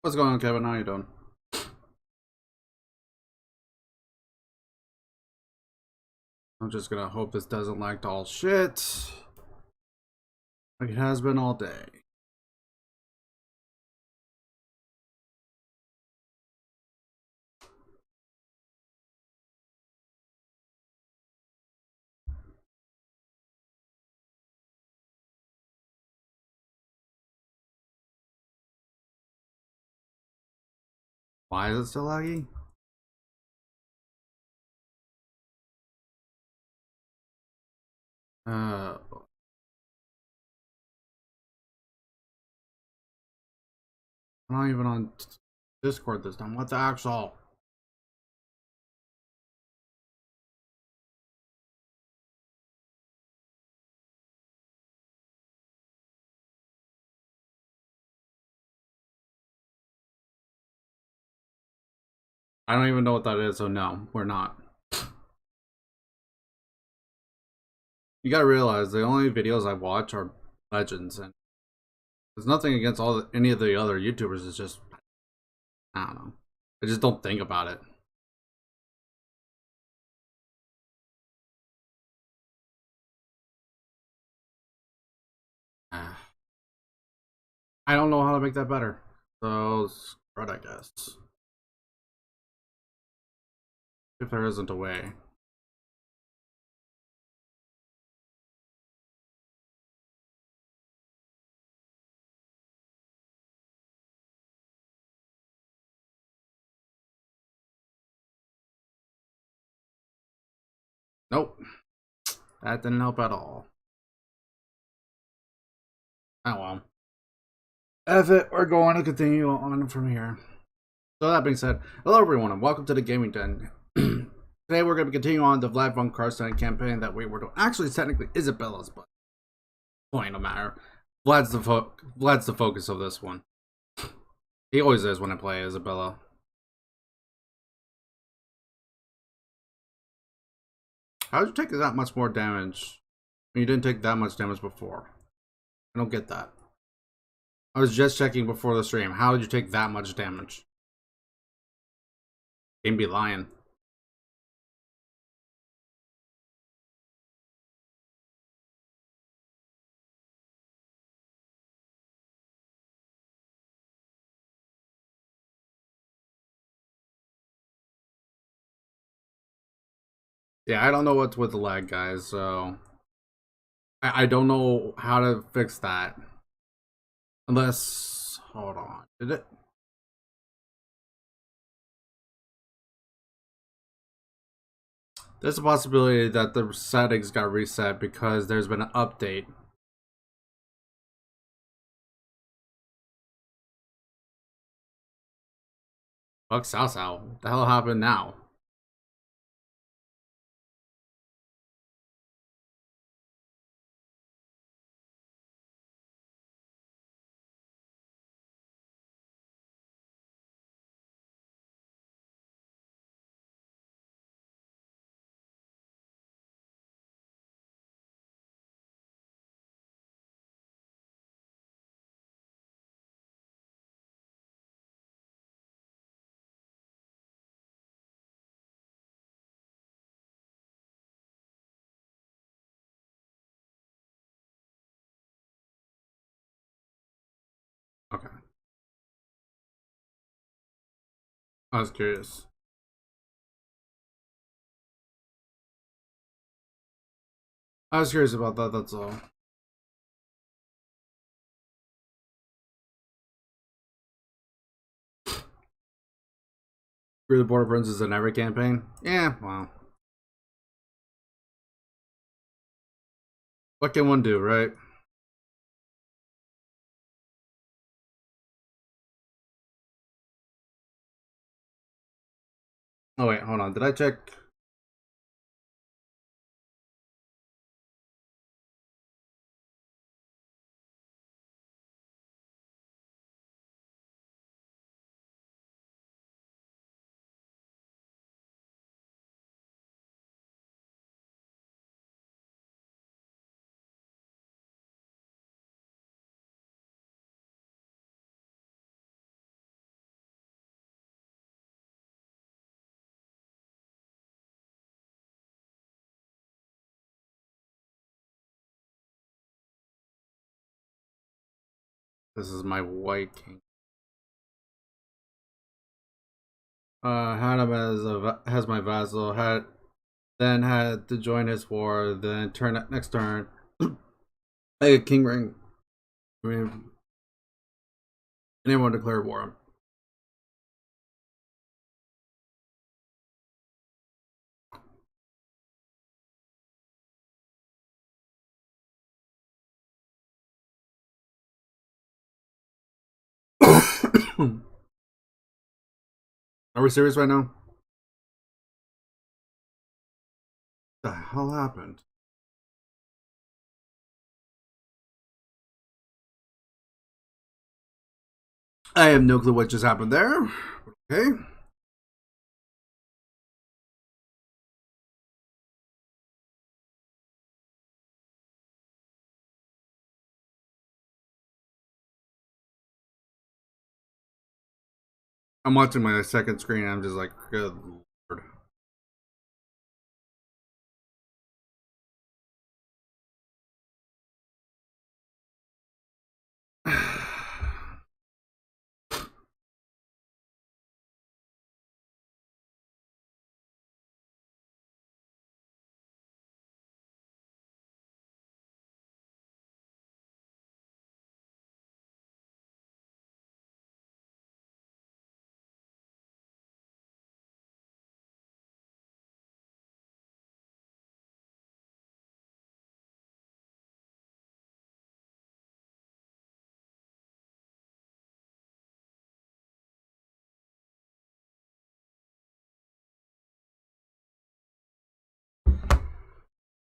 What's going on, Kevin? How you doing? I'm just gonna hope this doesn't lag to all shit, like it has been all day. Why is it still laggy? Uh, I'm not even on Discord this time. What the actual? I don't even know what that is, so no, we're not. You gotta realize the only videos I watch are legends, and there's nothing against any of the other YouTubers. It's just I don't know. I just don't think about it. I don't know how to make that better. So screw it, I guess. If there isn't a way. Nope. That didn't help at all. Oh well. F it, we're going to continue on from here. So that being said, hello everyone and welcome to the Gaming Den. Today we're going to continue on the Vlad von Karstein campaign that we were doing. Actually, it's technically Isabella's, but point no matter. Vlad's the focus of this one. He always is when I play Isabella. How did you take that much more damage? You didn't take that much damage before. I don't get that. I was just checking before the stream. How did you take that much damage? Game be lying. Yeah, I don't know what's with the lag, guys, so I don't know how to fix that. Unless, hold on, did it? There's a possibility that the settings got reset because there's been an update. Fuck Sao Sao. What the hell happened now? Okay. I was curious. I was curious about that, that's all. Screw the Border Princes in every campaign? Yeah, well. What can one do, right? Oh wait, hold on. Did I check? This is my white king. Had him as my vassal. Had to join his war. Then next turn, I get king ring. I mean, anyone declare war. Are we serious right now? What the hell happened? I have no clue what just happened there. Okay. I'm watching my second screen. I'm just like, good lord.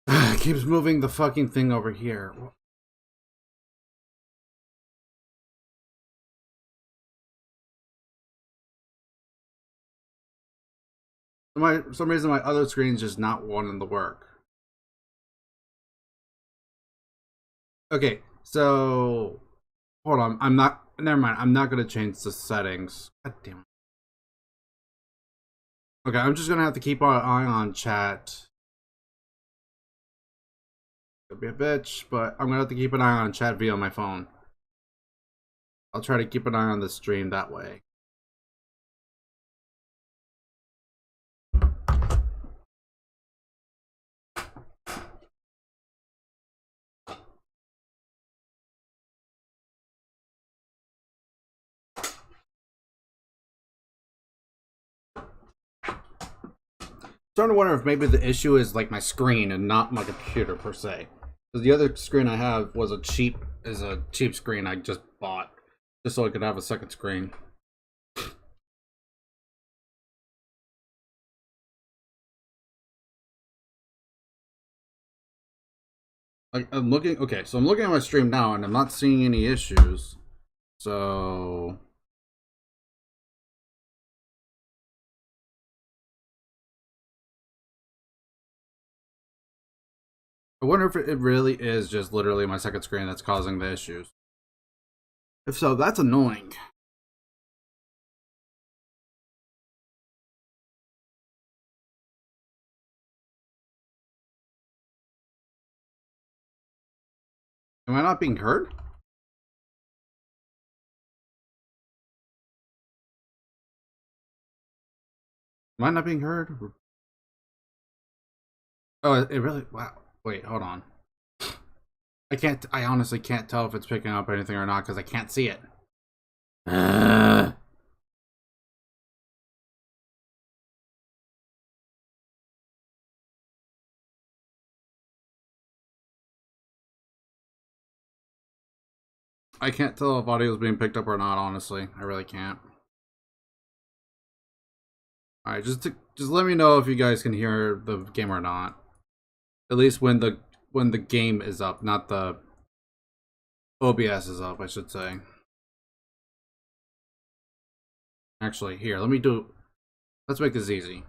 It keeps moving the fucking thing over here. For some reason, my other screen's just not wanting to work. Okay, so hold on. I'm not. Never mind. I'm not gonna change the settings. God damn it. Okay, I'm just gonna have to keep an eye on chat. Could be a bitch, but I'm gonna have to keep an eye on chat via my phone. I'll try to keep an eye on the stream that way. Starting to wonder if maybe the issue is like my screen and not my computer per se. Because the other screen I have was a cheap screen I just bought just so I could have a second screen. Like I'm looking so I'm looking at my stream now and I'm not seeing any issues. So I wonder if it really is just literally my second screen that's causing the issues. If so, that's annoying. Am I not being heard? Am I not being heard? Oh, it really. Wow. Wait, hold on. I honestly can't tell if it's picking up anything or not because I can't see it. I can't tell if audio is being picked up or not, honestly. I really can't. Alright, just let me know if you guys can hear the game or not. At least when the game is up, not the OBS is up, I should say. Actually, here, let's make this easy.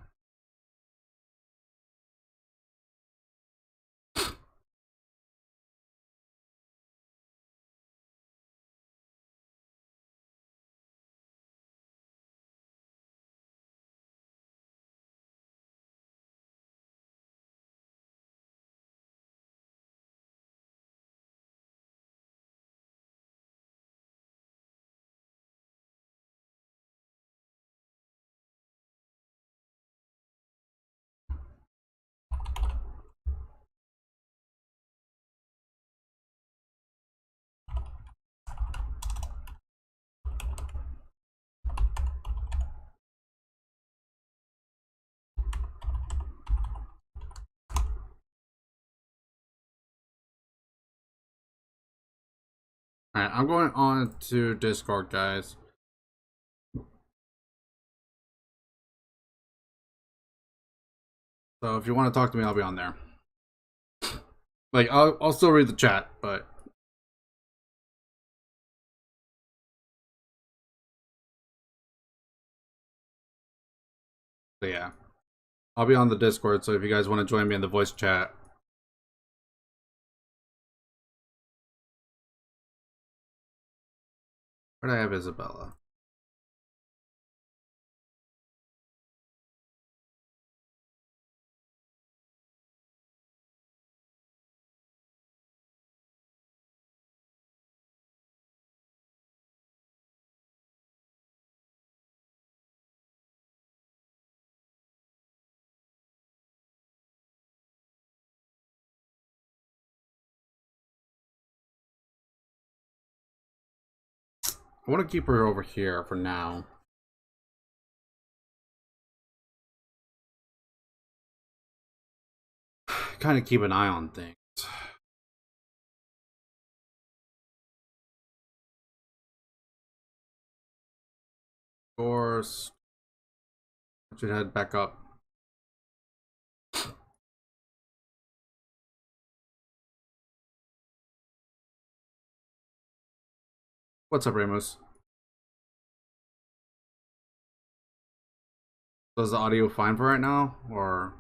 Alright, I'm going on to Discord, guys. So if you want to talk to me, I'll be on there. Like, I'll still read the chat, but... But yeah. I'll be on the Discord, so if you guys want to join me in the voice chat. Where do I have Isabella? I want to keep her over here for now. Kind of keep an eye on things. Of course. I should head back up. What's up, Ramos? So is the audio fine for right now, or?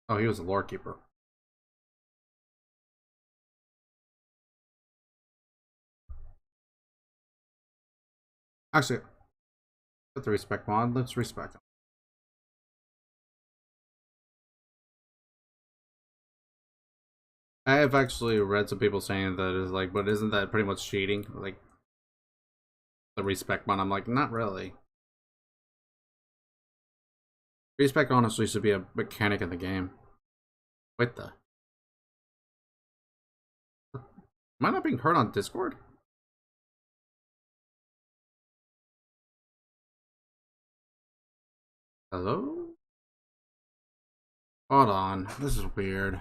Oh, he was a lore keeper. Actually, with the respect mod, let's respect him. I have actually read some people saying that is like, but isn't that pretty much cheating? Like the respect mod, I'm like, not really. Respect honestly should be a mechanic in the game. Wait, the am I not being heard on Discord? Hello? Hold on, this is weird.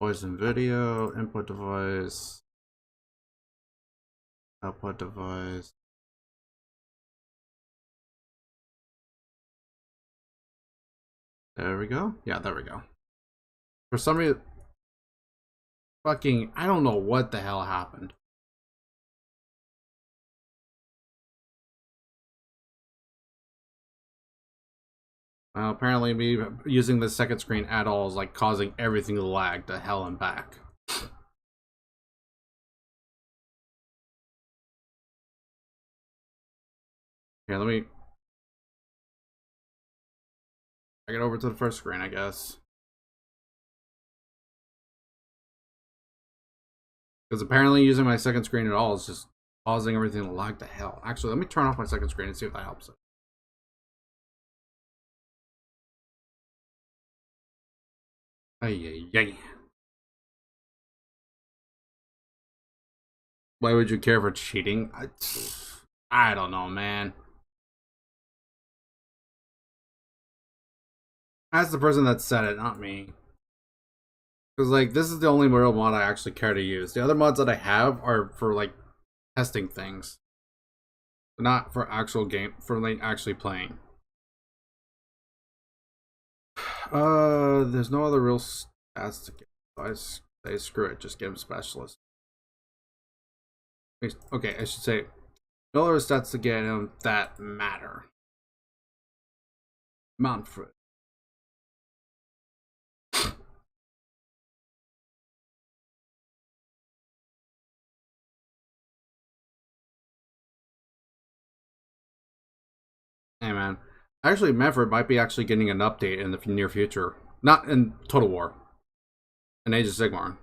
Voice and video, input device, output device. There we go. Yeah, there we go. For some reason, fucking, I don't know what the hell happened. Apparently me using the second screen at all is like causing everything to lag to hell and back. Here, let me... I get over to the first screen, I guess. Because apparently using my second screen at all is just causing everything to lag to hell. Actually, let me turn off my second screen and see if that helps it. Ay, ay, ay. Why would you care for cheating? I don't know, man. That's the person that said it, not me. Because, like, this is the only real mod I actually care to use. The other mods that I have are for, like, testing things. Not for actual game, for, like, actually playing. There's no other real stats to get. So I say, screw it, just give him specialist. Okay, I should say, no other stats to get him that matter. Mount fruit. Hey man, actually Manfred might be actually getting an update in the near future. Not in Total War. In Age of Sigmar.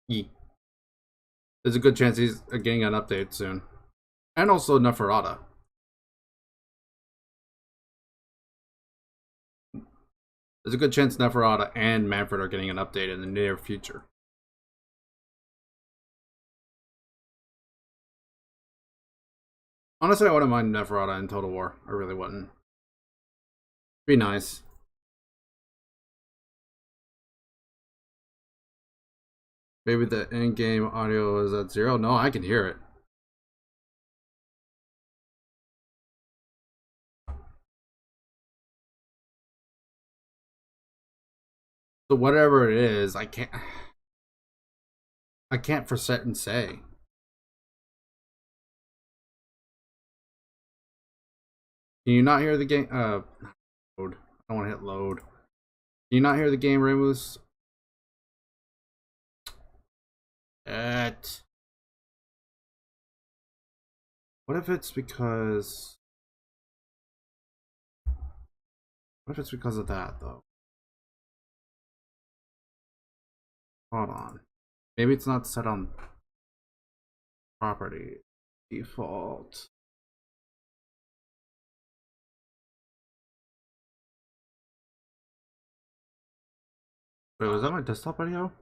There's a good chance he's getting an update soon. And also Neferata. There's a good chance Neferata and Manfred are getting an update in the near future. Honestly, I wouldn't mind Neferata in Total War. I really wouldn't. Be nice. Maybe the in-game audio is at 0. No, I can hear it. So whatever it is, I can't for certain say. Can you not hear the game? Load. I don't want to hit load. Can you not hear the game, Remus? What if it's because... What if it's because of that, though? Hold on. Maybe it's not set on property. Default. Wait, was that my desktop audio?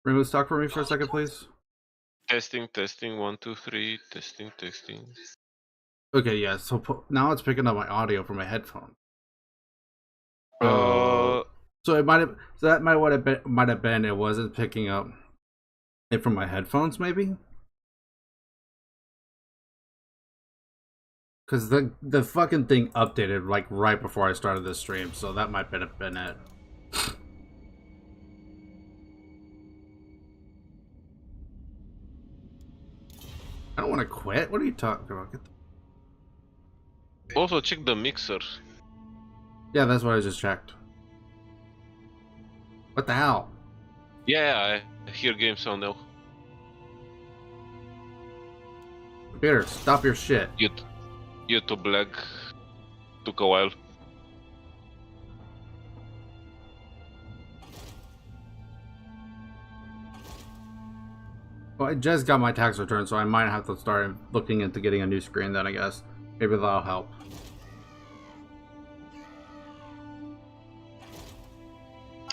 Remove stock for me for a second, please. Testing, 1, 2, 3. Testing. Okay, yeah. So now it's picking up my audio from my headphone. So it might have. So that might have been. It wasn't picking up it from my headphones, maybe. Because the fucking thing updated like right before I started this stream, so that might have been it. I don't want to quit. What are you talking about? Also check the mixer. Yeah, that's what I just checked. What the hell? Yeah, I hear game sound now. Computer, stop your shit. YouTube lag took a while. Well, I just got my tax return, so I might have to start looking into getting a new screen then, I guess. Maybe that'll help.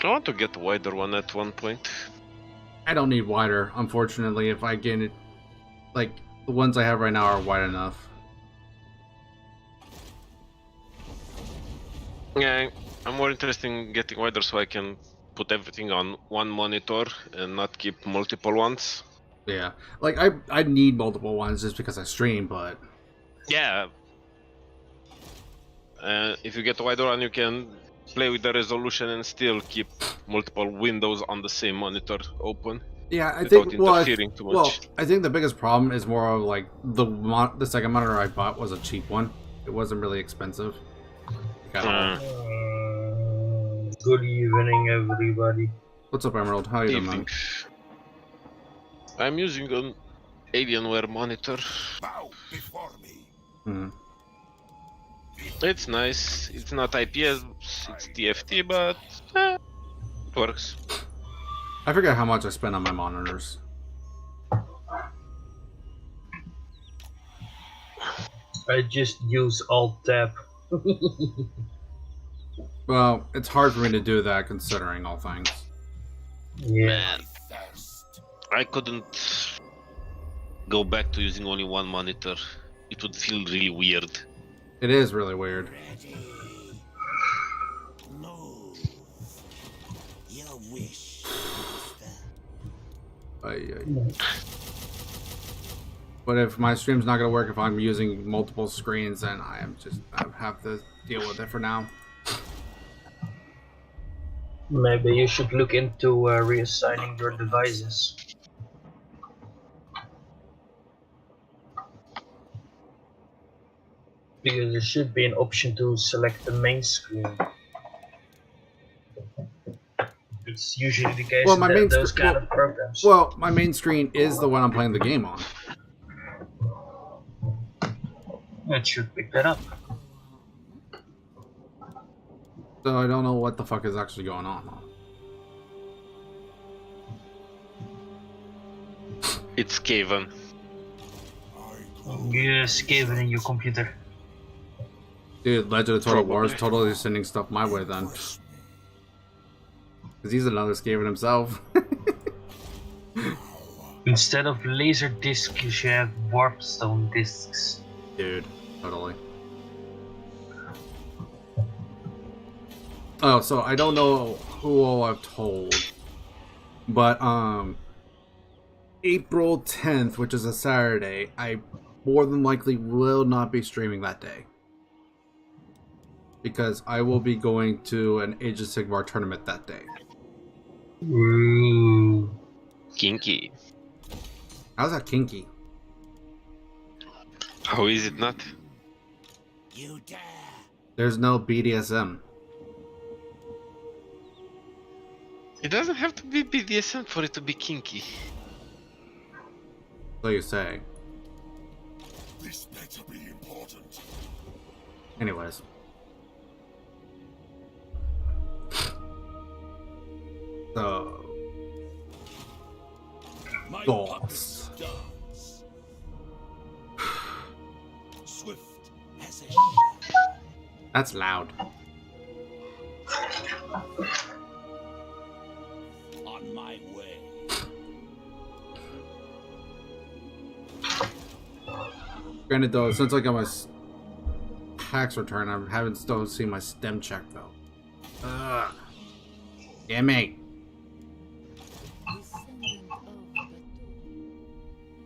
I want to get a wider one at one point. I don't need wider, unfortunately. If I gain it, like, the ones I have right now are wide enough. Yeah, I'm more interested in getting wider so I can put everything on one monitor and not keep multiple ones. Yeah, like I need multiple ones just because I stream, but yeah, if you get a wider one, you can play with the resolution and still keep multiple windows on the same monitor open. Yeah, I think interfering too much. Well, I think the biggest problem is more of like the second monitor I bought was a cheap one. It wasn't really expensive. Good evening, everybody. What's up, Emerald? How are you doing, man? I'm using an Alienware monitor. Bow before me. It's nice. It's not IPS, it's TFT, but it works. I forget how much I spend on my monitors. I just use Alt-Tab. Well, it's hard for me to do that considering all things. Yeah. Man, I couldn't go back to using only one monitor. It would feel really weird. It is really weird. Move. Your wish. But if my stream's not gonna work if I'm using multiple screens, then I have to deal with it for now. Maybe you should look into reassigning your devices. Because there should be an option to select the main screen. It's usually the case with those kind of programs. Well, my main screen is the one I'm playing the game on. It should pick that up. So I don't know what the fuck is actually going on. It's Caven. Yes, Caven in your computer. Dude, Legend of Total War is totally sending stuff my way then. Because he's another Skaven himself. Instead of laser discs, you should have warpstone discs. Dude, totally. Oh, so I don't know who all I've told, but April 10th, which is a Saturday, I more than likely will not be streaming that day. Because I will be going to an Age of Sigmar tournament that day. Ooh. Kinky. How's that kinky? How is it not? You dare! There's no BDSM. It doesn't have to be BDSM for it to be kinky. So you say. This better be important. Anyways. So. My Goals. puppet dance. Swift as a That's loud. on my way. Granted though, since I got my tax return, I haven't still seen my STEM check though. Ugh. Damn me.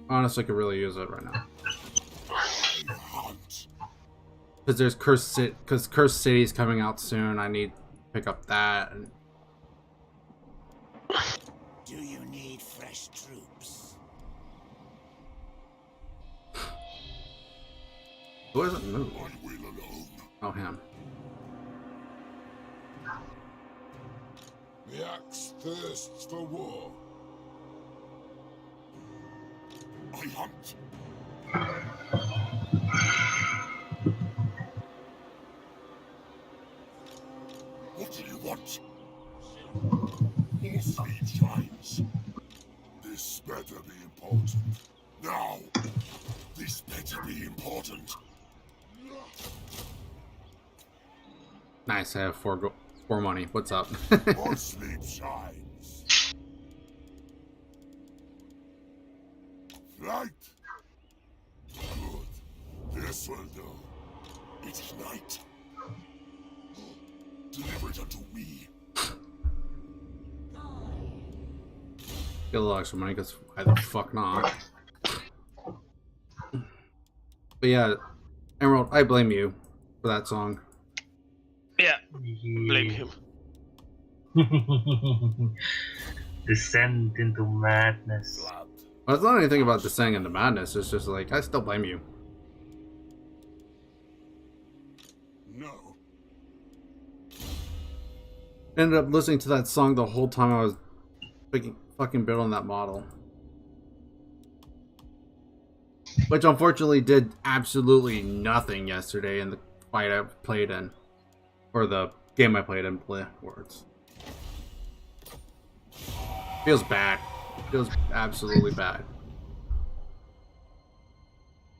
Honestly, could really use it right now. Hunt. Because there's Cursed City's coming out soon. I need to pick up that. And Do you need fresh troops? who hasn't moved? I will alone. Oh, him. The axe thirsts for war. I hunt. What do you want? More fleet shines. This better be important. Now! This better be important. Nice, I have four money. What's up? More sleep shines. Flight. Good. This will do. It is night. Deliver it unto me. Get a little extra money, because why the fuck not? But yeah, Emerald, I blame you for that song. Yeah, blame him. Descend into madness. Vlad. Well, it's not anything about descending into madness, it's just like, I still blame you. No. Ended up listening to that song the whole time I was fucking building that model. Which unfortunately did absolutely nothing yesterday in the fight I played in. Or the game I played in, words. Feels bad. Feels absolutely bad.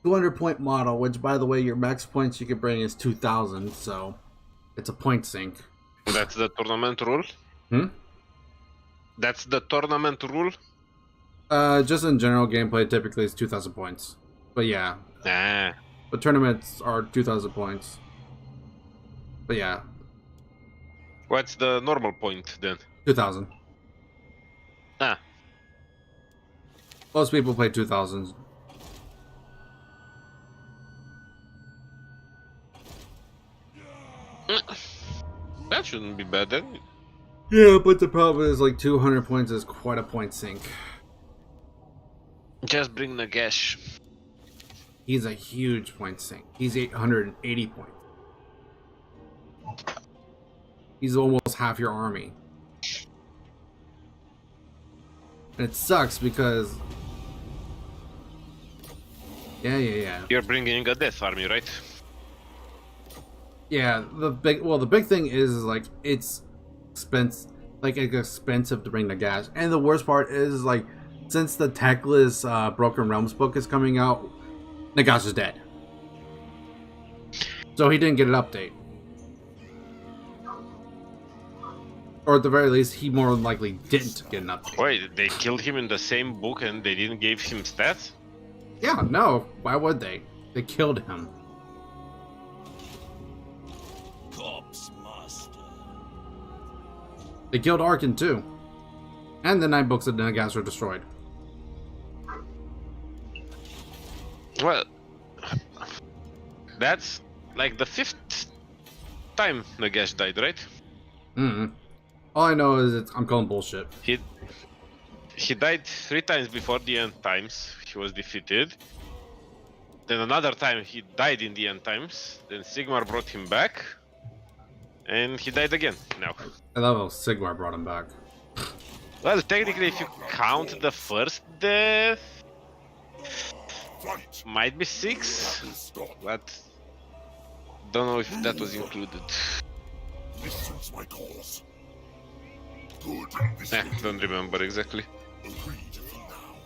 200 point model, which by the way, your max points you can bring is 2,000, so it's a point sink. That's the tournament rule? Hmm? That's the tournament rule? Just in general gameplay, typically it's 2,000 points. But yeah, Ah. but tournaments are 2,000 points. But yeah, What's the normal point then? 2,000. Ah. Most people play 2,000. That shouldn't be bad then. Yeah, but the problem is like 200 points is quite a point sink. Just bring Nagash. He's a huge point sink. He's 880 points. He's almost half your army. And it sucks because... Yeah. You're bringing a death army, right? Yeah, the big thing is like it's expensive to bring the gas. And the worst part is like since the Techless Broken Realms book is coming out, Nagash is dead. So he didn't get an update. Or at the very least, he more than likely didn't get an update. Wait, they killed him in the same book and they didn't give him stats? Yeah, no. Why would they? They killed him. Corpse master. They killed Arkin too. And the 9 books of Nagash were destroyed. Well, that's like the 5th time Nagash died, right? All I know is I'm calling bullshit. He died 3 times before the end times. He was defeated. Then another time he died in the end times. Then Sigmar brought him back. And he died again now. I love how Sigmar brought him back. Well, technically, if you count the first death, Fight. might be 6. But don't know if that was included. This suits my cause. Good. This Don't remember exactly. agreed for now.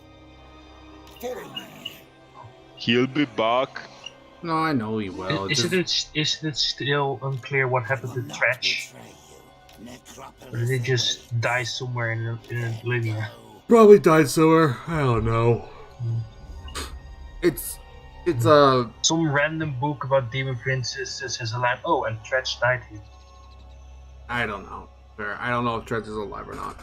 Follow me. He'll be back. No, I know he will. Isn't it still unclear what happened to Thresh? Or did he just die somewhere in Oblivion? Probably died somewhere. I don't know. It's Some random book about demon princesses has a line. Oh, and Thresh died here. I don't know. I don't know if Dredge is alive or not.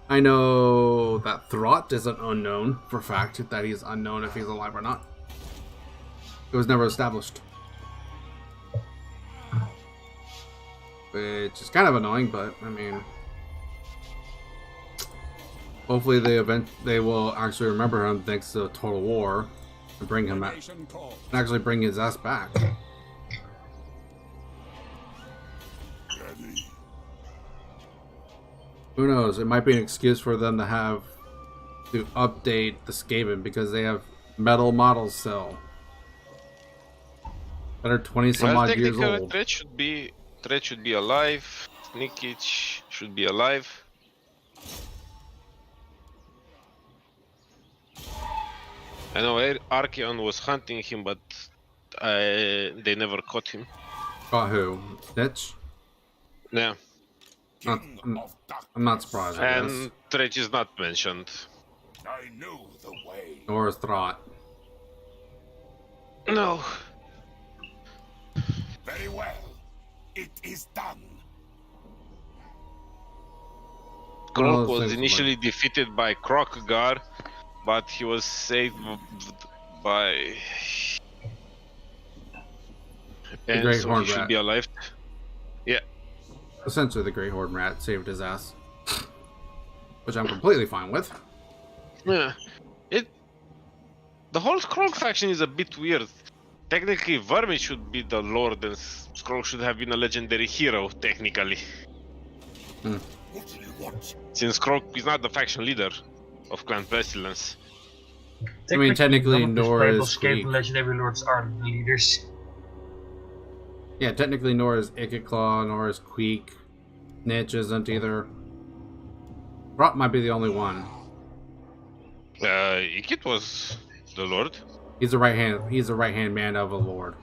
I know that Throt is an unknown for a fact that he's unknown if he's alive or not. It was never established. Which is kind of annoying, but I mean, hopefully they will actually remember him thanks to Total War and bring him back and actually bring his ass back. Ready. Who knows? It might be an excuse for them to update the Skaven because they have metal models still that are 20 some odd years technically, old. Thread should be alive. Nikic should be alive. I know Archeon was hunting him, but they never caught him. Caught who? Snitch? Yeah, I'm not surprised. I guess. and Thread is not mentioned. I know the way. Nor is Throt. No. Very well. It is done. Krok those was things initially defeated by Krokgar, but he was saved by... And Great so Horned he should Rat. be alive. Yeah. Essentially, the Great Horde Rat saved his ass. Which I'm completely fine with. Yeah. The whole Skrog faction is a bit weird. Technically, Vermi should be the Lord and Skrog should have been a legendary hero, technically. What do you want? Since Skrog is not the faction leader of Clan Pestilence. I mean, technically, none of the Nor playable is Skaven Queek. legendary lords are the leaders. Yeah, technically, nor is Ikitclaw, nor is Queek. Snitch isn't either. Throt might be the only one. Ikit was the Lord. He's the right hand man of a lord.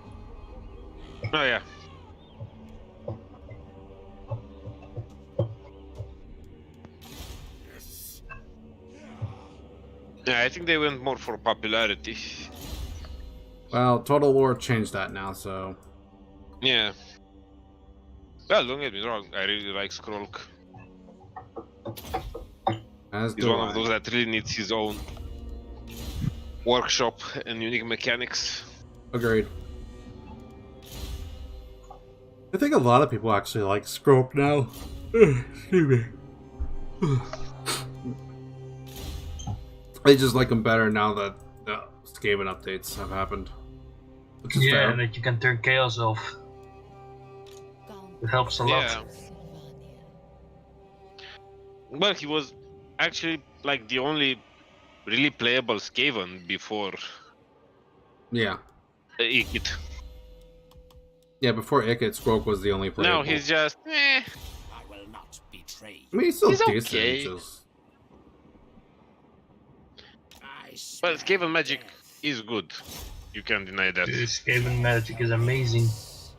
Oh yeah. Yes. Yeah, I think they went more for popularity. Well, Total War changed that now, so Yeah. Well, don't get me wrong, I really like Skrolk. as He's do one I. of those that really needs his own workshop and unique mechanics. Agreed. I think a lot of people actually like Scrope now. Excuse me. They just like him better now that the Skaven updates have happened. Which is Yeah, fair. and that you can turn chaos off. It helps a lot. Yeah. Well, he was actually like the only really playable Skaven before Yeah. Ikit. Yeah, before Ikit, Scrope was the only playable. Now he's just I will not betray I mean, he's still he's decent. okay. Just... But Skaven magic is good. You can't deny that. This Skaven magic is amazing.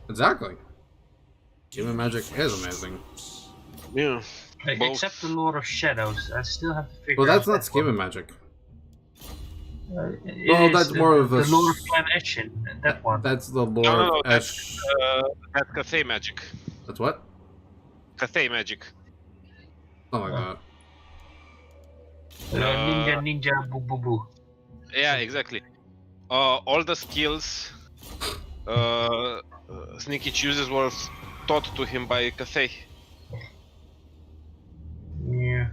Exactly. Human magic is amazing. Yeah. Except the Lord of Shadows, I still have to figure Well, that's out not that one. scheming magic. It Well, is that's more of a the Lord of Clan Eshin, that one. That's the No, Lord no, no, Esh. that's Cathay magic. That's what? Cathay magic. Something like that. Ninja, boo boo boo. Yeah, exactly. All the skills Sneaky chooses was taught to him by Cathay. Yeah.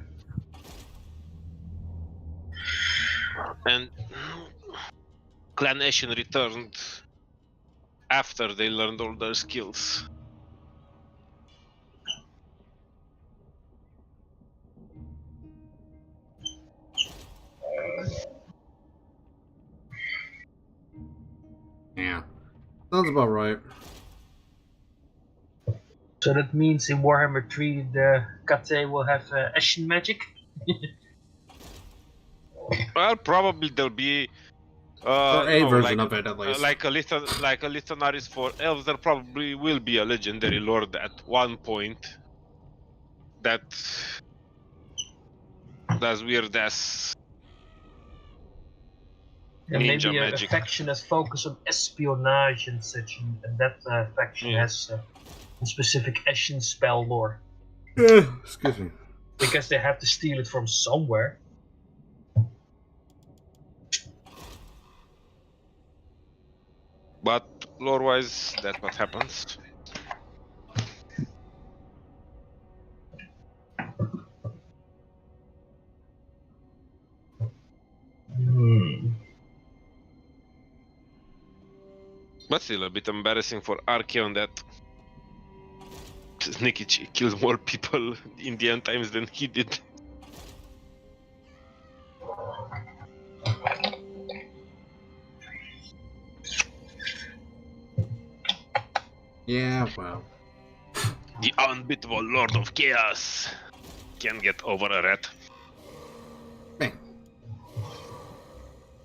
And Clan Ashen returned after they learned all their skills. Yeah. Sounds about right. So that means in Warhammer 3 the Kate will have Ashen magic? Well, probably there'll be Or a version of it, at least. like a Lithonaris for elves. There probably will be a legendary lord at one point that does weird ass And ninja maybe a magic. faction that focuses on espionage and such, and that faction has a specific Ashen spell lore. Excuse me. Because they have to steal it from somewhere. But lore-wise, that's what happens. But still a bit embarrassing for Archeon that Sneaky kills more people in the end times than he did. Yeah, well. The unbeatable Lord of Chaos can get over a rat. Bang.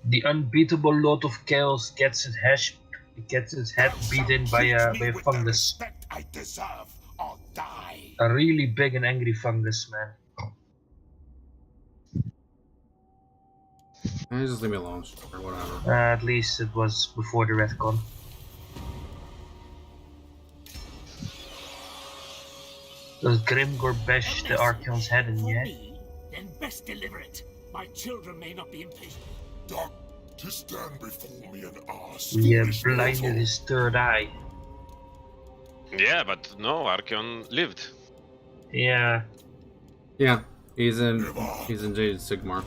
The unbeatable Lord of Chaos gets its head beaten by a fungus. I deserve or die. A really big and angry fungus, man. Just leave me alone, or whatever. At least it was before the retcon. Does Grimgor bash the Archeon's head in the For head? me, then best deliver it. My children may not be impatient. Doc, to stand before me and ask. Yeah, is blinded mortal. his third eye. Yeah, but no, Archeon lived. Yeah, Yeah, he's in Jade Sigmar.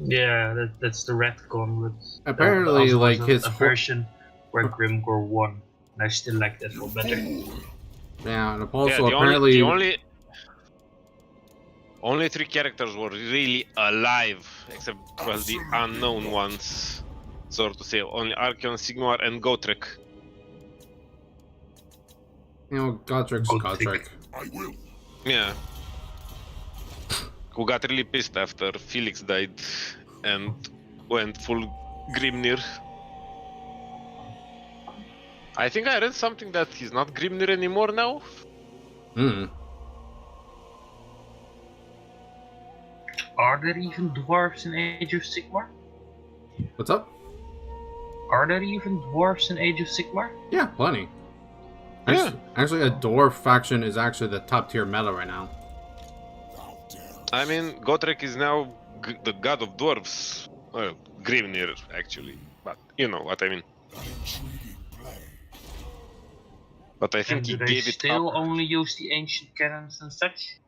yeah, that's the retcon. With Apparently, also like was his a version where Grimgor won, and I still like that one better. Yeah, and also Yeah, apparently only three characters were really alive, except well the unknown ones, so to say. Only Archeon, Sigmar, and Gotrek. Godric's Godric. I will. Yeah. Who got really pissed after Felix died and went full Grimnir. I think I read something that he's not Grimnir anymore now. Hmm. Are there even dwarves in Age of Sigmar? What's up? Are there even dwarves in Age of Sigmar? Yeah, plenty. Yeah. Actually, a dwarf faction is actually the top tier meta right now. Thou dare. I mean, Gotrek is now the god of dwarves. Well, Grimnir, actually. But you know what I mean. An intriguing play. But I think And he do they gave it still up. only use the ancient cannons and such?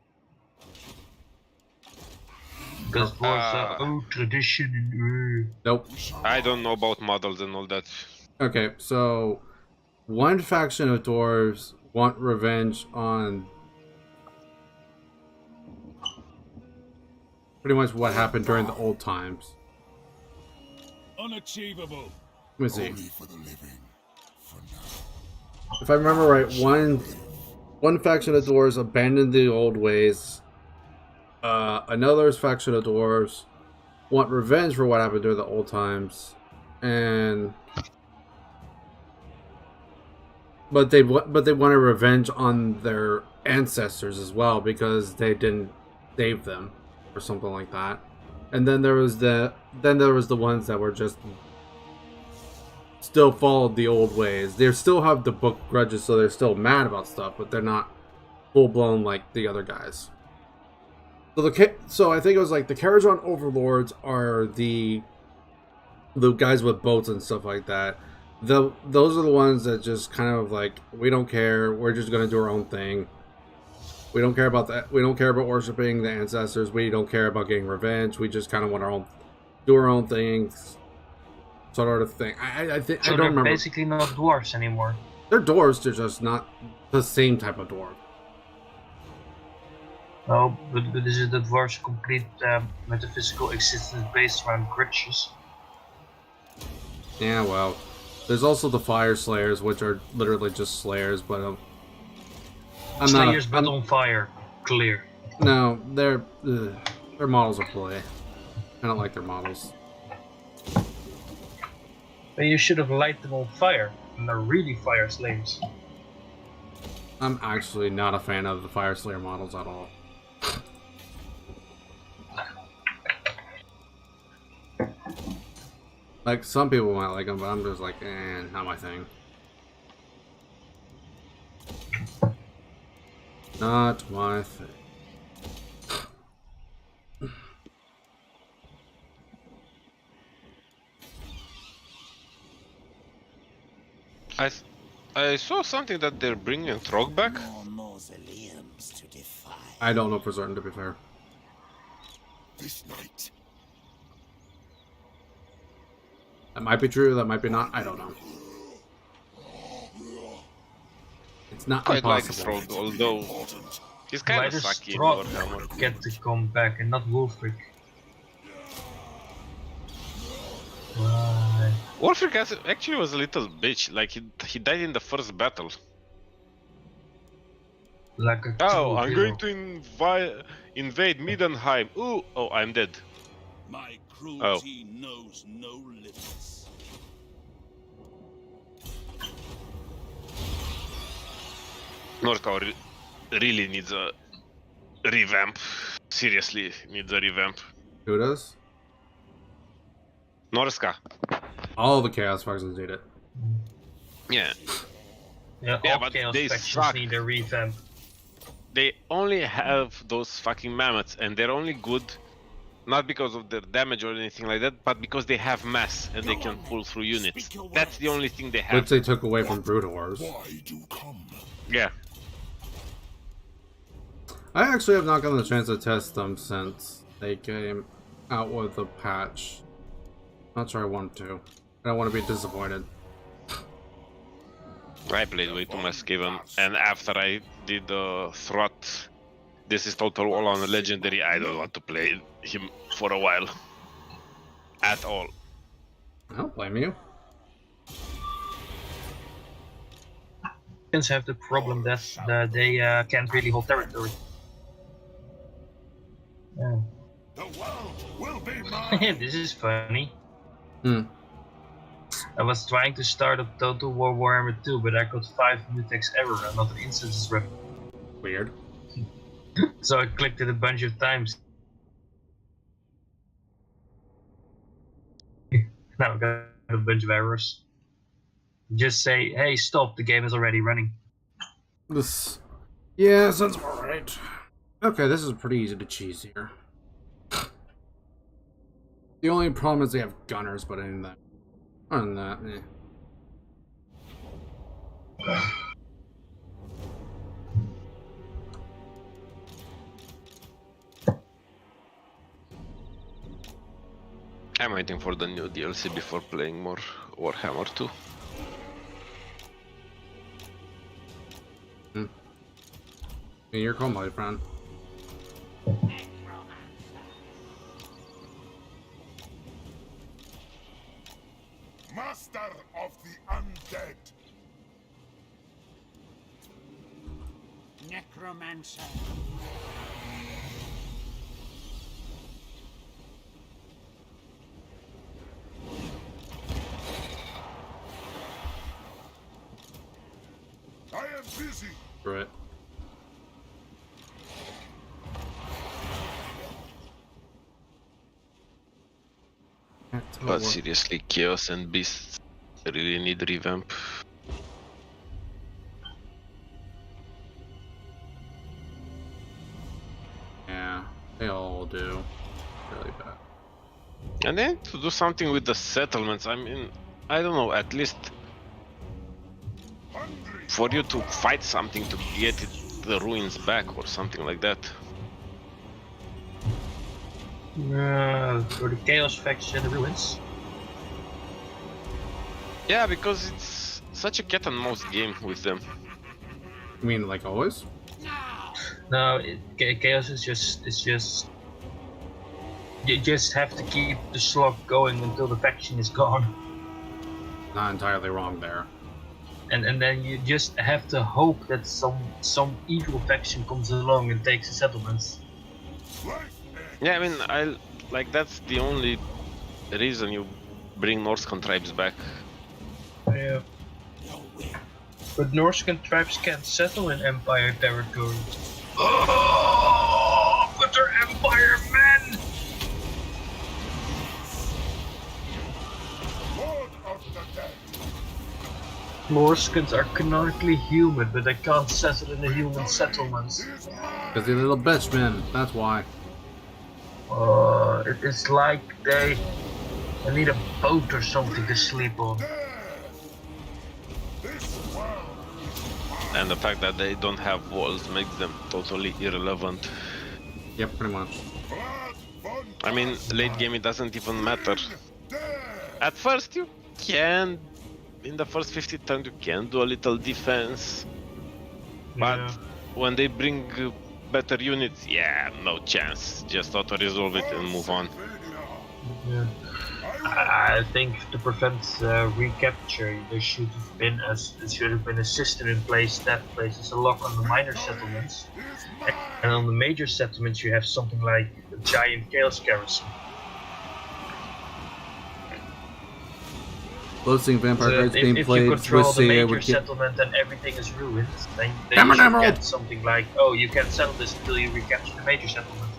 Because dwarves are old tradition and Nope. I don't know about models and all that. Okay, so one faction of dwarves want revenge on pretty much what happened during the old times. Unachievable. Let me see. Only for the living. For now. If I remember right, one faction of dwarves abandoned the old ways. Another faction of dwarves want revenge for what happened during the old times, but they wanted revenge on their ancestors as well because they didn't save them or something like that. And then there was the ones that were just still followed the old ways. They still have the book grudges, so they're still mad about stuff, but they're not full blown like the other guys. So I think it was like the Karajan overlords are the guys with boats and stuff like that. Those are the ones that just kind of like, we don't care. We're just gonna do our own thing. We don't care about that. We don't care about worshiping the ancestors. We don't care about getting revenge. We just kind of want do our own things, sort of thing. I think So I don't they're remember. basically not dwarves anymore. They're dwarves. They're just not the same type of dwarf. No, but is it the dwarves' complete metaphysical existence based around grudges? Yeah, well, there's also the Fire Slayers, which are literally just Slayers, but Slayers but on fire, clear. no, their models are play. I don't like their models. But you should have lighted them on fire, and they're really fire slayers. I'm actually not a fan of the Fire Slayer models at all. Like, some people might like them, but I'm just like, not my thing. Not my thing. I saw something that they're bringing Trog back. More mausoleums to defy. I don't know for certain, to be fair. This night, That might be true, that might be not, I don't know. It's not Quite like impossible. Trog, although he's kind Why of does sucky in Strahd Warhammer. get to come back and not Wolfric? Why? Warfric actually was a little bitch. Like he died in the first battle. Like a Oh, true I'm hero. going to invade Middenheim. Ooh, oh, I'm dead. My cruelty knows no limits. Northtower really needs a revamp. Seriously, needs a revamp. Who does? Norska. All the Chaos factions need it. Yeah. Yeah, Yeah, all but Chaos they factions suck. need a revamp. They only have those fucking mammoths, and they're only good not because of their damage or anything like that, but because they have mass and they can pull through units. That's the only thing they have. Which they took away from Brood Wars. why do come? Yeah. I actually have not gotten the chance to test them since they came out with the patch. Not sure I want to. I don't want to be disappointed. I played way too much Skaven, and after I did the Throt, this is total all on a legendary. I don't want to play him for a while. At all. I don't blame you. Dragons have the problem that they can't really hold territory. Yeah. The world will be mine. This is funny. Hmm. I was trying to start up Total War Warhammer 2, but I got 5 mutex error and not an instance rep. Weird. So I clicked it a bunch of times. Now I got a bunch of errors. Just say, hey, stop, the game is already running. This. Yeah, sounds about right. Okay, this is pretty easy to cheese here. The only problem is they have gunners, but other than that, eh. I'm waiting for the new DLC before playing more Warhammer 2. In your call, my friend. Master of the undead. Necromancer. I am busy. Screw it. But seriously, Chaos and Beasts really need revamp. Yeah, they all do. Really bad. And then to do something with the settlements, I mean, I don't know, at least for you to fight something to get the ruins back or something like that. For the Chaos faction ruins. Yeah, because it's such a cat and mouse game with them. You mean like always? No, Chaos is just. You just have to keep the slog going until the faction is gone. Not entirely wrong there. And then you just have to hope that some evil faction comes along and takes the settlements. Yeah, I mean, that's the only reason you bring Norscan tribes back. Yeah. But Norscan tribes can't settle in Empire territory. Oh, but they're Empire men! Lord of the dead. Norscans are canonically human, but they can't settle in the human settlements. Because they're little bitch men, that's why. It's like they need a boat or something to sleep on. And the fact that they don't have walls makes them totally irrelevant. Yep, pretty much. I mean, late game it doesn't even matter. At first you can, in the first 50 turns you can do a little defense. But when they bring better units, yeah, no chance. Just auto-resolve it and move on. Yeah. I think to prevent recapture, there should have been a system in place that places a lock on the minor settlements, and on the major settlements you have something like a giant chaos garrison. Closing Vampire Cards being if played you control the major would get... settlement and everything is ruined, then you should get something like, oh, you can't settle this until you recapture the major settlement.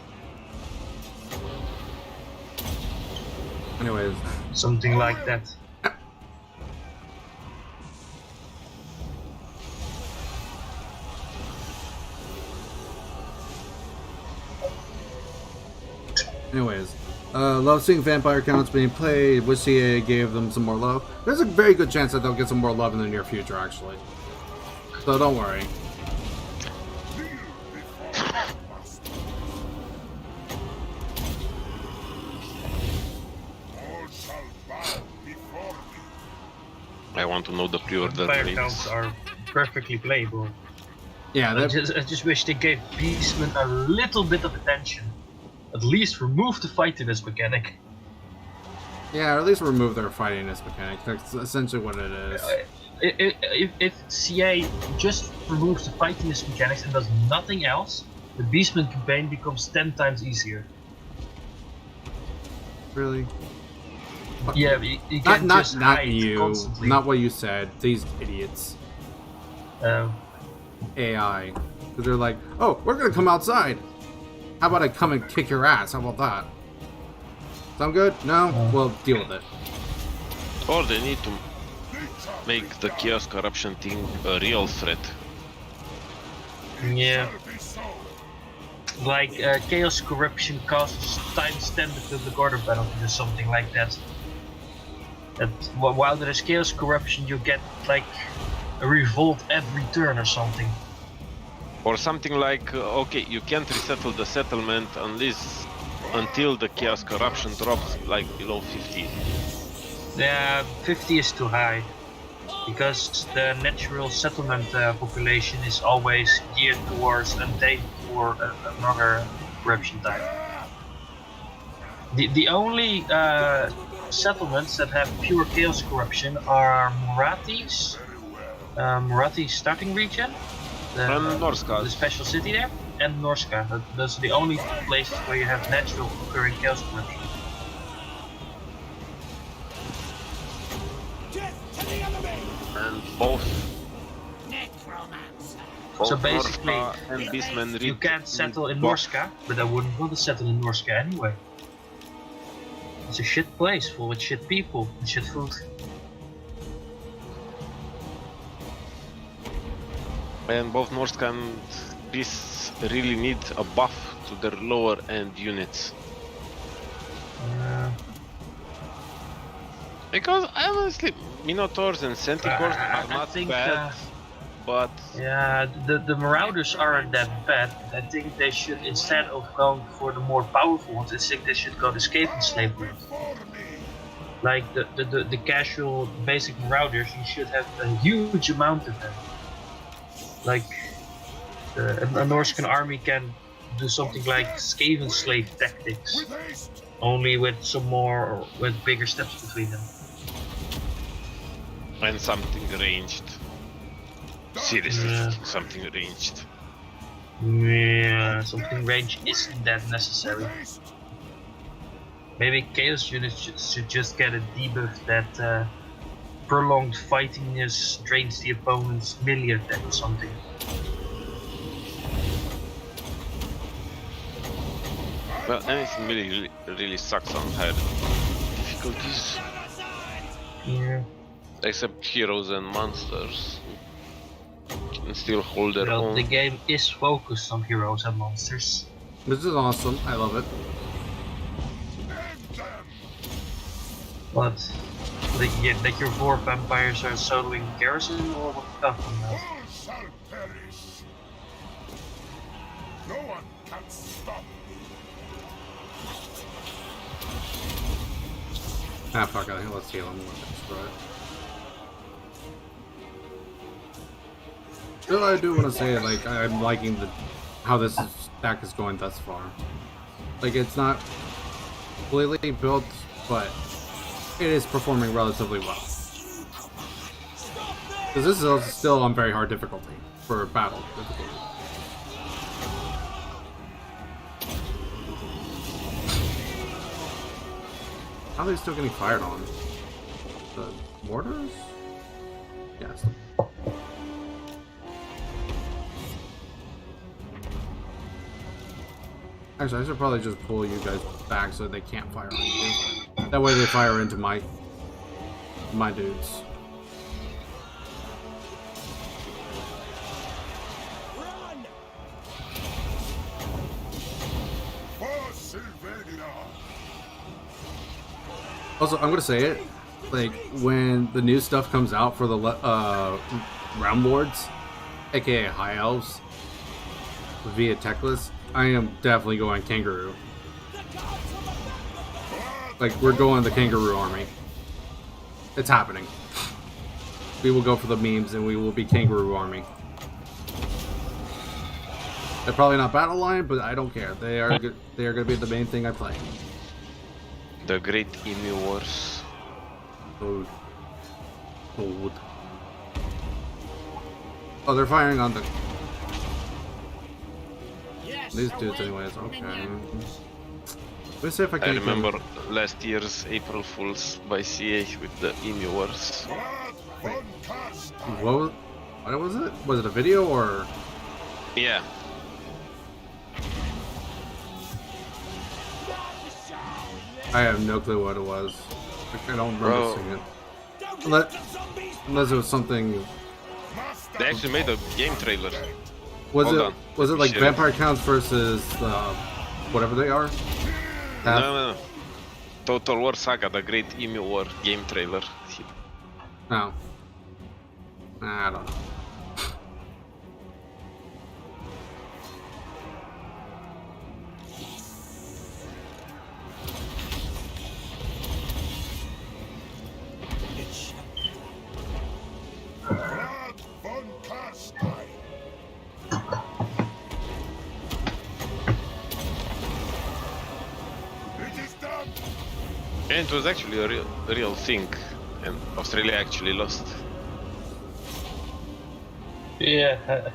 Anyways. Something like that. Anyways. Love seeing vampire counts being played. Wish CA gave them some more love. There's a very good chance that they'll get some more love in the near future, actually. So don't worry. I want to know the pre-order Vampire rates. counts are perfectly playable. Yeah, I just wish they gave Beastmen a little bit of attention. At least remove the fightiness mechanic. yeah, or at least remove their fightiness mechanic. That's essentially what it is. If CA just removes the fightiness mechanics and does nothing else, the Beastman campaign becomes 10 times easier. Really? Yeah, but you can't just not hide you. constantly. Not what you said. These idiots. AI. Because they're like, oh, we're gonna come outside. How about I come and kick your ass? How about that? Sound good? No? Well, deal with it. Or they need to make the chaos corruption thing a real threat. Yeah. Like chaos corruption causes time standard to the order penalty or something like that. That while there is chaos corruption, you get like a revolt every turn or something. Or something like, okay, you can't resettle the settlement until the chaos corruption drops like below 50. Yeah, 50 is too high. Because the natural settlement population is always geared towards untamed or another corruption type. The only settlements that have pure chaos corruption are Marathis, Marathi starting region, Norska. the special city there, and Norska. Those are the only places where you have natural occurring chaos corruption. And both So basically, Norska and Beastmen you can't settle in Norska, but I wouldn't want to settle in Norska anyway. It's a shit place full with shit people and shit food. And both Norsk and Beasts really need a buff to their lower end units. Because honestly, Minotaurs and Centaurs are not bad, but yeah, the Marauders aren't that bad. I think they should, instead of going for the more powerful ones, I think they should go the escape and slave route. Like the casual basic Marauders, you should have a huge amount of them. Like a Norscan army can do something like Skaven slave tactics, only with some more, with bigger steps between them. and something ranged. Seriously, Yeah. something ranged. Yeah, something range isn't that necessary. Maybe Chaos units should just get a debuff that prolonged fightingness drains the opponent's melee attack or something. Well, anything really sucks on higher difficulties. Yeah. Except heroes and monsters can still hold their Well, own. the game is focused on heroes and monsters. This is awesome. I love it. What? That your 4 vampires are soloing garrison, or what the fuck? All shall perish. No one can stop me. Ah, fuck it. Let's heal him. Let's try it. Still, I do want to say, like, I'm liking how this stack is going thus far. Like, it's not completely built, but it is performing relatively well. Because this is still on very hard difficulty for battle difficulty. How are they still getting fired on? The mortars? Yes. Actually, I should probably just pull you guys back so they can't fire on you. That way they fire into my dudes. For Sylvania. Also, I'm gonna say it, like, when the new stuff comes out for the Realm Lords, aka High Elves, via Techless, I am definitely going Kangaroo. Like, we're going the Kangaroo army. It's happening. We will go for the memes and we will be Kangaroo army. They're probably not battle line, but I don't care. They are going to be the main thing I play. The Great Emu Wars. Old. Oh, they're firing on the... These dudes anyways, okay. Let's see if I I can... remember last year's April Fools by CA with the Emu Wars. What was it? Was it a video or... Yeah. I have no clue what it was. I don't remember Bro. seeing it. Unless it was something... They actually made a game trailer. Was Hold it on. was it like Shit. Vampire Counts versus whatever they are? No. Total War Saga, the Great Emu War game trailer. No. I don't know. Vlad von Karstein. It is done. And it was actually a real thing, and Australia actually lost. Yeah,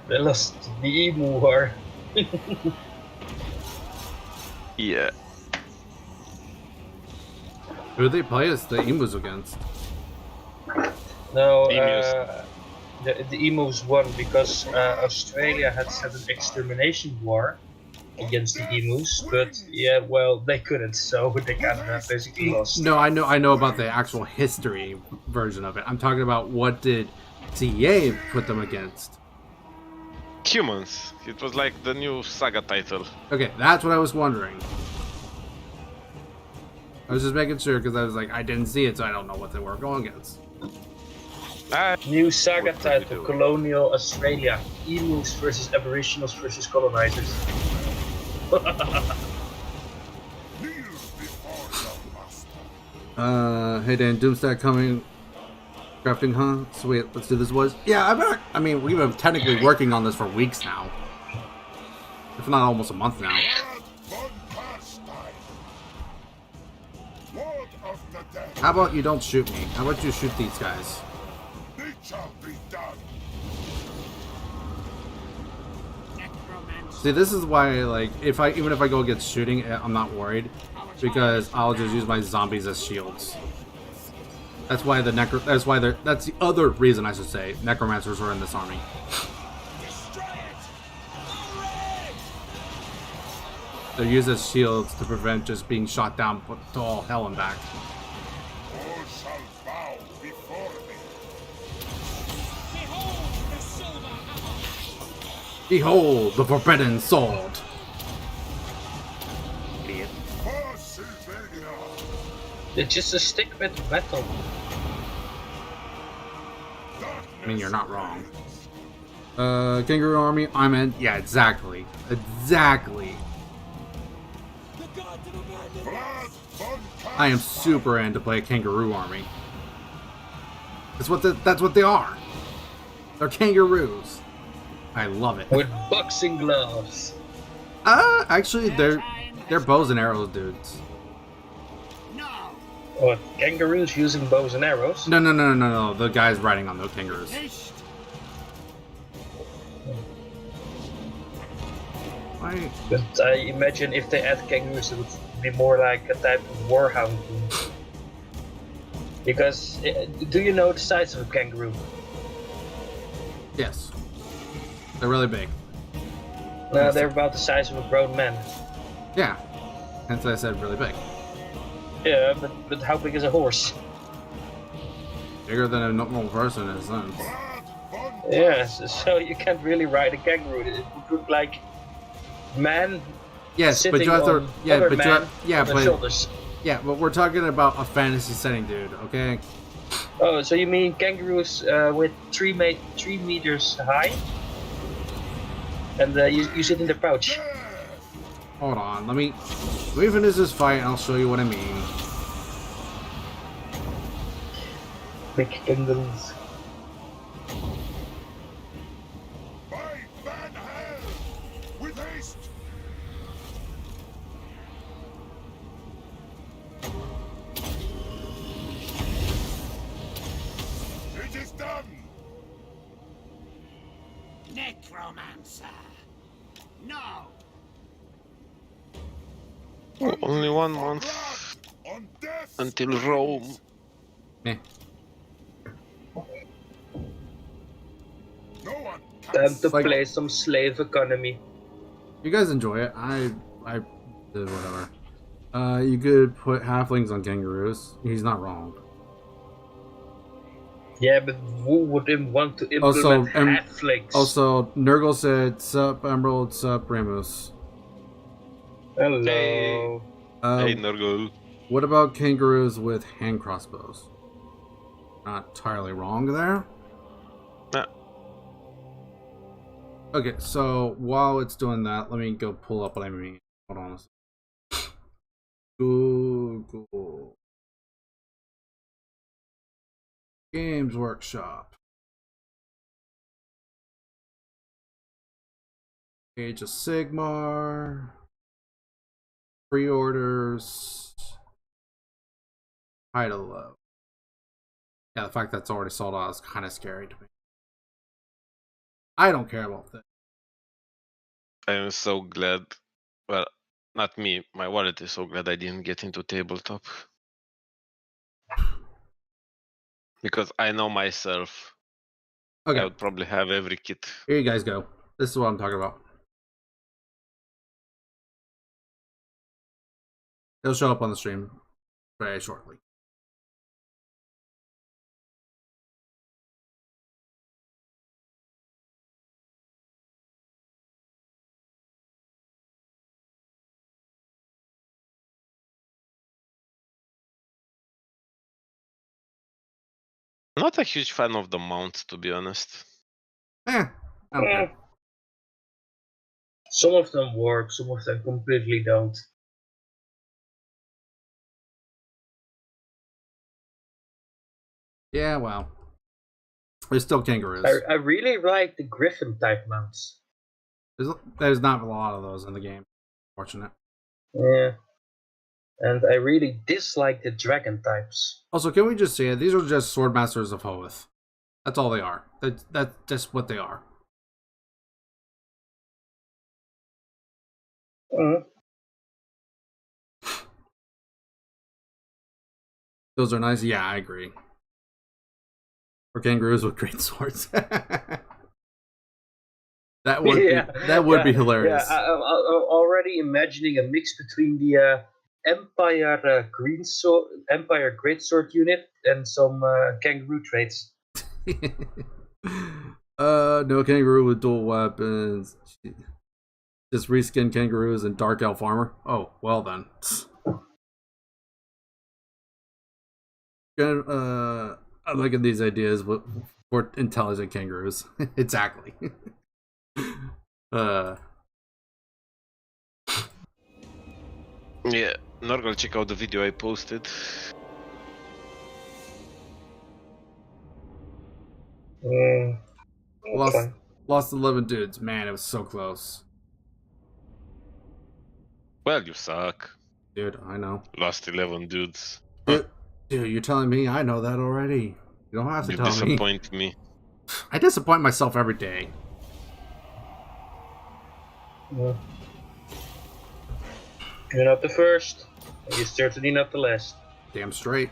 they lost the Emu War. Yeah. Who did they play as the Emus against? No, Emus. the Emus won because Australia had set an extermination war against the emus, but yeah, well, they couldn't, so they kind of basically lost. No, I know about the actual history version of it. I'm talking about what did CEA put them against. Humans. It was like the new saga title. Okay, that's what I was wondering. I was just making sure because I was like, I didn't see it, so I don't know what they were going against. New saga What did we title, do? Colonial Australia. Emus versus Aboriginals versus colonizers. Kneel before your master. Hey Dan, Doomstack coming. Crafting, huh? Sweet, let's do this, boys. Yeah, I mean, we've been technically working on this for weeks now. If not almost a month now. Vlad von Karstein. Lord of the dead. How about you don't shoot me? How about you shoot these guys? It shall be done. Necromancer. See, this is why, like, even if I go against shooting, I'm not worried. Because I'll just use my zombies as shields. That's why that's the other reason I should say necromancers are in this army. They're used as shields to prevent just being shot down to all hell and back. All shall bow before me. Behold the forbidden sword. Idiot. For Sylvania. It's just a stick with metal. I mean, you're not wrong. Kangaroo army. I'm in. Yeah, exactly. Exactly. Vlad von I am super in to play a kangaroo army. That's what they are. They're kangaroos. I love it. With boxing gloves. Actually, they're bows and arrows dudes. No. What, kangaroos using bows and arrows? No. The guys riding on those kangaroos. Haste. Why? But I imagine if they add kangaroos, it would be more like a type of warhound. Because, do you know the size of a kangaroo? Yes. They're really big. No, they're about the size of a grown man. Yeah. Hence I said really big. Yeah, but how big is a horse? Bigger than a normal person in a sense. Vlad von Yes, so you can't really ride a kangaroo. It would look like man Yes, sitting but you have to. on Yeah, other but man on their but shoulders. yeah, but we're talking about a fantasy setting, dude. Okay. Oh, so you mean kangaroos with 3 meters high? And you sit in the pouch. Hold on. Let me finish this fight, and I'll show you what I mean. Big kangaroos. by Van Hell. With haste. It is done. Necromancer. No. Only 1 month Vlad on death. until Rome. Meh. No one can Time to Like- play some slave economy. You guys enjoy it. I did whatever. You could put halflings on kangaroos. He's not wrong. Yeah, but who would want to Also, implement halflings? Also, Nurgle said, "Sup, Emerald, sup, Ramos." Hello. Hey. Hey, Nurgle. What about kangaroos with hand crossbows? Not entirely wrong there. Nah. Okay, so while it's doing that, let me go pull up what I mean. Hold on a second. Google Games Workshop. Age of Sigmar. Pre-orders. Title of. Yeah, the fact that's already sold out is kind of scary to me. I don't care about that. I am so glad. Well, not me. My wallet is so glad I didn't get into tabletop. Because I know myself. Okay, I would probably have every kit. here you guys go. This is what I'm talking about. It'll show up on the stream very shortly. Not a huge fan of the mounts, to be honest. I don't care. Some of them work, some of them completely don't. Yeah, well. There's still kangaroos. I really like the griffin type mounts. There's not a lot of those in the game. Fortunate. Yeah. And I really dislike the dragon types. Also, can we just say it? These are just Swordmasters of Hoeth. That's all they are. That's just what they are. Those are nice. Yeah, I agree. Or kangaroos with great swords. that would be hilarious. Yeah, I'm already imagining a mix between the Empire Empire Greatsword unit and some kangaroo traits. No kangaroo with dual weapons. Just reskin kangaroos and dark elf armor. Oh, well then. I'm looking at these ideas for intelligent kangaroos. Exactly. Yeah, not gonna check out the video I posted. Lost 11 dudes. Man, it was so close. Well, you suck. Dude, I know. Lost 11 dudes. Dude, you're telling me I know that already. You don't have to tell me. You disappoint me. I disappoint myself every day. Yeah. You're not the first. You're certainly not the last. Damn straight.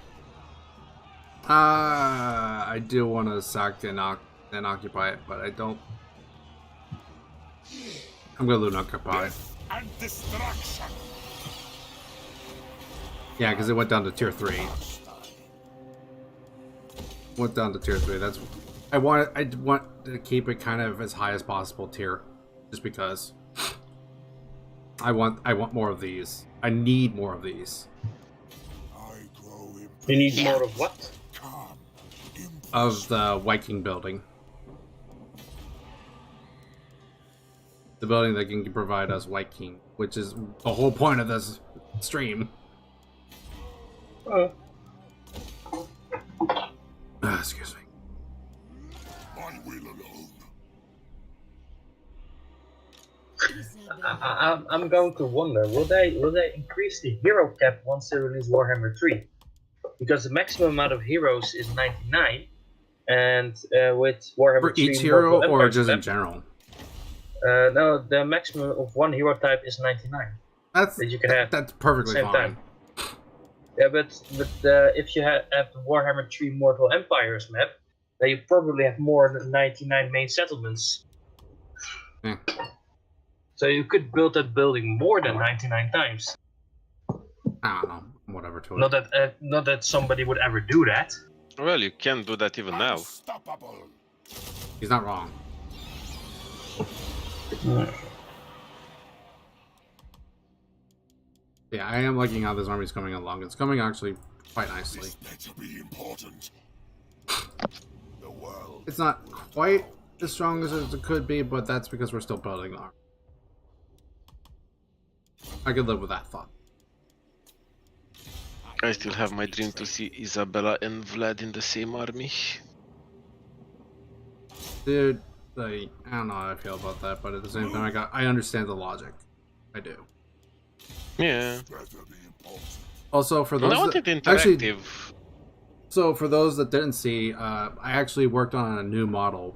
I do want to sack and occupy it, but I don't. I'm gonna loot occupy. And destruction. Yeah, because it went down to tier 3. Went down to tier 3. That's I want to keep it kind of as high as possible tier, just because I want more of these. I need more of these. You need more of what? Of the Viking building. The building that can provide us Viking, which is the whole point of this stream. Excuse me. My will alone. I'm going to wonder, will they increase the hero cap once they release Warhammer 3? Because the maximum amount of heroes is 99, and with Warhammer For 3 each hero Mortal or Empires just in map, general? No, the maximum of one hero type is 99. That's that you can have that's perfectly same fine. time. Yeah, but if you have the Warhammer 3 Mortal Empires map, then you probably have more than 99 main settlements. Yeah. So you could build that building more than 99 times. I don't know. Whatever to it. Not that somebody would ever do that. Well, you can do that even now. Unstoppable. He's not wrong. Yeah, I am liking how this army's coming along. It's coming actually quite nicely. This better be important. The world. It's not quite as strong as it could be, but that's because we're still building the army. I could live with that thought. I still have my dream to see Isabella and Vlad in the same army. Dude, like, I don't know how I feel about that, but at the same time, I understand the logic. I do. Yeah. Better be important. Also, for those I wanted that, interactive. actually, so for those that didn't see, I actually worked on a new model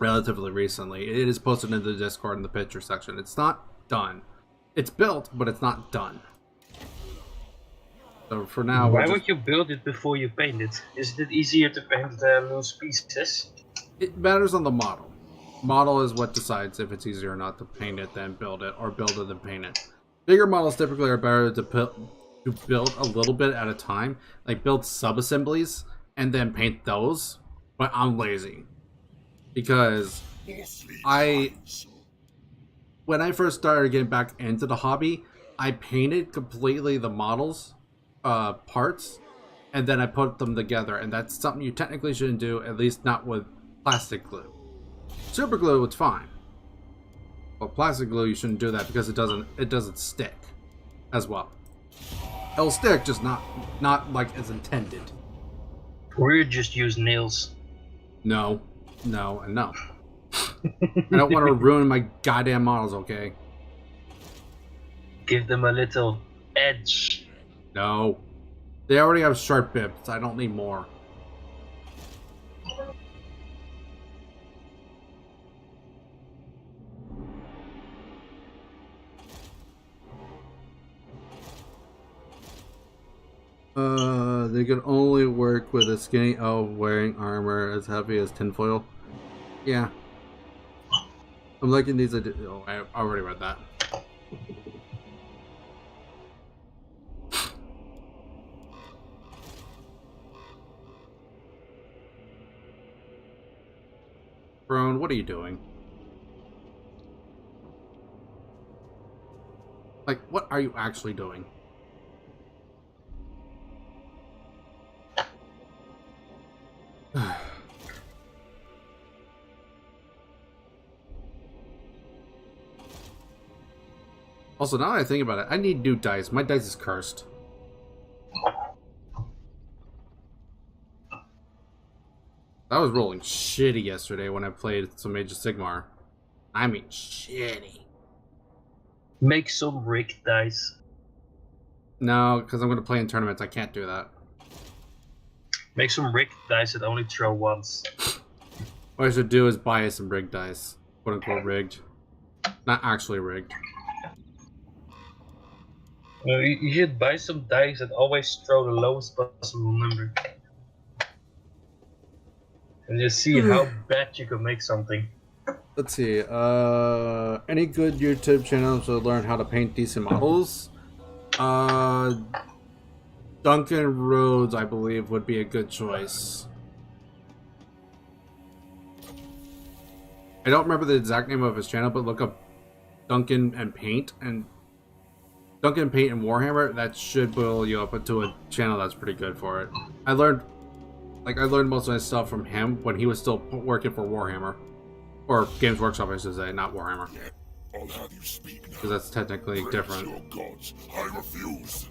relatively recently. It is posted in the Discord in the picture section. It's not done. It's built, but it's not done. So for now, why would you build it before you paint it? Isn't it easier to paint loose pieces? It matters on the model. Model is what decides if it's easier or not to paint it than build it, or build it and paint it. Bigger models typically are better to to build a little bit at a time, like build sub-assemblies and then paint those, but I'm lazy. Because when I first started getting back into the hobby, I painted completely the models, parts, and then I put them together, and that's something you technically shouldn't do, at least not with plastic glue. Super glue, it's fine. But plastic glue, you shouldn't do that because it doesn't stick as well. It'll stick, just not like as intended. Or you just use nails. No, and no. I don't want to ruin my goddamn models, okay? Give them a little edge. No. They already have sharp bits. I don't need more. They can only work with a skinny elf wearing armor as heavy as tinfoil. Yeah. I'm liking these. Oh, I already read that. Brone, what are you doing? Like, what are you actually doing? Also, now that I think about it, I need new dice. My dice is cursed. I was rolling shitty yesterday when I played some Age of Sigmar. I mean, shitty. Make some rigged dice. No, because I'm going to play in tournaments. I can't do that. Make some rigged dice that only throw once. What I should do is buy some rigged dice. Quote unquote rigged. Not actually rigged. You should buy some dice that always throw the lowest possible number. And just see how bad you can make something. Let's see. Any good YouTube channels to learn how to paint decent models? Duncan Rhodes, I believe, would be a good choice. I don't remember the exact name of his channel, but look up Duncan and Paint and Warhammer. That should build you up into a channel that's pretty good for it. I learned most of my stuff from him when he was still working for Warhammer. Or Games Workshop, I should say, not Warhammer. I'll have you speak now. Because that's technically different. Your gods, I refuse.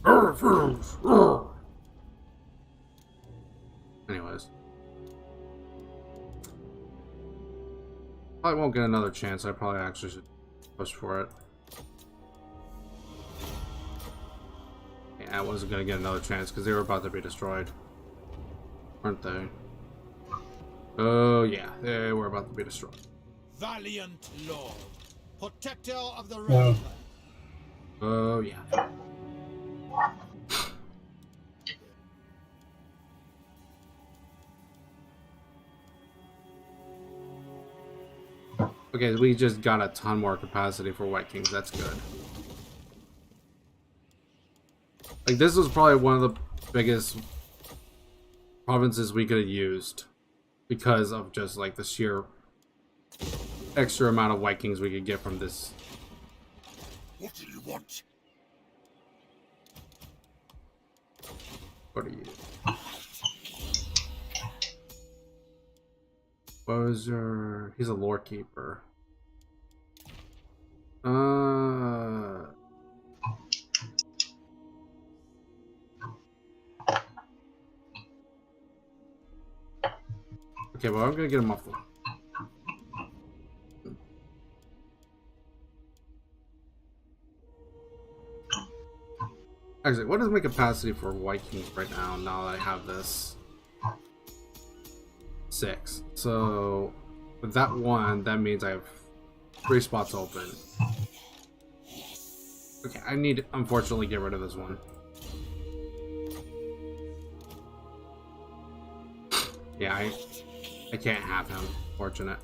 Anyways. Probably won't get another chance. I probably actually should push for it. Yeah, I wasn't going to get another chance because they were about to be destroyed. Weren't they? Oh, yeah. They were about to be destroyed. Valiant Lord, protector of the realm. Oh, yeah. Okay, we just got a ton more capacity for White Kings. That's good. Like, this was probably one of the biggest provinces we could have used because of just, like, the sheer extra amount of White Kings we could get from this. What do you want? What are you? Exposure. He's a lore keeper. Okay, well, I'm gonna get him off the. Actually, what is my capacity for White Kings right now? Now that I have this. 6. So with that one, that means I have 3 spots open. Okay, I need to unfortunately get rid of this one. Yeah, I can't have him. Fortunate.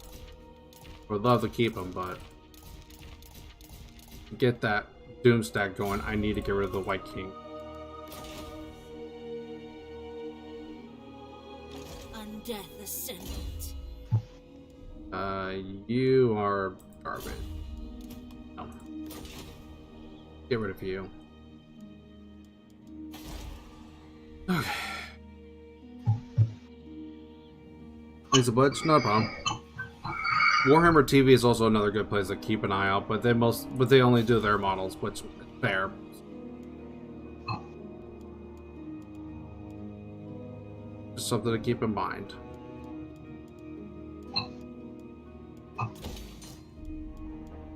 Would love to keep him, but to get that Doom stack going, I need to get rid of the White King. undeath ascendant. You are garbage. No. Get rid of you. Okay. Lisa Butch, no problem. Warhammer TV is also another good place to keep an eye out, but they only do their models, which is fair. Just something to keep in mind.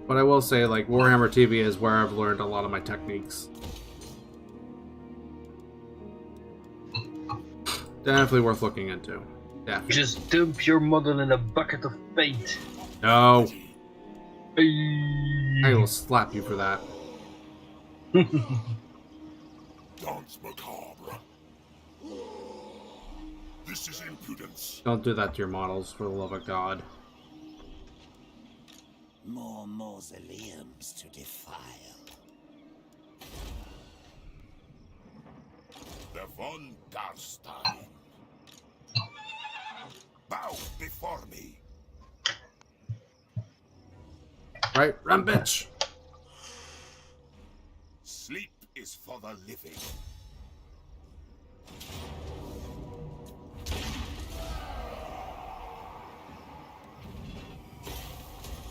But I will say, like, Warhammer TV is where I've learned a lot of my techniques. Definitely worth looking into. Definitely. Just dump your model in a bucket of paint. No. Hey. I will slap you for that. Dance macabre. This is impudence. Don't do that to your models, for the love of God. More mausoleums to defile. The von Darstein. Bow before me. Right? Run, bitch! Sleep is for the living.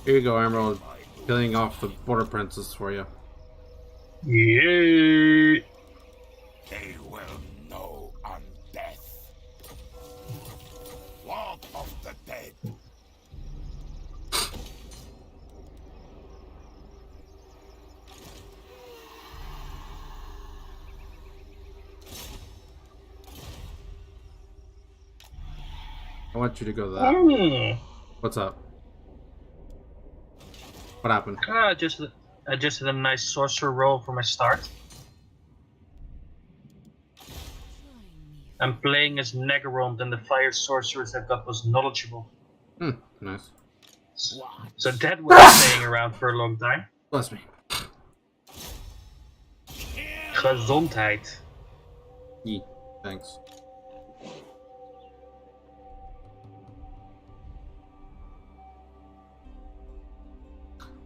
Here you go, Emerald. Killing off the border princess for you. Yeah. They will know undeath. Lord of the dead. I want you to go to that. Mm. What's up? What happened? I just had a nice sorcerer roll for my start. I'm playing as Negarond, and the fire sorceress I got was knowledgeable. Nice. So that was staying around for a long time. Bless me. Gezondheid. Yee. Thanks.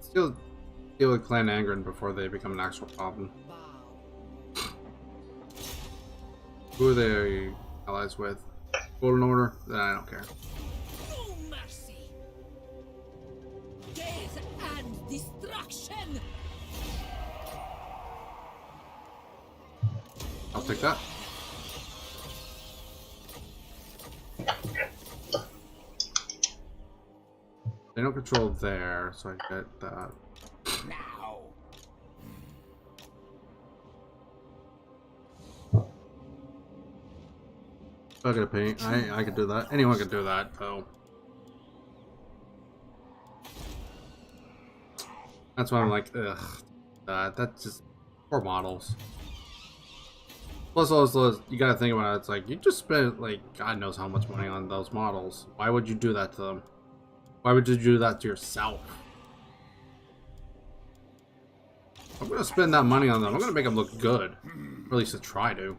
Still deal with Clan Angren before they become an actual problem. Who are they allies with? Golden Order? Then I don't care. No mercy. Death and destruction. I'll take that. They don't control there, so I get that. Now. I gotta paint. I could do that. Anyone could do that, though. That's why I'm like, ugh. That's just poor models. Plus, also, you gotta think about it. It's like you just spent like God knows how much money on those models. Why would you do that to them? Why would you do that to yourself? I'm gonna spend that money on them. I'm gonna make them look good, or at least to try to.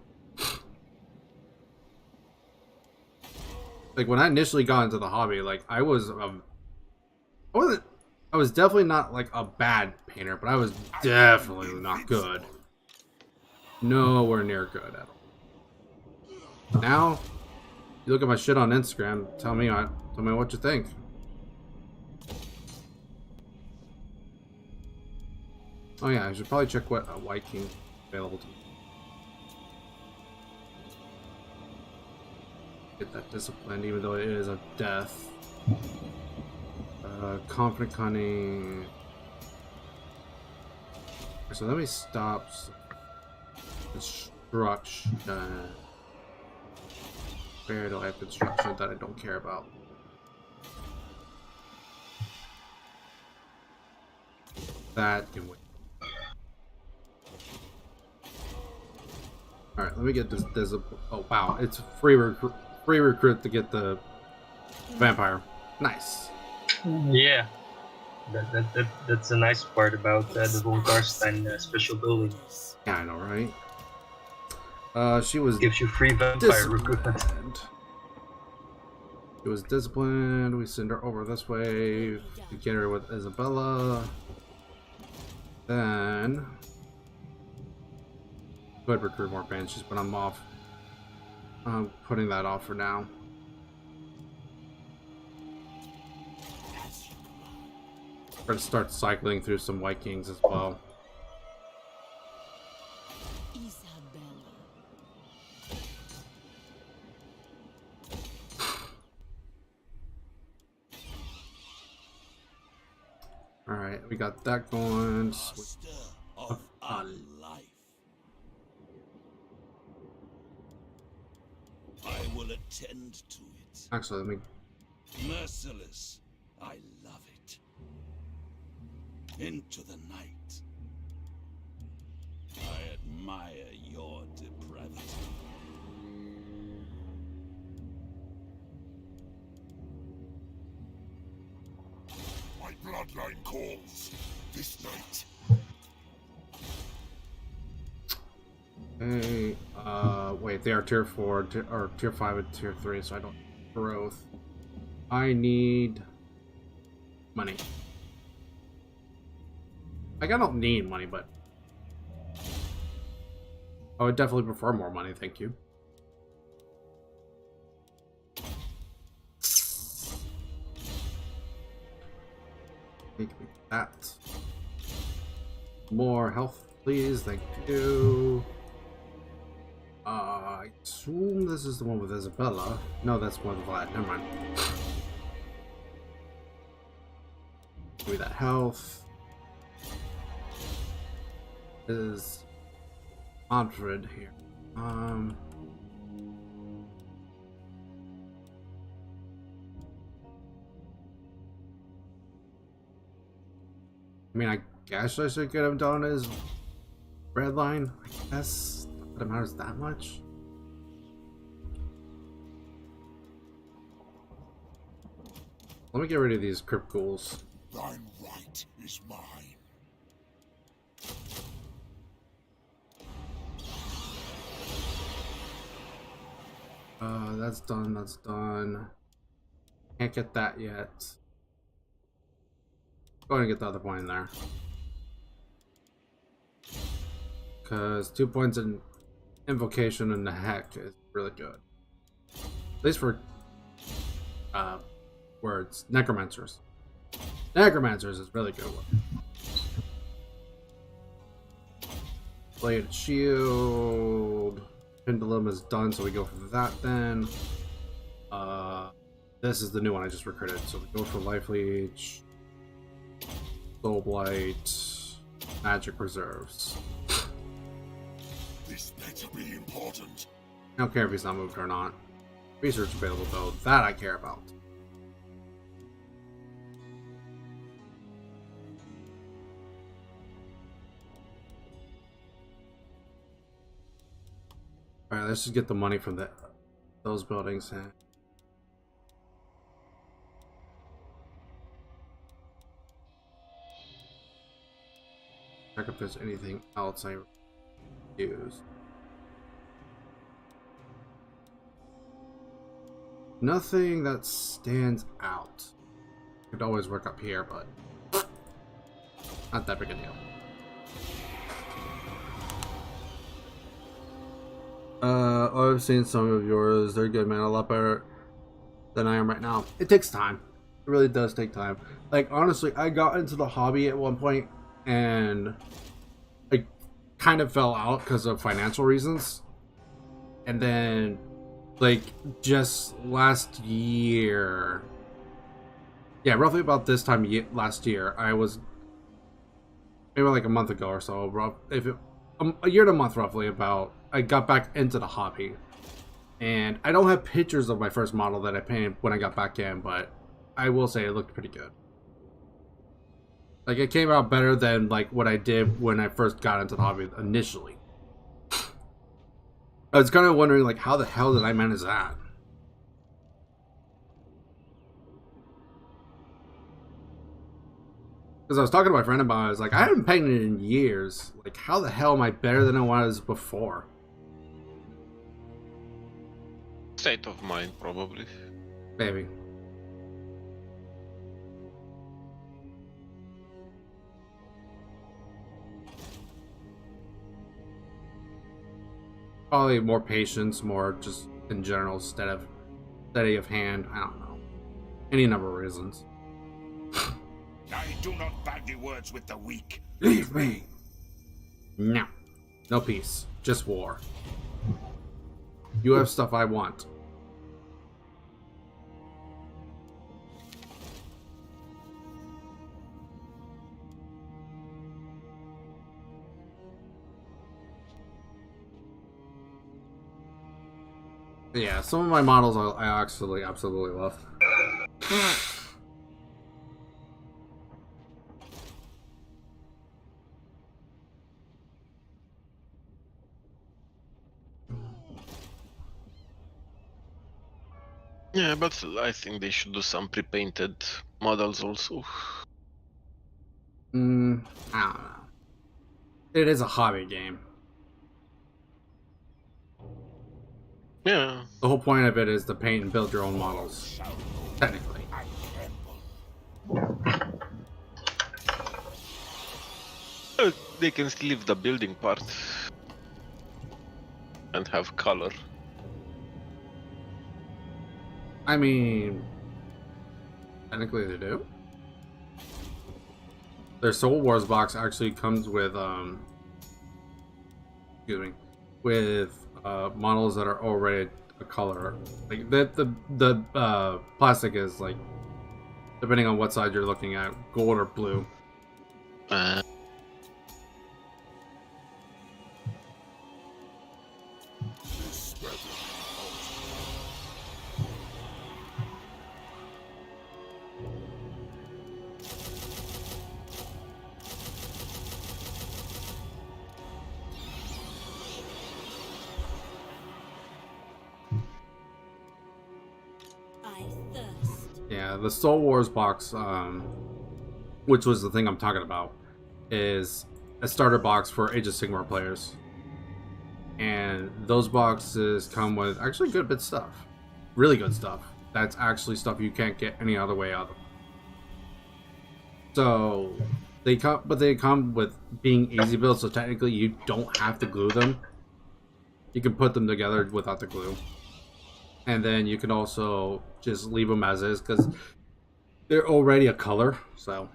Like when I initially got into the hobby, like I was definitely not like a bad painter, but I was definitely not good. Nowhere near good at all. Now, you look at my shit on Instagram. Tell me what you think. Oh yeah, I should probably check what White King available to me. Get that discipline, even though it is a death. Confident cunning. So let me stop construction. Where do I have construction that I don't care about? That can wait. All right, let me get this. Oh wow, it's free recruit to get the vampire. Nice. Yeah, that's a nice part about the von Karstein special building. Yeah, I know, right? She was Gives you free vampire recruitment. She was disciplined. We send her over this way. We get her with Isabella. Then could recruit more banshees, but I'm off. I'm putting that off for now. We're gonna start cycling through some Vikings as well. Isabella. Alright, we got that going. Master of our life. I will attend to it. Actually, let me. Merciless. I love it. Into the night. I admire your depravity. My bloodline calls this night. Hey, wait, they are tier 4, or tier 5 and tier 3, so I don't growth. I need money. Like, I don't need money, but I would definitely prefer more money, thank you. Make me that. More health, please, thank you. I assume this is the one with Isabella. No, that's one with Vlad. Never mind. Give me that health. Is Manfred here? I mean, I guess I should get him done his red line. I guess not that it matters that much. Let me get rid of these crypt ghouls. Thine right is mine. That's done, that's done. Can't get that yet. Go ahead and get the other point in there. Because 2 points in invocation and the heck is really good. At least for words. Necromancers. Necromancers is really good one. Blade shield. Pendulum is done, so we go for that then. This is the new one I just recruited, so we go for Life Leech, Soul Blight, Magic Reserves. This better be important. I don't care if he's not moved or not. Research available though, that I care about. Alright, let's just get the money from those buildings. Check if there's anything else I use. Nothing that stands out. Could always work up here, but not that big a deal. I've seen some of yours. They're good, man. A lot better than I am right now. It takes time. It really does take time. Like, honestly, I got into the hobby at one point and I kind of fell out because of financial reasons. And then, like, just last year, yeah, roughly about this time last year, I was maybe like a month ago or so, a year and a month roughly, about I got back into the hobby. And I don't have pictures of my first model that I painted when I got back in, but I will say it looked pretty good. Like, it came out better than like what I did when I first got into the hobby initially. I was kind of wondering, like, how the hell did I manage that? Because I was talking to my friend about it, I was like, I haven't painted in years. Like, how the hell am I better than I was before? State of mind, probably. Maybe. Probably more patience, more just in general steady of hand. I don't know. Any number of reasons. I do not bandy words with the weak. Leave me. No. No peace. Just war. You have stuff I want. Yeah, some of my models I actually absolutely love. Yeah, but I think they should do some pre-painted models also. I don't know. It is a hobby game. Yeah. The whole point of it is to paint and build your own models. Technically. They can still leave the building part and have color. I mean, technically they do. Their Soul Wars box actually comes with, excuse me, with models that are already a color. Like the plastic is like, depending on what side you're looking at, gold or blue. Yeah, the Soul Wars box, which was the thing I'm talking about, is a starter box for Age of Sigmar players. And those boxes come with actually good bit stuff. Really good stuff. That's actually stuff you can't get any other way out of. So they come with being easy build, so technically you don't have to glue them. You can put them together without the glue. And then you can also just leave them as is because they're already a color. So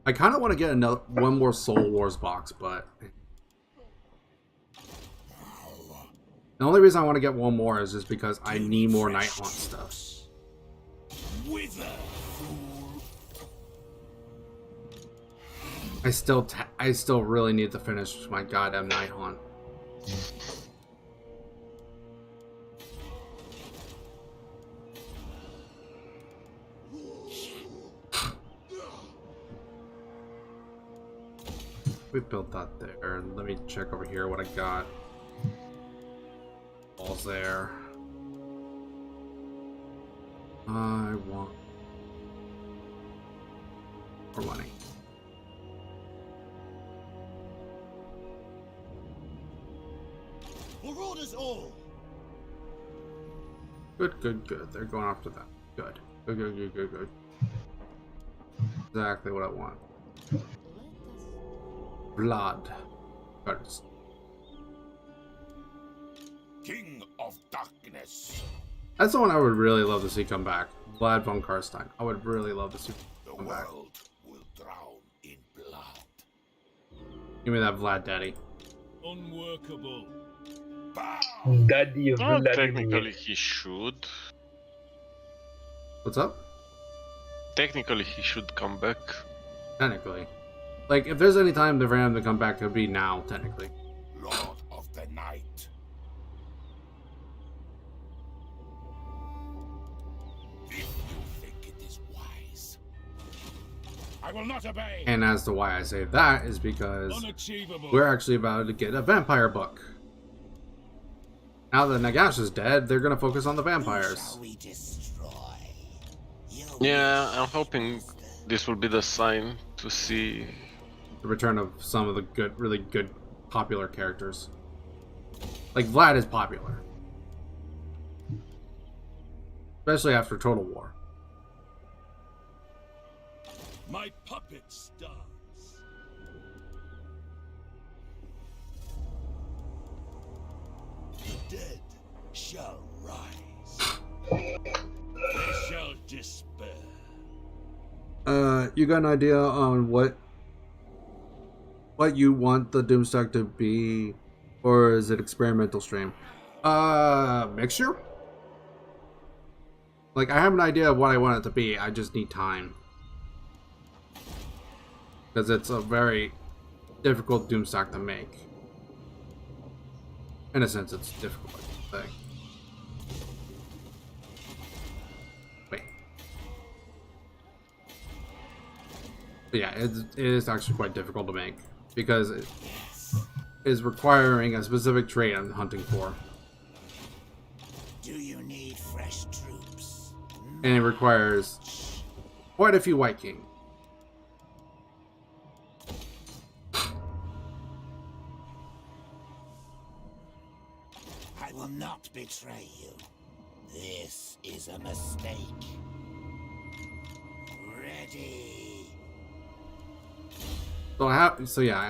I kind of want to get one more Soul Wars box, but the only reason I want to get one more is just because I need more Night Haunt stuff. I still really need to finish my goddamn Night Haunt. We built that there. Let me check over here what I got. All's there. I want more money. For orders all. Good, good, good. They're going after that. Good. Good, good, good, good, good. Exactly what I want. Vlad. First. King of Darkness. That's the one I would really love to see come back. Vlad von Karstein. I would really love to see The come back. world will drown in blood. Give me that Vlad daddy. Unworkable. Bow! Daddy of Well, Vladimir. technically he should. What's up? Technically he should come back. Technically. Like, if there's any time for him to come back, it would be now, technically. Lord of the Night. If you think it is wise, I will not obey. And as to why I say that is because Unachievable. we're actually about to get a vampire book. Now that Nagash is dead, they're going to focus on the vampires. we destroy? Yeah, I'm hoping this will be the sign to see. The return of some of the good, really good, popular characters. Like, Vlad is popular. especially after Total War. My puppet starts. The dead shall rise. They shall despair. You got an idea on what you want the Doomstack to be, or is it experimental stream? Mixture? Like, I have an idea of what I want it to be, I just need time. Because it's a very difficult Doomstack to make. In a sense, it's difficult, I think. Wait. But yeah, it is actually quite difficult to make. Because it is requiring a specific trait I'm hunting for. Do you need fresh troops? And it requires quite a few White King. I will not betray you. This is a mistake. Ready. So I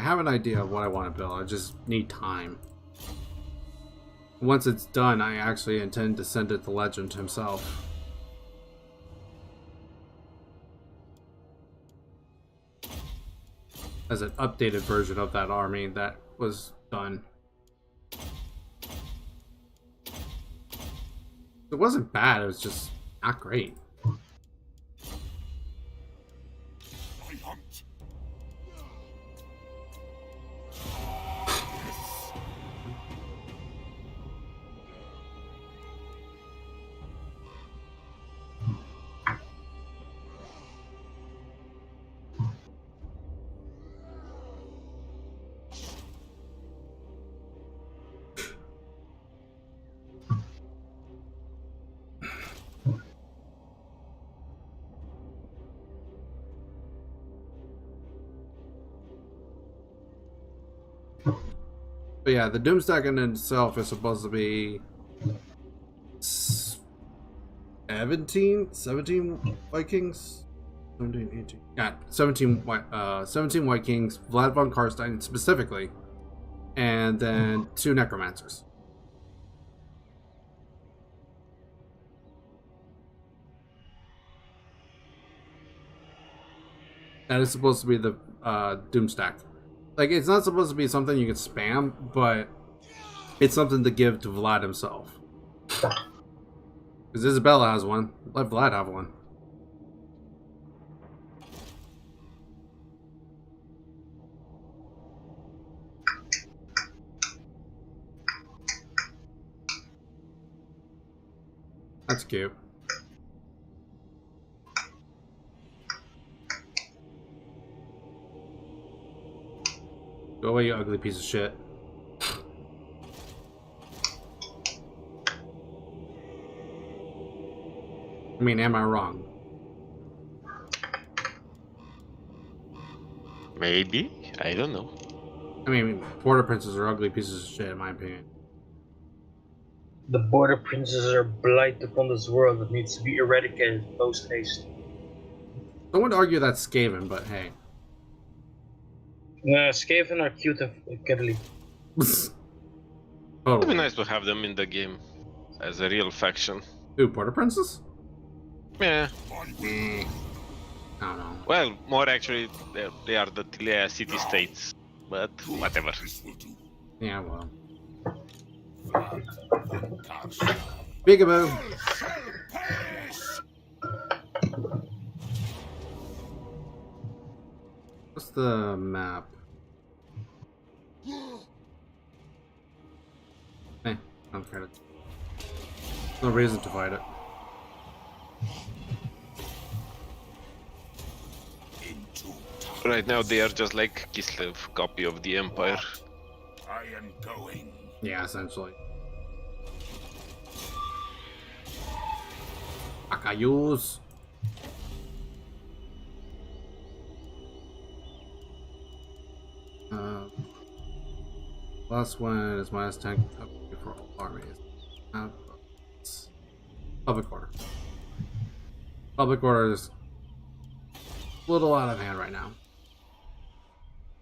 have an idea of what I want to build. I just need time. Once it's done, I actually intend to send it to Legend himself. As an updated version of that army that was done. It wasn't bad, it was just not great. I hunt. But yeah, the Doomstack in itself is supposed to be 17 Vikings? 17, 18. Yeah, 17 White Kings, Vlad von Karstein specifically, and then 2 Necromancers. That is supposed to be the Doomstack. Like, it's not supposed to be something you can spam, but it's something to give to Vlad himself. Because Isabella has one. Let Vlad have one. That's cute. Go away, you ugly piece of shit. I mean, am I wrong? Maybe. I don't know. I mean, border princes are ugly pieces of shit, in my opinion. The border princes are blight upon this world that needs to be eradicated post haste. I would argue that's Skaven, but hey. Skaven are cute and cuddly. It'd be Totally. nice to have them in the game as a real faction. Ooh, border princes? Yeah. I don't know. Well, more actually, they are the Tilea city-states. But whatever. This will do. Yeah, well. Karstein. Peekaboo! Perish. What's the map? I don't care. No reason to fight it. Into time. Right now they are just like Kislev copy of the Empire. I am going. Yeah, essentially. Akayus. Last one is -10 for all armies. Public order. Public order is a little out of hand right now.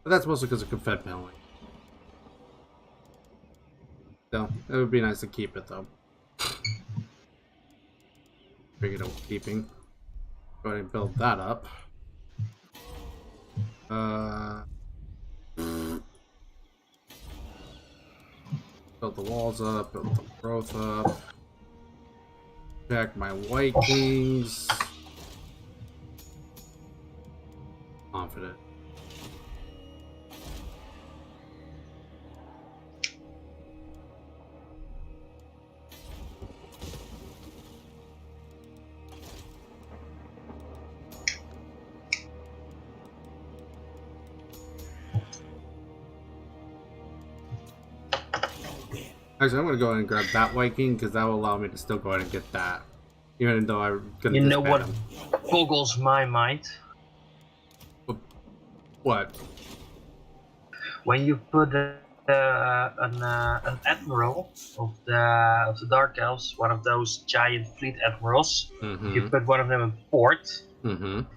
But that's mostly because of Confed penalty. So, it would be nice to keep it, though. Bring it up keeping. Go ahead and build that up. Build the walls up, build the growth up. Check my Vikings. Confident. Actually, I'm gonna go ahead and grab that Viking because that will allow me to still go ahead and get that, even though I'm gonna. You know what him. boggles my mind? What? When you put an admiral of the Dark Elves, one of those giant fleet admirals, you put one of them in port,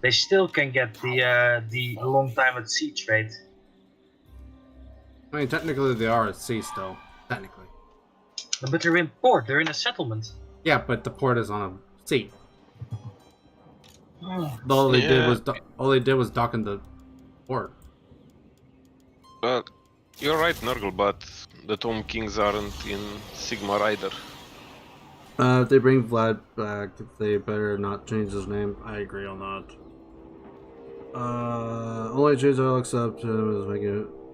they still can get the long time at sea trade. I mean, technically they are at sea still. Technically. But they're in port. They're in a settlement. Yeah, but the port is on a sea. All they did was dock in the port. Well, you're right, Nurgle, but the Tomb Kings aren't in Sigmar either. If they bring Vlad back, they better not change his name. I agree on that. Only change I'll accept him is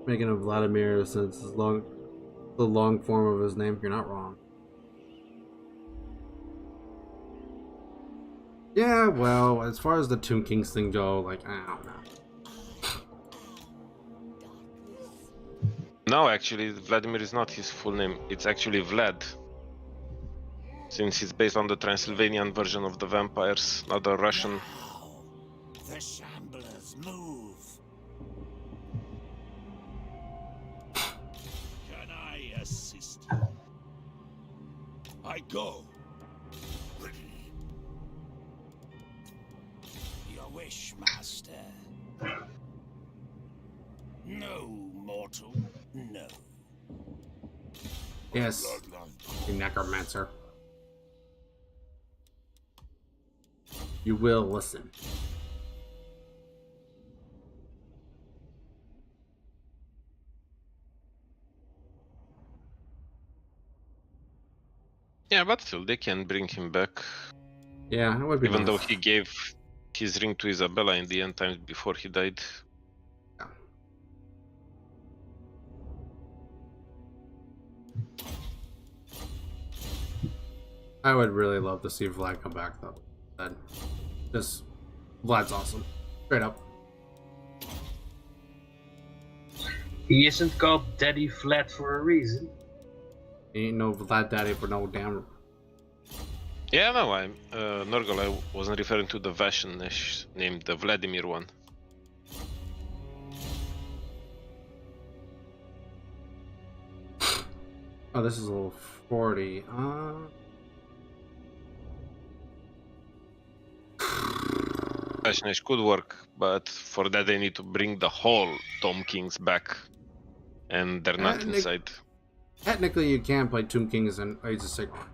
making him Vladimir, since the long form of his name. You're not wrong. Yeah, well, as far as the Tomb Kings thing go, like, I don't know. No, actually, Vladimir is not his full name. It's actually Vlad. Since he's based on the Transylvanian version of the vampires, not the Russian. The shamblers move. Can I assist you? I go. Your wish, master. No, mortal, no. Yes, you necromancer. You will listen. Yeah, but still, they can bring him back. Yeah, it would be Even nice. though he gave his ring to Isabella in the end times before he died. Yeah. I would really love to see Vlad come back, though. Then, just Vlad's awesome, straight up. He isn't called Daddy Vlad for a reason. He ain't no Vlad daddy for no damn. Yeah, no, I'm Nurgle. I wasn't referring to the Vashinish name, the Vladimir one. Oh, this is a little 40. Vashinish could work, but for that they need to bring the whole Tomb Kings back, and they're not inside. Technically, you can play Tomb Kings and Age of Sigmar.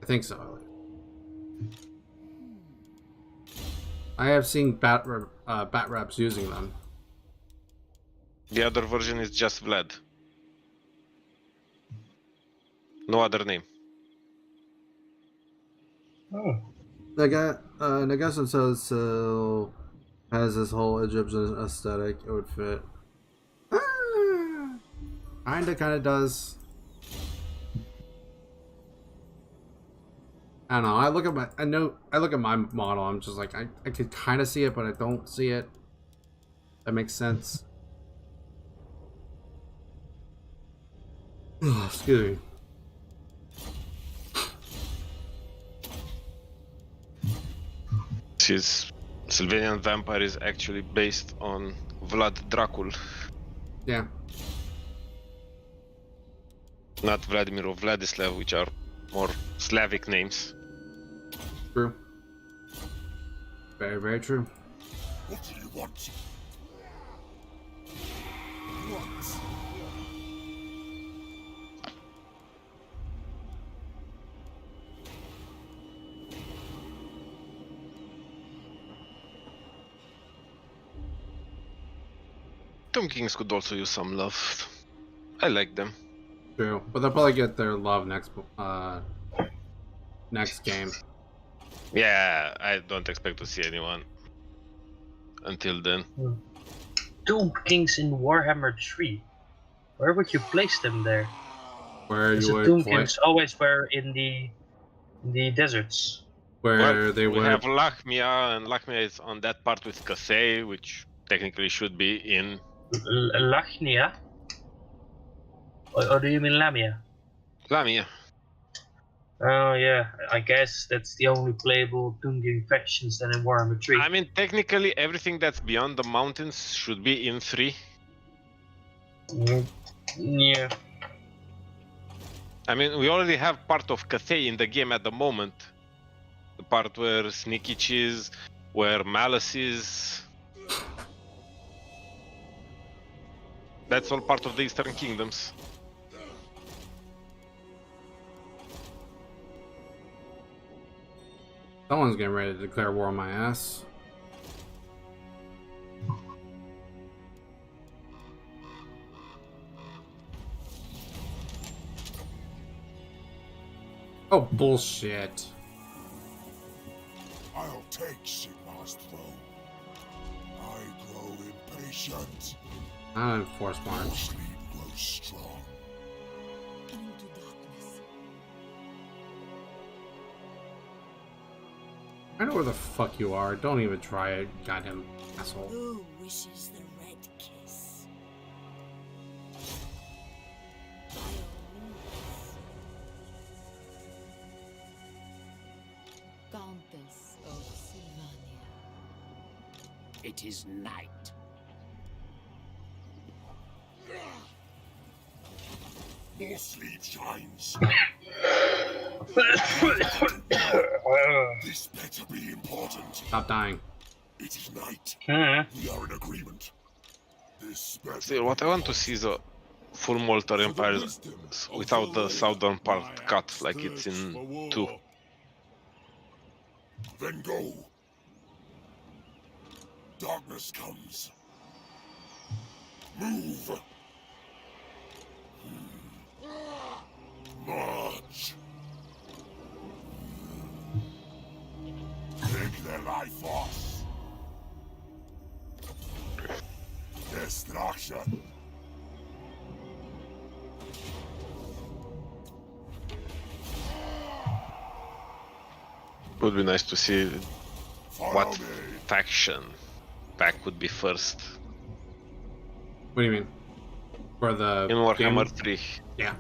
I think so. I have seen bat raps using them. The other version is just Vlad. No other name. Oh. Nagasan says so has this whole Egyptian aesthetic. It would fit. Kinda does. I don't know. I look at my model. I'm just like, I could kind of see it, but I don't see it. That makes sense. Excuse me. His Sylvanian vampire is actually based on Vlad Dracul, Yeah. not Vladimir or Vladislav, which are more Slavic names. True. Very, very true. What do you want? What? Tomb Kings could also use some love. I like them. True, but they'll probably get their love next game. Yeah, I don't expect to see anyone until then. Tomb Kings in Warhammer 3. Where would you place them there? Where Because you the would Tomb play, Kings always were in the deserts. where Well, they we would. have Lachmia, and Lachmia is on that part with Cathay, which technically should be in. Lachnia? Or do you mean Lamia? Lamia. Oh yeah, I guess that's the only playable Tomb King factions then in Warhammer 3. I mean, technically, everything that's beyond the mountains should be in 3. Yeah. I mean, we already have part of Cathay in the game at the moment. The part where Sneakich is, where Malice is. That's all part of the Eastern Kingdoms. Someone's getting ready to declare war on my ass. Oh, bullshit. I'll take Sigmar's throne. I grow impatient. I'm force Your march. sleep grows strong. Into darkness. I know where the fuck you are. Don't even try it, goddamn asshole. Who wishes the red kiss? By all means. Countess of Sylvania. It is night. More sleep shines. This better be important. Stop dying. It is night. Hmm. We are in agreement. This better See, what I want to see is a full Moltar Empire without the southern part cut, like it's in 2. Then go. Darkness comes. Move. March. Take their life force. Destruction. Would be nice to see Follow what me. faction pack would be first What do you mean? For the in Warhammer game? 3. Yeah.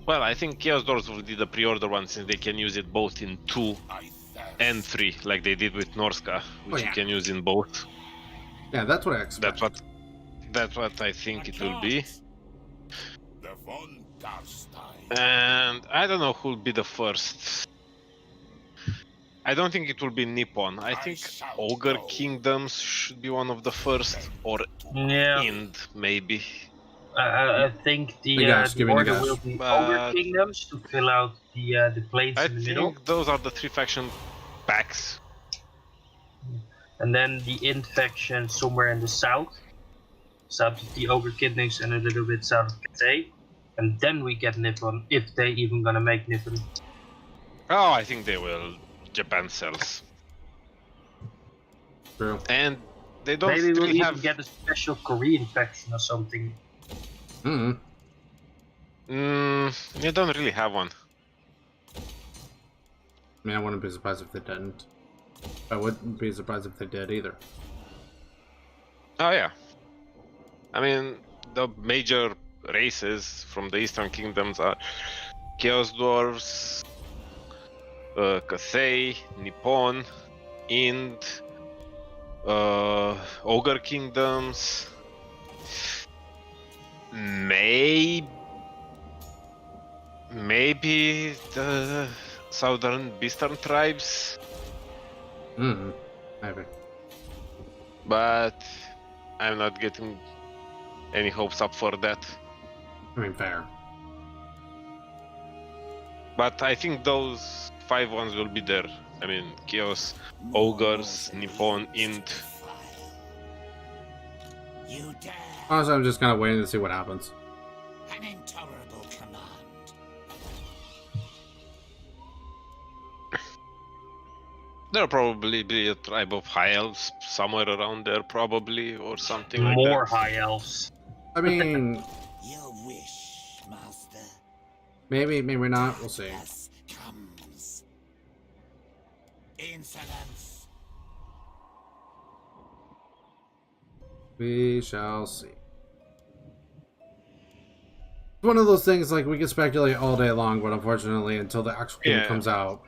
Well, I think Chaos Doors will be the pre-order one since they can use it both in 2 I thirst. and 3, like they did with Norska, which yeah. you can use in both. Yeah, that's what I expect. That's what I think it will be. The von Darstein. And I don't know who'll be the first. I don't think it will be Nippon. I think Ogre Kingdoms should be one of the first, or Yeah. Ind maybe. I think The the gas, give me the order gas. will be But- Ogre Kingdoms to fill out the plains I in the middle, think those are the 3 faction packs. and then the Int faction somewhere in the south of the Ogre Kingdoms and a little bit south of Cathay, and then we get Nippon if they even gonna make Nippon. Oh, I think they will. Japan sells, True. and they don't Maybe we'll really even have. get a special Korean faction or something. Hmm. You don't really have one. I mean, I wouldn't be surprised if they didn't. I wouldn't be surprised if they did either. Oh yeah. I mean, the major races from the Eastern Kingdoms are Chaos Dwarves, Cathay, Nippon, Ind, Ogre Kingdoms, maybe the Southern Beastern tribes. Maybe. But I'm not getting any hopes up for that. I mean, fair. But I think those 5 ones will be there. I mean, Chaos, Ogres, Nippon, Int. You dare Honestly, I'm just kind of waiting to see what happens. an intolerable command. There'll probably be a tribe of high elves somewhere around there, probably, or something like More that. high elves. I mean, Your wish, master. maybe not. We'll see. Yes, comes. Insolence. We shall see. It's one of those things like we can speculate all day long, but unfortunately, until the actual game Yeah. comes out,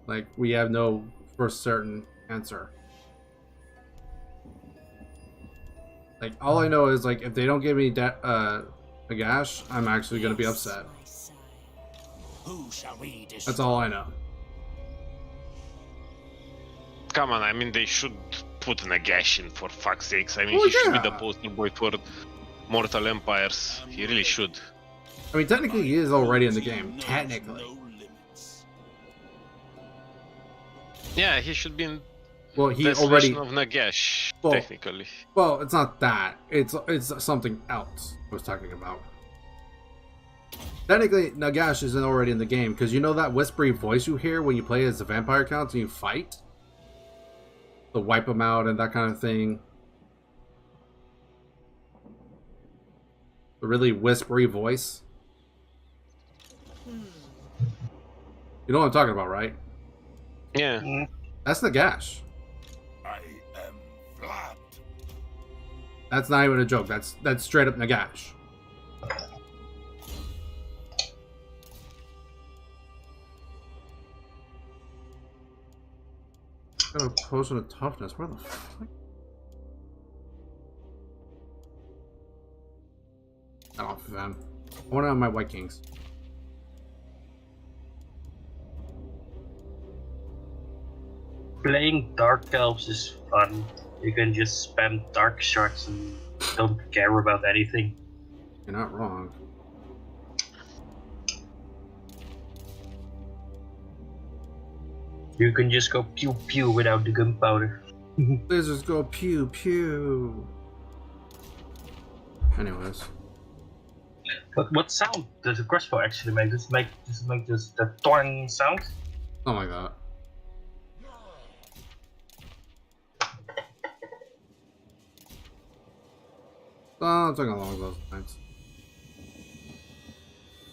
like we have no for certain answer. Like all I know is like if they don't give me a gash, I'm actually gonna be upset. My sire. Who shall we destroy? That's all I know. Come on, I mean, they should put Nagash in, for fuck's sakes. I mean, Well, he should be yeah. the poster boy for Mortal Empires. He really should. I mean, technically, he is already in the game. Technically, No limits. Yeah, he should be in well, he this already. version of Nagash, Well- technically. Well, it's not that. It's something else I was talking about. Technically, Nagash isn't already in the game because you know that whispery voice you hear when you play as the vampire counts and you fight, to wipe them out and that kind of thing. The really whispery voice. You know what I'm talking about, right? Yeah. That's Nagash. I am Vlad. That's not even a joke. That's straight up Nagash. Got a potion of toughness. Where the fuck? Get off of them. I want to have my White Kings. Playing Dark Elves is fun. You can just spam Dark Shards and don't care about anything. You're not wrong. You can just go pew pew without the gunpowder. Lasers go pew pew. Anyways. But what sound does a crossbow actually make? Does it make this the twang sound? Something like that. Something along those lines.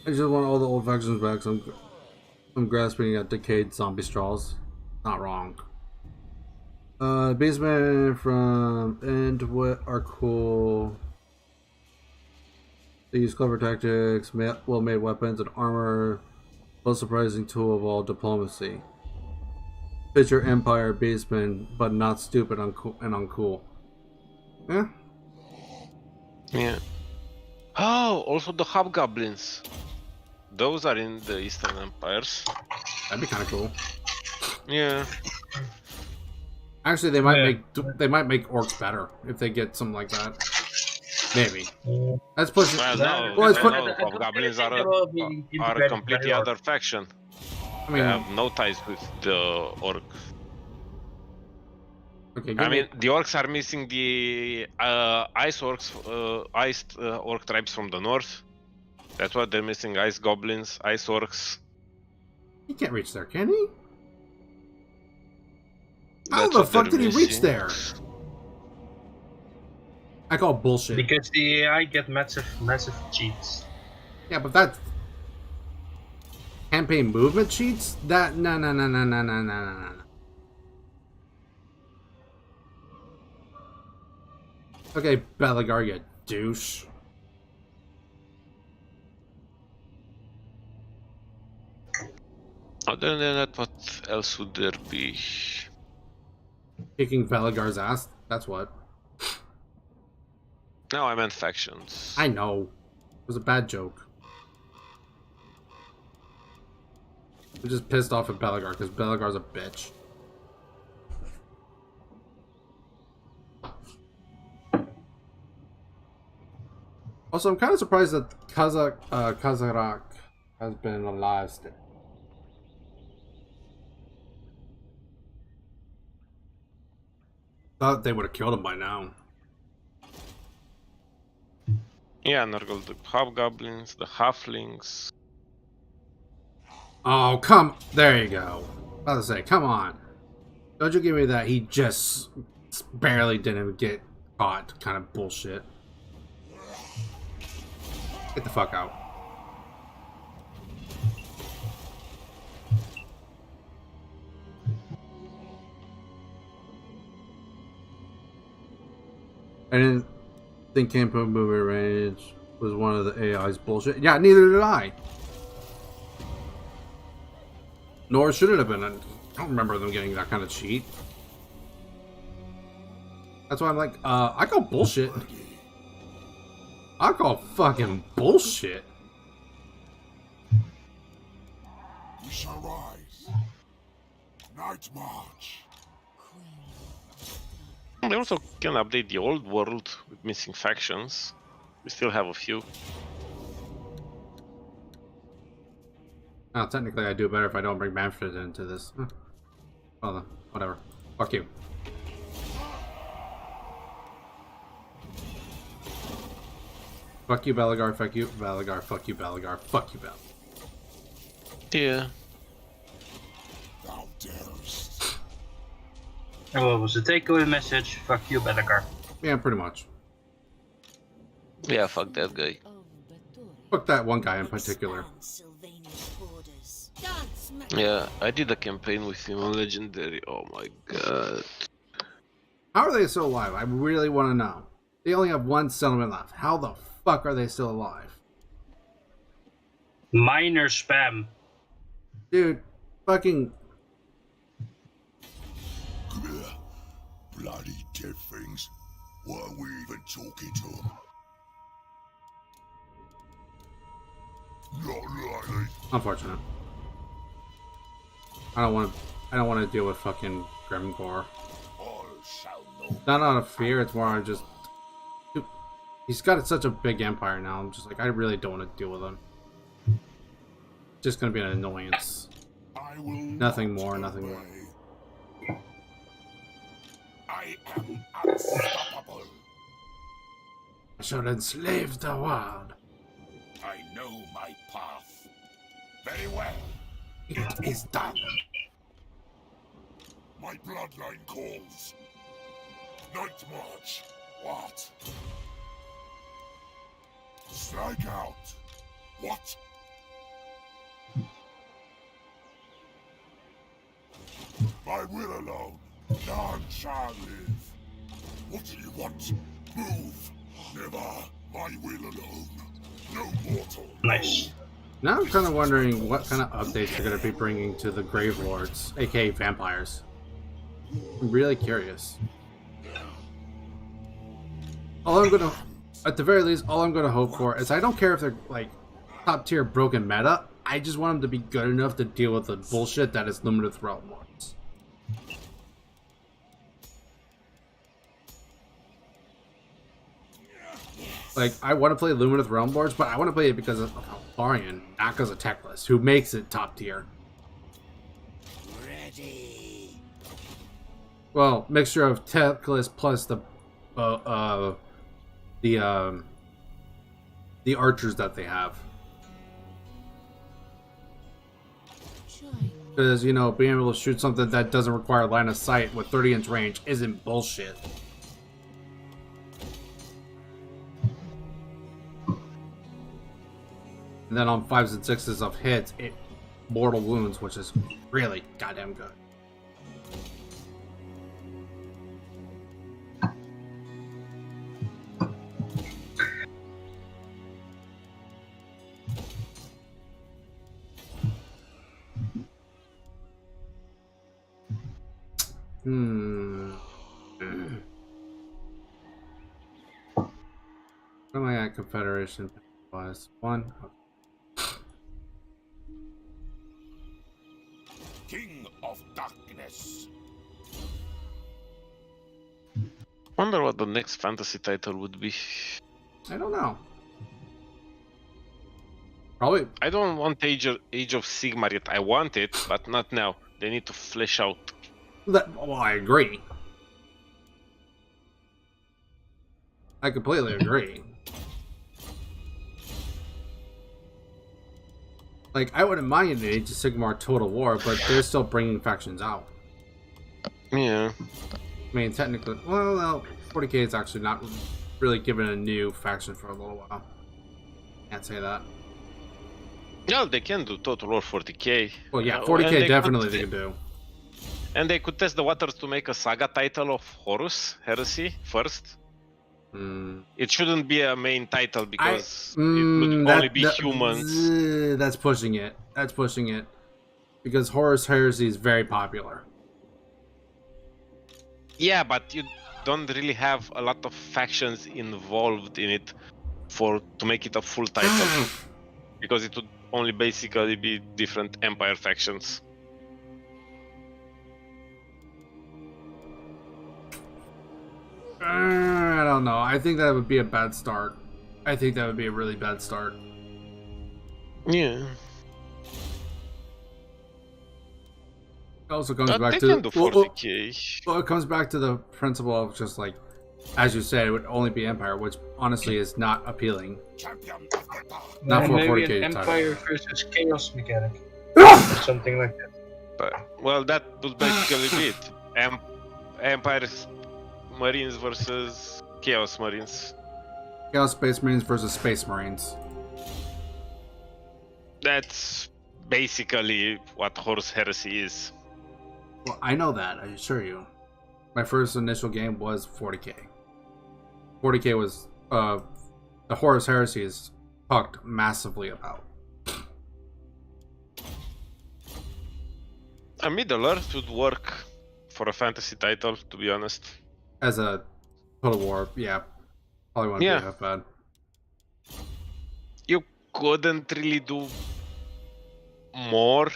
I just want all the old factions back, so I'm grasping at decayed zombie straws. Not wrong. Beastmen from Endwit are cool. They use clever tactics, well-made weapons, and armor. Most surprising tool of all, diplomacy. Picture Empire Beastmen, but not stupid and uncool. Yeah. Yeah. Oh, also the Hobgoblins. Those are in the Eastern Empires. That'd be kind of cool. Yeah. Actually, they might make orcs better if they get something like that. Maybe. Let's push it. Well, no, Well, it's no, put- Hobgoblins are They will be a integrated completely very well. other faction. I They mean, have no ties with the orcs. okay. I mean, the orcs are missing the ice orcs, orc tribes from the north. That's what they're missing: ice goblins, ice orcs. he can't reach there, can he? How That's the what fuck they're did he reach missing. there? I call bullshit. Because the AI get massive cheats. Yeah, but that's campaign movement cheats. That no. Okay, Belagar, you douche. Other than that, what else would there be? Kicking Belagar's ass. That's what. No, I meant factions. I know. It was a bad joke. I'm just pissed off at Belagar because Belagar's a bitch. Also, I'm kind of surprised that Kazarak has been alive still. Thought they would have killed him by now. Yeah, and there goes the hobgoblins, the halflings. Oh, come. There you go. I was about to say, come on. Don't you give me that he just barely didn't get caught kind of bullshit. Get the fuck out. I didn't think Campo Movie Range was one of the AI's bullshit. Yeah, neither did I. Nor should it have been. I don't remember them getting that kind of cheat. That's why I'm like, I call bullshit. I call fucking bullshit. We shall rise. Night march. They also can update the old world with missing factions. We still have a few. Now, technically, I do better if I don't bring Manfred into this. Huh. Well, then, whatever. Fuck you. Fuck you, Belagar. Fuck you, Belagar. Fuck you, Belagar. Fuck you, Belagar. Yeah. Thou darest. And what was the takeaway message? Fuck you, Belagar. Yeah, pretty much. Yeah, fuck that guy. Of Batory. Fuck that one guy in particular. Expand Sylvania's borders. Dance, Yeah, I did a campaign with him on Legendary. Oh my god. How are they still alive? I really want to know. They only have one settlement left. How the fuck are they still alive? Minor spam. Dude, fucking... Come here. Bloody dead things. What are we even talking to them? Not likely. Unfortunate. I don't want to deal with fucking Grimgore. All shall know. Not out of fear, it's more I just... Dude, he's got such a big empire now. I'm just like, I really don't want to deal with him. Just gonna be an annoyance. I will Nothing not more, nothing more. obey. I am unstoppable. I shall enslave the world. I know my path. Very well. It is done. My bloodline calls. Night march. What? Strike out. What? My will alone. None shall live. What do you want? Move. Never. My will alone. No mortal. Nice. Now I'm kind of wondering what kind of updates they're going to be bringing to the Grave Lords, aka vampires. I'm really curious. All I'm gonna, at the very least, all I'm gonna hope for is I don't care if they're like top tier broken meta. I just want them to be good enough to deal with the bullshit that is Limited Realm Lords. Like, I want to play Lumineth Realm Lords, but I want to play it because of Alvarian, not because of Teclis, who makes it top tier. Ready. Well, mixture of Teclis plus the archers that they have. Shine. Because, you know, being able to shoot something that doesn't require line of sight with 30-inch range isn't bullshit. And then on 5s and 6s of hits, it mortal wounds, which is really goddamn good. What am I at Confederation wise? One. King of Darkness. Wonder what the next fantasy title would be. I don't know. Probably. I don't want Age of Sigmar yet. I want it, but not now. They need to flesh out. Well, I agree. I completely agree. Like, I wouldn't mind an Age of Sigmar Total War, but they're still bringing factions out. Yeah. I mean, technically, well, no, 40k is actually not really given a new faction for a little while. Can't say that. No, they can do Total War 40k. Well, yeah, And 40k they definitely could- they can do. And they could test the waters to make a saga title of Horus Heresy first. Mm. It shouldn't be a main title because it would only be humans. That's pushing it. That's pushing it. Because Horus Heresy is very popular. Yeah, but you don't really have a lot of factions involved in it to make it a full title. Because it would only basically be different Empire factions. I don't know. I think that would be a bad start. I think that would be a really bad start. Yeah. It also comes But back they to can do 40k. well, it comes back to the principle of just like, as you said, it would only be Empire, which honestly is not appealing. Champion of the dark. Not for a maybe 40k an title. Empire versus Chaos mechanic. Or something like that. But, well, that would basically be it. Empire Marines versus Chaos Marines. Chaos Space Marines versus Space Marines. That's basically what Horus Heresy is. Well, I know that, I assure you. My first initial game was 40k. 40k was the Horus Heresy is talked massively about. A Middle Earth would work for a fantasy title, to be honest. As a Total War, yeah. Probably wouldn't Yeah. be that bad. You couldn't really do more,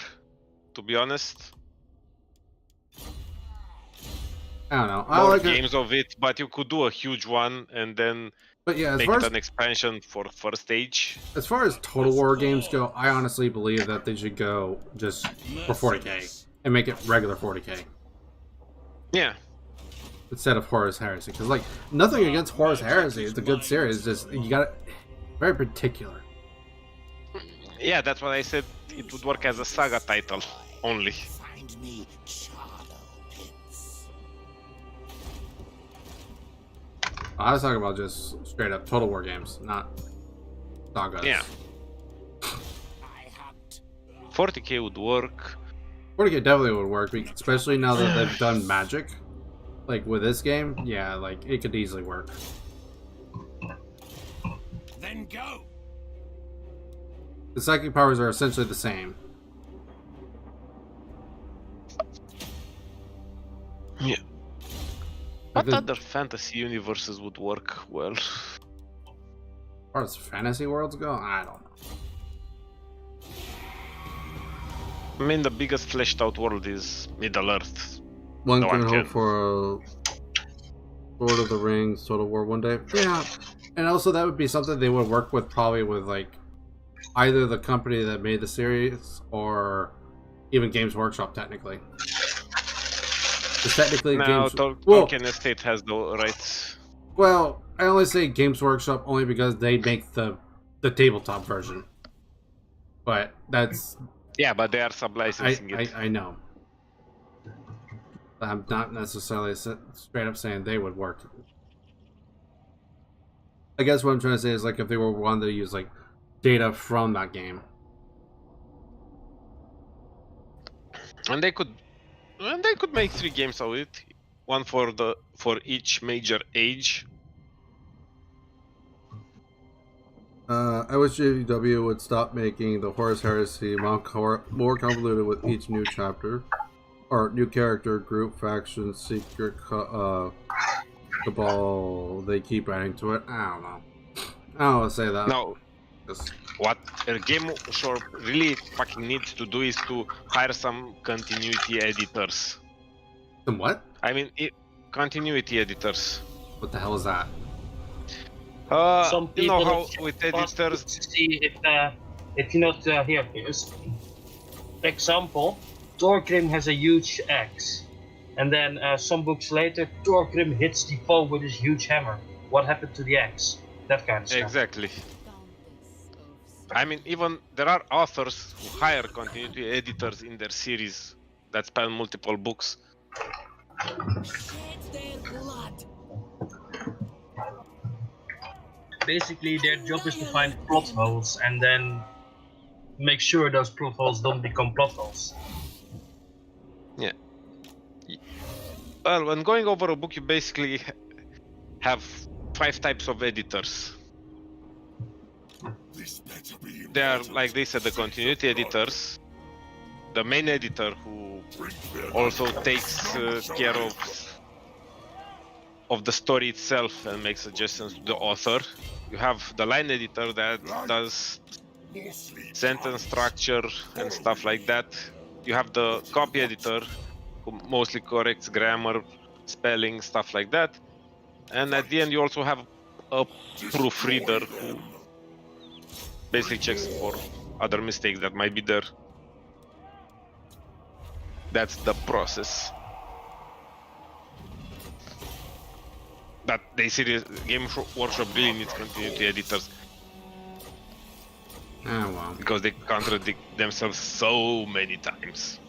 to be honest. I don't know. I More like it. games of it, but you could do a huge one and then But yeah, make it an expansion for first stage. as far as Total War games go, I honestly believe that they should go just for 40k and make it regular 40k Yeah. instead of Horus Heresy. Because like nothing against Horus Heresy, it's a good series. Just you got it very particular. Yeah, that's what I said. It would work as a saga title only. Find me charnel pits. I was talking about just straight up Total War games, not sagas. Yeah. I hunt. 40k would work. 40k definitely would work, especially now that they've done magic. Like with this game, yeah, like it could easily work. Then go. The psychic powers are essentially the same. Yeah. Like What this- other fantasy universes would work well? As far as fantasy worlds go, I don't know. I mean, the biggest fleshed out world is Middle Earth. One No, can I hope can't. for a Lord of the Rings Total War one day. Yeah, and also that would be something they would work with probably with like either the company that made the series or even Games Workshop technically. Because technically, Now, Games. Tolkien Estate has the rights. Well, I only say Games Workshop only because they make the tabletop version. But that's Yeah, but they are sub-licensing it. I know. I'm not necessarily straight up saying they would work. I guess what I'm trying to say is like if they were wanting to use like data from that game. And they could make 3 games of it. One for each major age. I wish JW would stop making the Horus Heresy more convoluted with each new chapter. Or new character, group, faction, secret, cabal, they keep adding to it. I don't know. I don't want to say that. No, Just- what a game shop really fucking needs to do is to hire some continuity editors. Some what? I mean, continuity editors. What the hell is that? Some You know people how have with checked editors, to see if you not hear this, example, Thorgrim has a huge axe, and then some books later, Thorgrim hits the foe with his huge hammer. What happened to the axe? That kind of stuff. Exactly. Countess of I mean, even there are authors who hire continuity editors in their series that span multiple books. Shed their blood. Basically, their job is to find plot holes and then make sure those plot holes don't become plot holes. Well, when going over a book, you basically have 5 types of editors. This better be They are, important. like they said, the continuity editors, the main editor who also takes care of the story itself and makes suggestions to the author. You have the line editor that does More sleep. sentence structure and stuff like that. You have the copy editor who mostly corrects grammar, spelling, stuff like that. And at the end, you also have a proofreader who basically checks for other mistakes that might be there. That's the process. But they Game Workshop really needs continuity editors Oh well. because they contradict themselves so many times.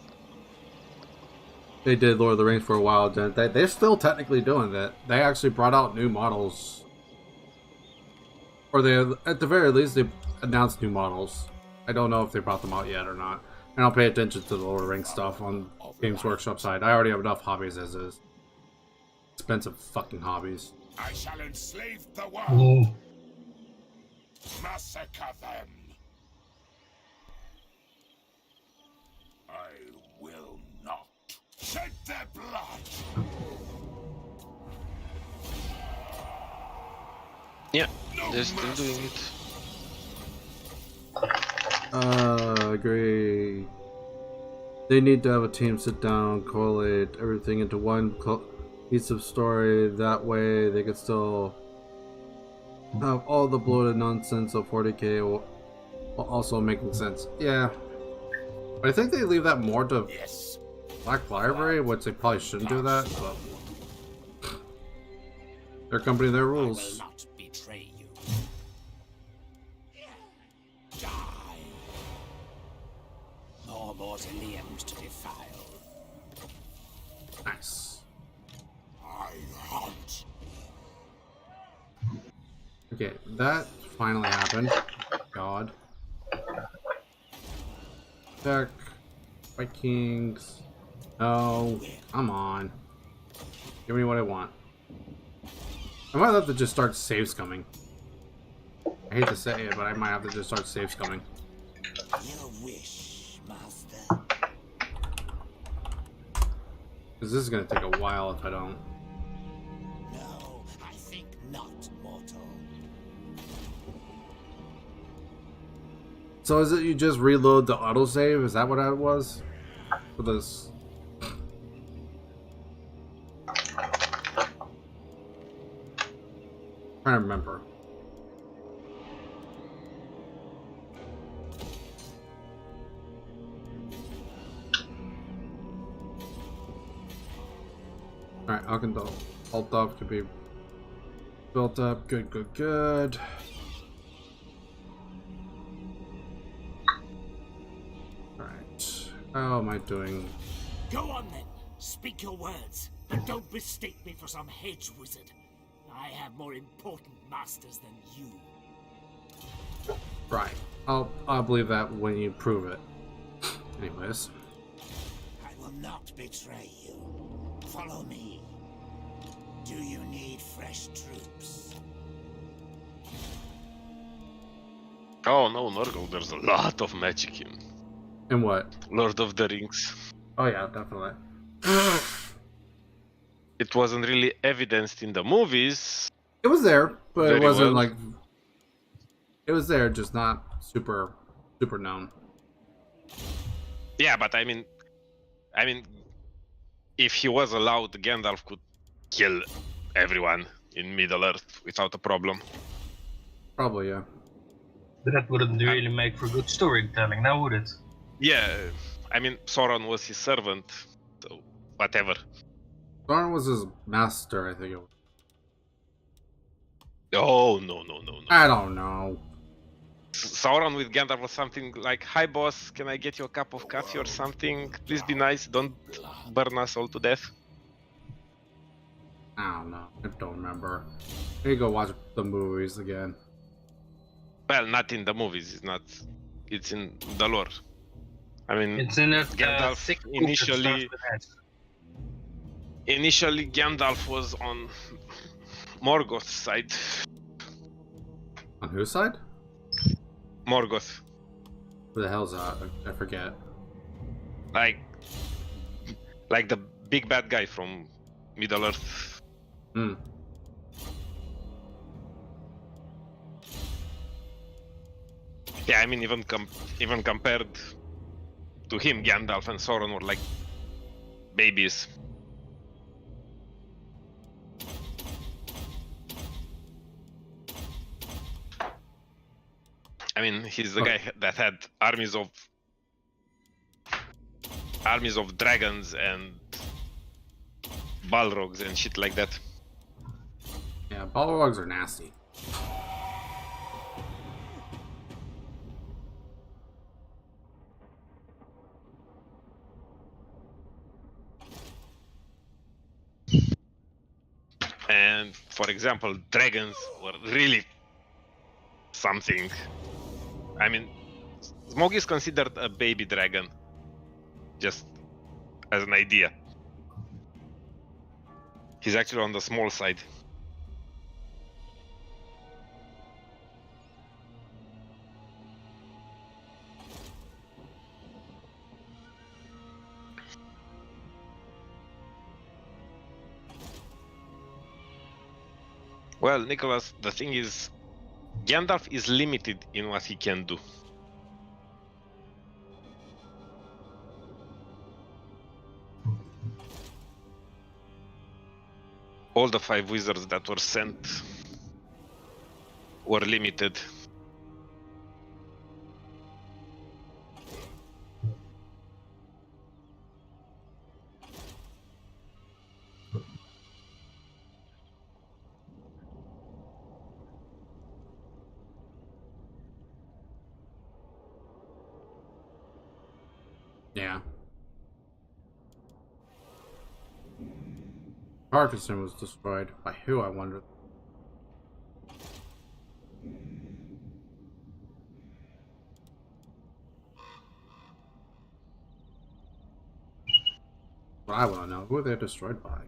They did Lord of the Rings for a while, didn't they? They're still technically doing that. They actually brought out new models. Or they, at the very least, they announced new models. I don't know if they brought them out yet or not. I don't pay attention to the Lord of the Rings stuff on Games Workshop side. I already have enough hobbies as is. Expensive fucking hobbies. I shall enslave the world. Ooh. Massacre them. I will not shed their blood. Yeah, they're still doing it. Agree. They need to have a team sit down, collate everything into one piece of story. That way, they could still have all the bloated nonsense of 40k while also making sense. Yeah. But I think they leave that more to Yes. Black Library, which they probably shouldn't do that, but their company, their I will rules. not betray you. Die. More mausoleums to defile. Nice. I hunt. Okay, that finally happened. God. Deck. Vikings. No. Come on. Give me what I want. I might have to just start saves coming. I hate to say it, but I might have to just start saves coming. Your wish, master. Because this is going to take a while if I don't. No, I think not, mortal. So is it you just reload the autosave? Is that what it was? For this? Trying to remember. Alright, Alkendal. Alt off could be built up. Good, good, good. Alright. How am I doing? Go on then. Speak your words, but don't mistake me for some hedge wizard. I have more important masters than you. Right. I'll believe that when you prove it. Anyways. I will not betray you. Follow me. Do you need fresh troops? Oh no, Nurgle, there's a lot of magic in And what? Lord of the Rings. Oh yeah, definitely. It wasn't really evidenced in the movies. It was there, but it Very wasn't well. like it was there, just not super known. Yeah, but I mean, if he was allowed, Gandalf could kill everyone in Middle Earth without a problem. Probably, yeah. That wouldn't really make for good storytelling, now would it? Yeah, I mean, Sauron was his servant, so whatever. Sauron was his master, I think it was. Oh, no. I don't know. Sauron with Gandalf was something like, "Hi boss, can I get you a cup of coffee or something? Please be nice, don't burn us all to death." I don't know. I don't remember. I need to go watch the movies again. Well, not in the movies, it's in the lore. I mean, It's in that Gandalf thick book that initially- starts with S. Initially Gandalf was on Morgoth's side. On whose side? Morgoth. Who the hell's that? I forget. Like the big bad guy from Middle Earth. Hmm. Yeah, I mean, even compared to him, Gandalf and Sauron were like babies. I mean, he's the guy that had armies of dragons and balrogs and shit like that. Yeah, balrogs are nasty. And for example, dragons were really something. I mean, Smaug is considered a baby dragon, just as an idea. He's actually on the small side. Well, Nicholas, the thing is, Gandalf is limited in what he can do. All the 5 wizards that were sent were limited. Yeah. Carcassonne was destroyed. By who, I wonder? Well, I want to know. Who are they destroyed by?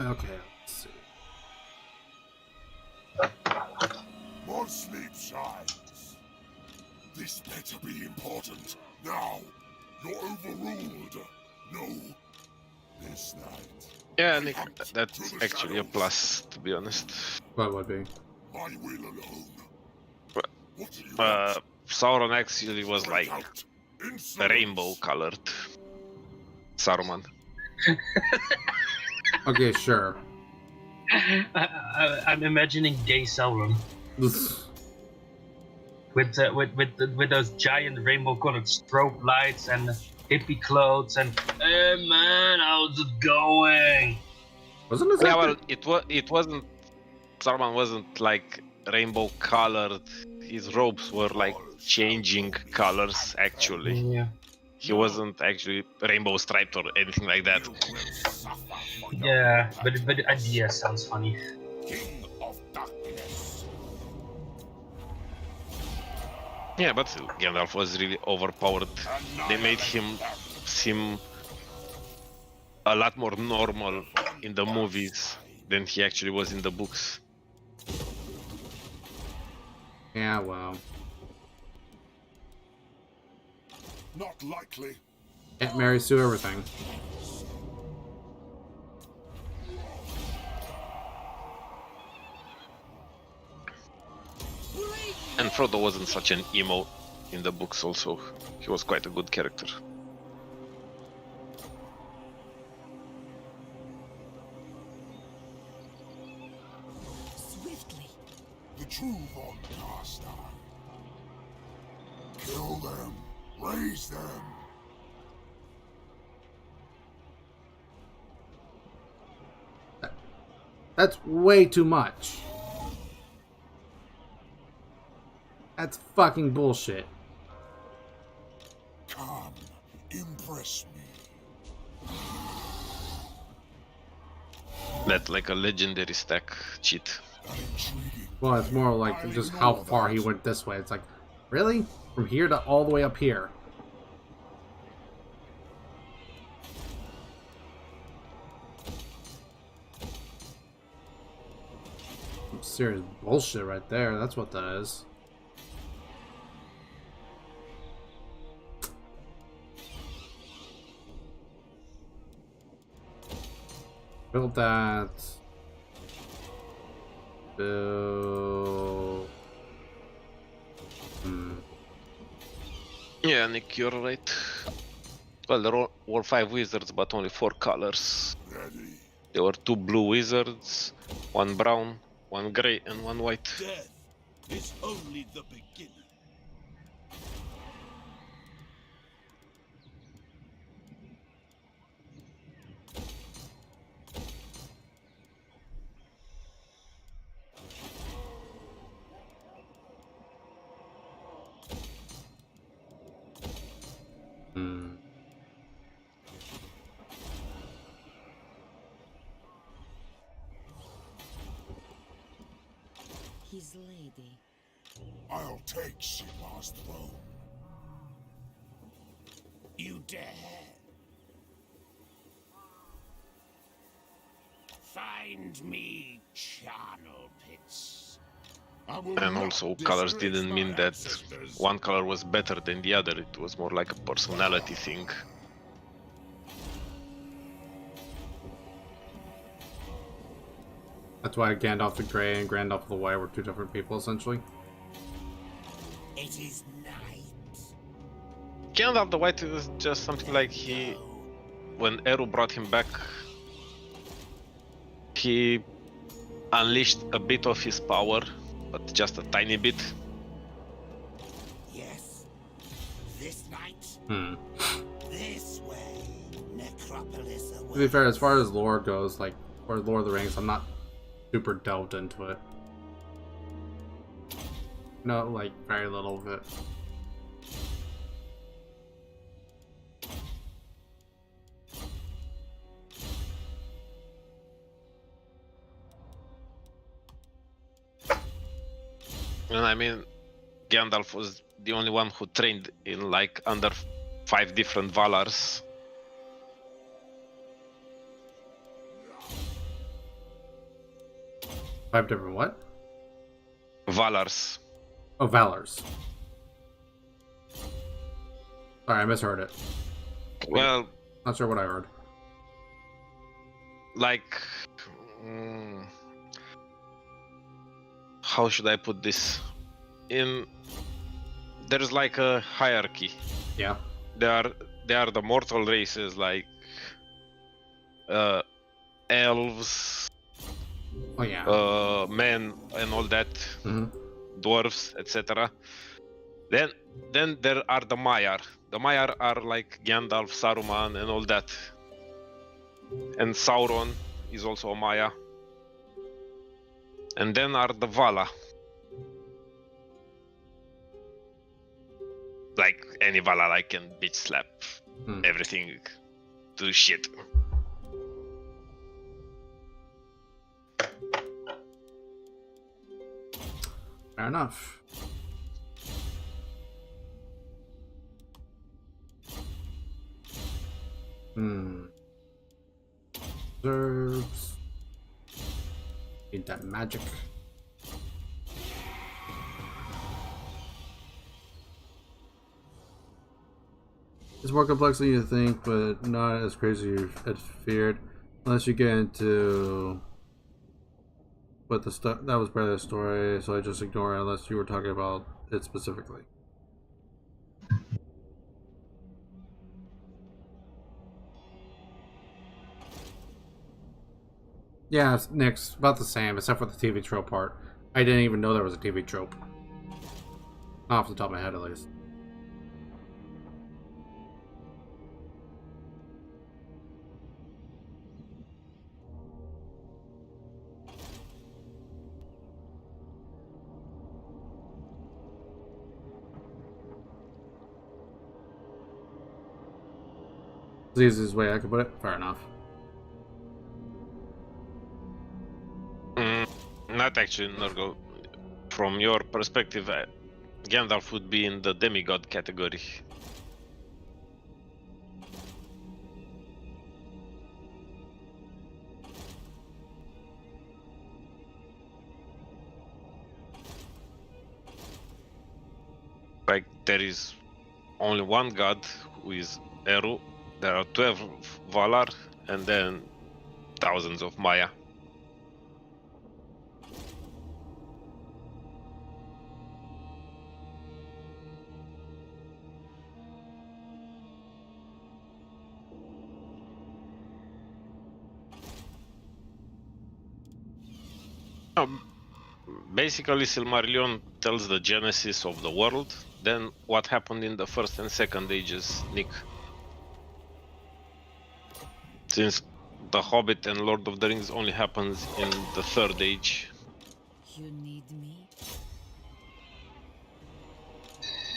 Okay, let's see. More sleep shines. This better be important. Now, you're overruled. No. This night. Yeah, Nick, that's actually a plus, to be honest. What would be? My will alone. What- What do you want? Sauron actually was like Out. Insolence. rainbow-colored Saruman. Okay, sure. I'm imagining gay Sauron with those giant rainbow-colored strobe lights and hippie clothes and hey man, how's it going? Wasn't it? Yeah, well, it wasn't. Saruman wasn't like rainbow-colored. His robes were like changing colors. Actually, Yeah. he wasn't actually rainbow striped or anything like that. You will suffer for your Yeah, but the idea sounds funny. King of Darkness. Yeah, but still, Gandalf was really overpowered. They made him seem a lot more normal in the movies than he actually was in the books. Yeah, well. Not likely. Can't marry Sue everything. And Frodo wasn't such an emo in the books also. He was quite a good character. Swiftly. The true Von Caster. Kill them. Raise them. That's way too much. That's fucking bullshit. Come, impress me. That like a legendary stack cheat. That intriguing. Well, it's more like just how far he went this way. It's like, really? From here to all the way up here? Some serious bullshit right there. That's what that is. Build that. Build. Yeah, Nick, you're right. Well, there were 5 wizards, but only 4 colors. Ready. There were 2 blue wizards, 1 brown, 1 gray, and 1 white. Death is only the beginning. His lady. I'll take Sigmar's throne. You dare? Find me charnel pits. I will And not also, colors disgrace didn't my mean that ancestors. one color was better than the other. It was more like a personality thing. That's why Gandalf the Grey and Gandalf the White were 2 different people, essentially. It is night. Gandalf the White is just something like when Eru brought him back, he unleashed a bit of his power, but just a tiny bit. Yes. This night. This way. Necropolis awaits. To be fair, as far as lore goes, like, or Lord of the Rings, I'm not super delved into it. No, like, very little of it. And I mean, Gandalf was the only one who trained in like under 5 different Valars. Five different what? Valars. Oh, Valors. Sorry, I misheard it. Well, Not sure what I heard. like, how should I put this? There's like a hierarchy. Yeah. They are the mortal races like elves, Oh, yeah. men, and all that, dwarves, etc. Then there are the Maiar. The Maiar are like Gandalf, Saruman, and all that. And Sauron is also a Maya. And then are the Vala. Like any Vala, I can bitch slap everything to shit. Fair enough. Herbs. Need that magic. It's more complex than you think, but not as crazy as feared. Unless you get into... But the stuff that was part of the story, so I just ignore it unless you were talking about it specifically. Yeah, Nick's about the same, except for the TV trope part. I didn't even know there was a TV trope. Not off the top of my head, at least. It's the easiest way I could put it. Fair enough. Not actually, Nurgle. From your perspective, Gandalf would be in the demigod category. Like, there is only one god who is Eru, there are 12 Valar, and then thousands of Maya. Basically, Silmarillion tells the genesis of the world, then what happened in the first and second ages, Nick. Since The Hobbit and Lord of the Rings only happens in the third age. You need me?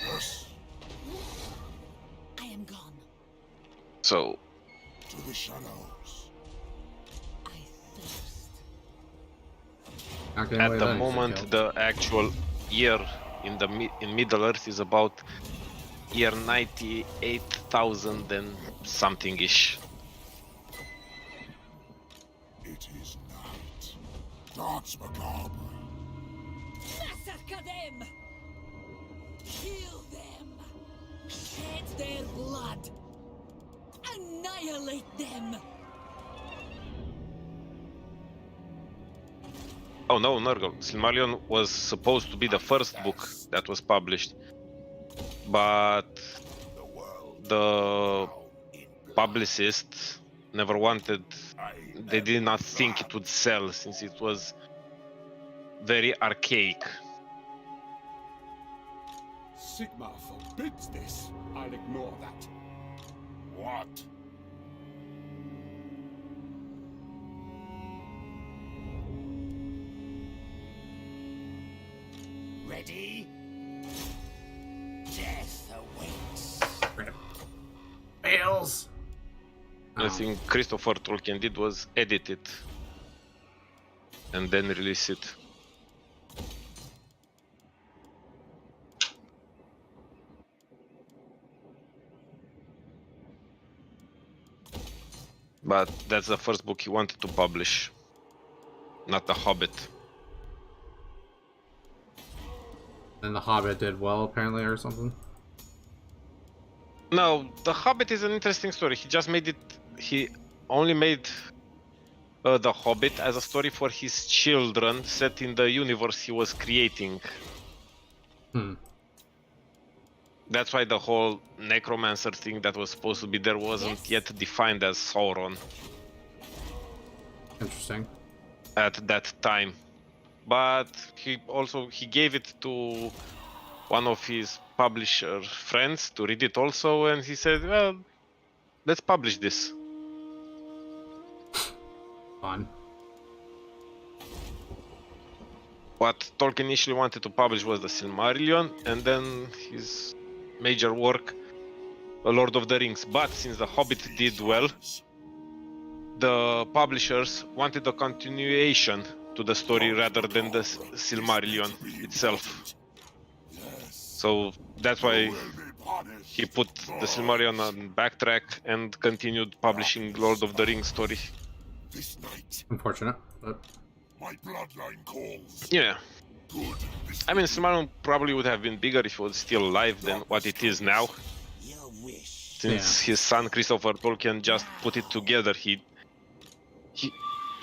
Yes, I am gone. So, to the shadows. I thirst. Okay, at wait, the that is moment, a kill. the actual year in Middle Earth is about year 98,000 and something-ish. It is night. Dance macabre. Massacre them! Kill them! Shed their blood! Annihilate them! Oh no, Nurgle. Silmarillion was supposed to be the first book that was published, but The world the now in blood. publicists never wanted, I they did not think it would sell since it was very archaic. Sigmar forbids this. I'll ignore that. What? Ready? Death awaits. Fails! I think Christopher Tolkien did was edit it and then release it. But that's the first book he wanted to publish, not The Hobbit. And The Hobbit did well, apparently, or something. No, The Hobbit is an interesting story. He just made it. He only made The Hobbit as a story for his children, set in the universe he was creating. That's why the whole necromancer thing that was supposed to be there wasn't yet defined as Sauron Interesting. at that time. But he gave it to one of his publisher friends to read it also, and he said, well, let's publish this. Fun. What Tolkien initially wanted to publish was the Silmarillion, and then his major work, The Lord of the Rings. But since The Hobbit did well, the publishers wanted a continuation to the story rather than the Silmarillion itself. So that's why he put the Silmarillion on backtrack and continued publishing Lord of the Rings story. This night, Unfortunate, but my bloodline calls. Yeah. Good. I mean, Silmarillion probably would have been bigger if it was still alive than what it is now. Your wish since his son Christopher Tolkien just put it together. He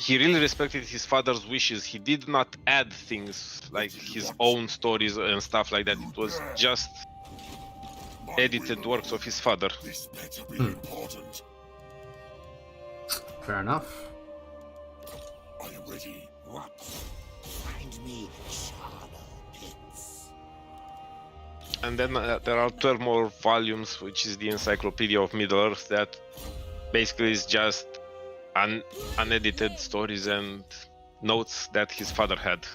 really respected his father's wishes. He did not add things like his own stories and stuff like that. It was just edited works of his father. This better be important. Fair enough. Are you ready? What? Find me charnel pits. And then there are 12 more volumes, which is the Encyclopedia of Middle-earth, that basically is just unedited stories and notes that his father had.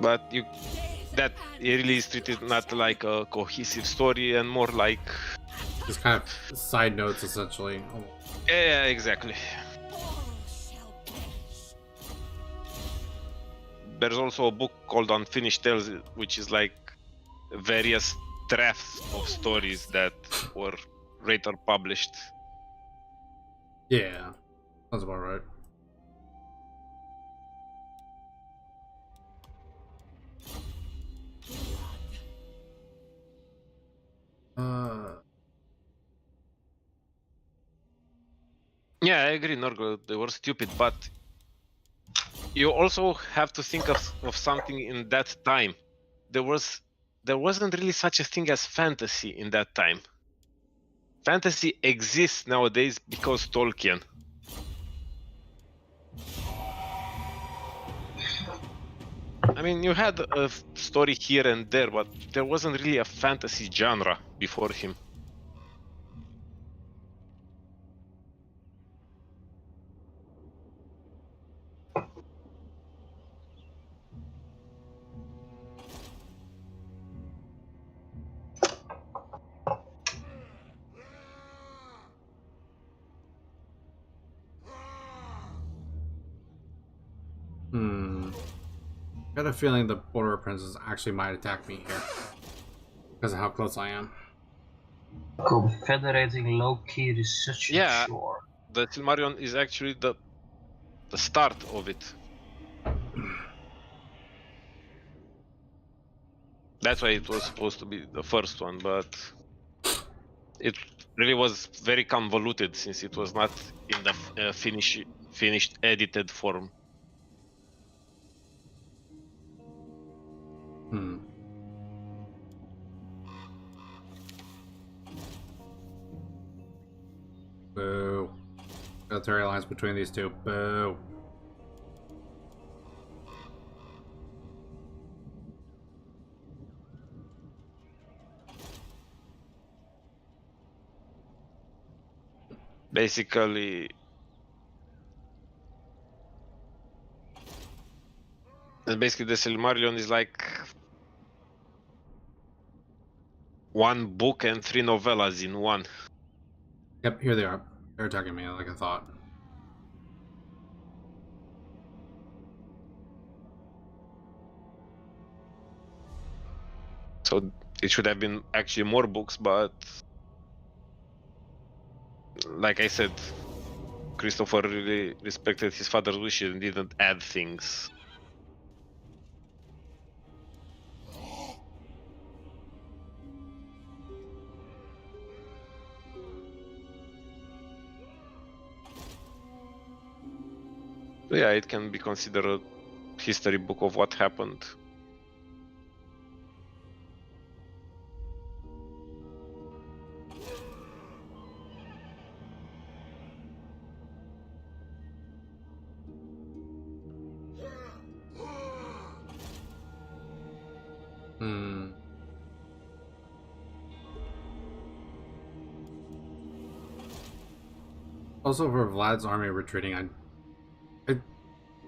But that really is treated not like a cohesive story and more like... Just kind of side notes, essentially. Yeah, exactly. There's also a book called Unfinished Tales, which is like various drafts of stories that were later published. Yeah, sounds about right. Yeah, I agree, Norgo. They were stupid, but you also have to think of something in that time. There wasn't really such a thing as fantasy in that time. Fantasy exists nowadays because Tolkien. I mean, you had a story here and there, but there wasn't really a fantasy genre before him. Got a feeling the Border Princess actually might attack me here because of how close I am. Confederating low-key is such a chore. The Silmarillion is actually the start of it. That's why it was supposed to be the first one, but it really was very convoluted since it was not in the finished edited form. Boo. Military alliance between these two. Boo. Basically, the Silmarillion is like one book and 3 novellas in one. Yep, here they are. They're attacking me like I thought. So it should have been actually more books, but like I said, Christopher really respected his father's wishes and didn't add things. So yeah, it can be considered a history book of what happened. Also, for Vlad's army retreating, I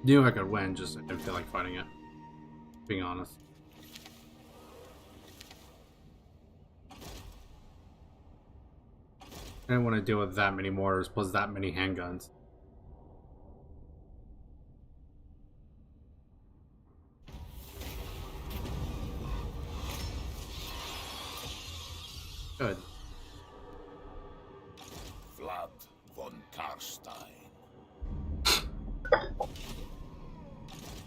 knew I could win, just I didn't feel like fighting it. Being honest. I didn't want to deal with that many mortars plus that many handguns. Good. Vlad von Karstein.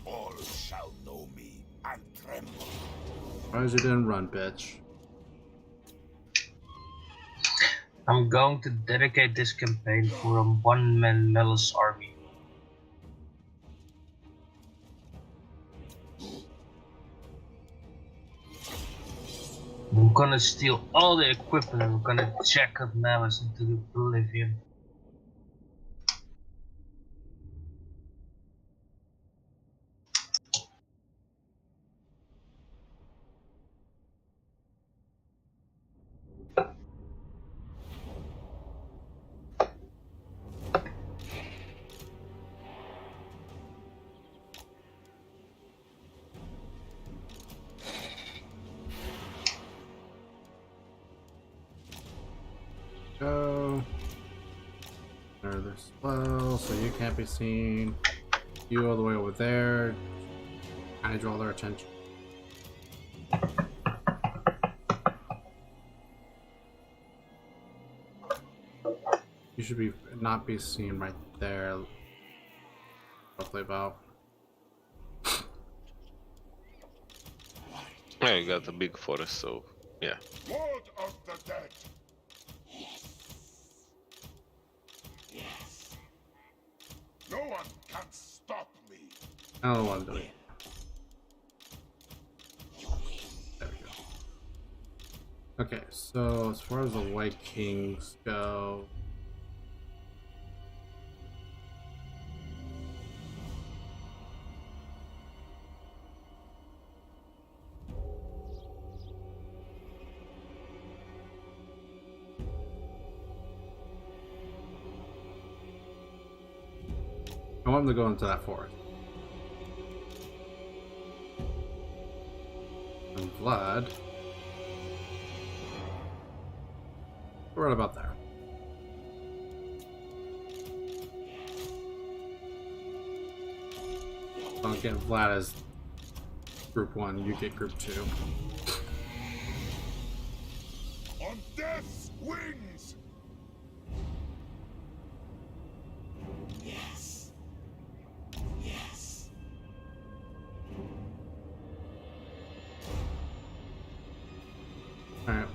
All shall know me and tremble. Why you didn't run, bitch? I'm going to dedicate this campaign for a one-man Melis army. I'm gonna steal all the equipment and I'm gonna jack up Melis into the oblivion. Go. There, there's well, so you can't be seen. You all the way over there. Kind of draw their attention. You should be not be seen right there. Roughly about. Yeah, you got a big forest, so yeah. Lord of the dead. No one can stop me. I don't know what I'm doing. There we go. Okay, so as far as the White Kings go, I want them to go into that forest. And Vlad, we're right about there. Don't get Vlad as group 1, you get group 2. On death's wings. Yes. Yes. Alright.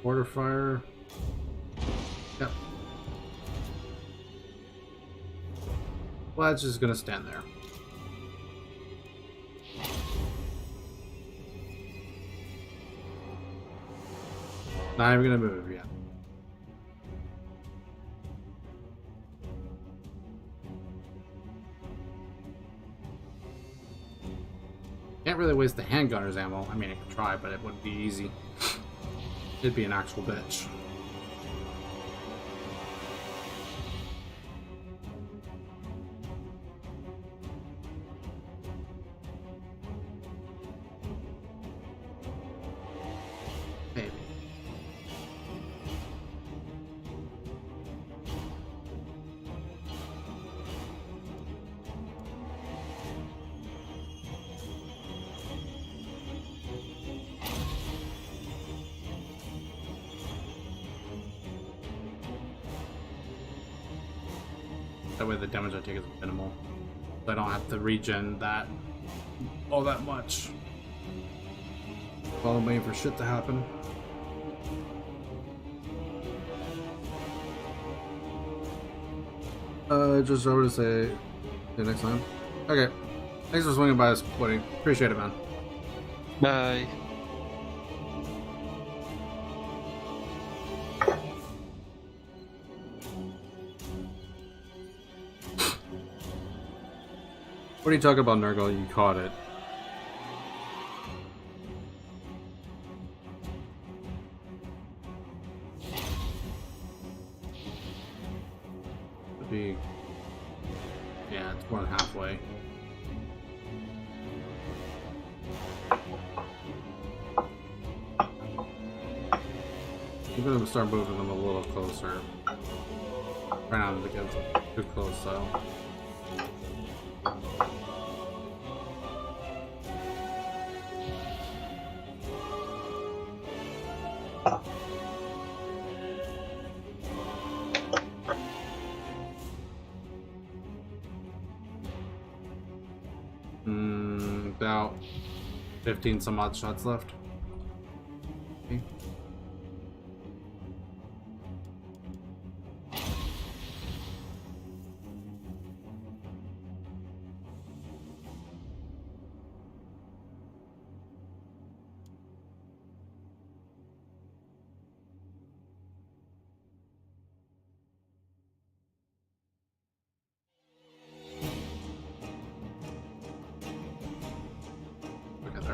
Order fire. Yep. Vlad's just gonna stand there. Not even gonna move yet. Can't really waste the handgunner's ammo. I mean, I could try, but it wouldn't be easy. It'd be an actual bitch. Maybe. That way the damage I take is minimal. So I don't have to regen that all that much. While I'm waiting for shit to happen. Just over to say, see you next time. Okay. Thanks for swinging by us, buddy. Appreciate it, man. Bye. What are you talking about, Nurgle? You caught it. Could be. Yeah, it's more than halfway. I'm gonna start moving them a little closer. Try not to get too close, though. About 15 some odd shots left.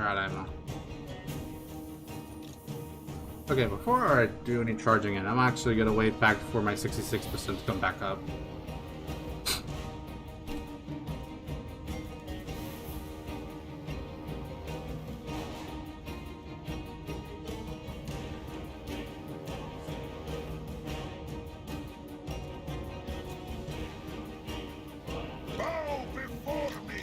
out of ammo. Okay, before I do any charging in, I'm actually gonna wait back for my 66% to come back up. Bow before me!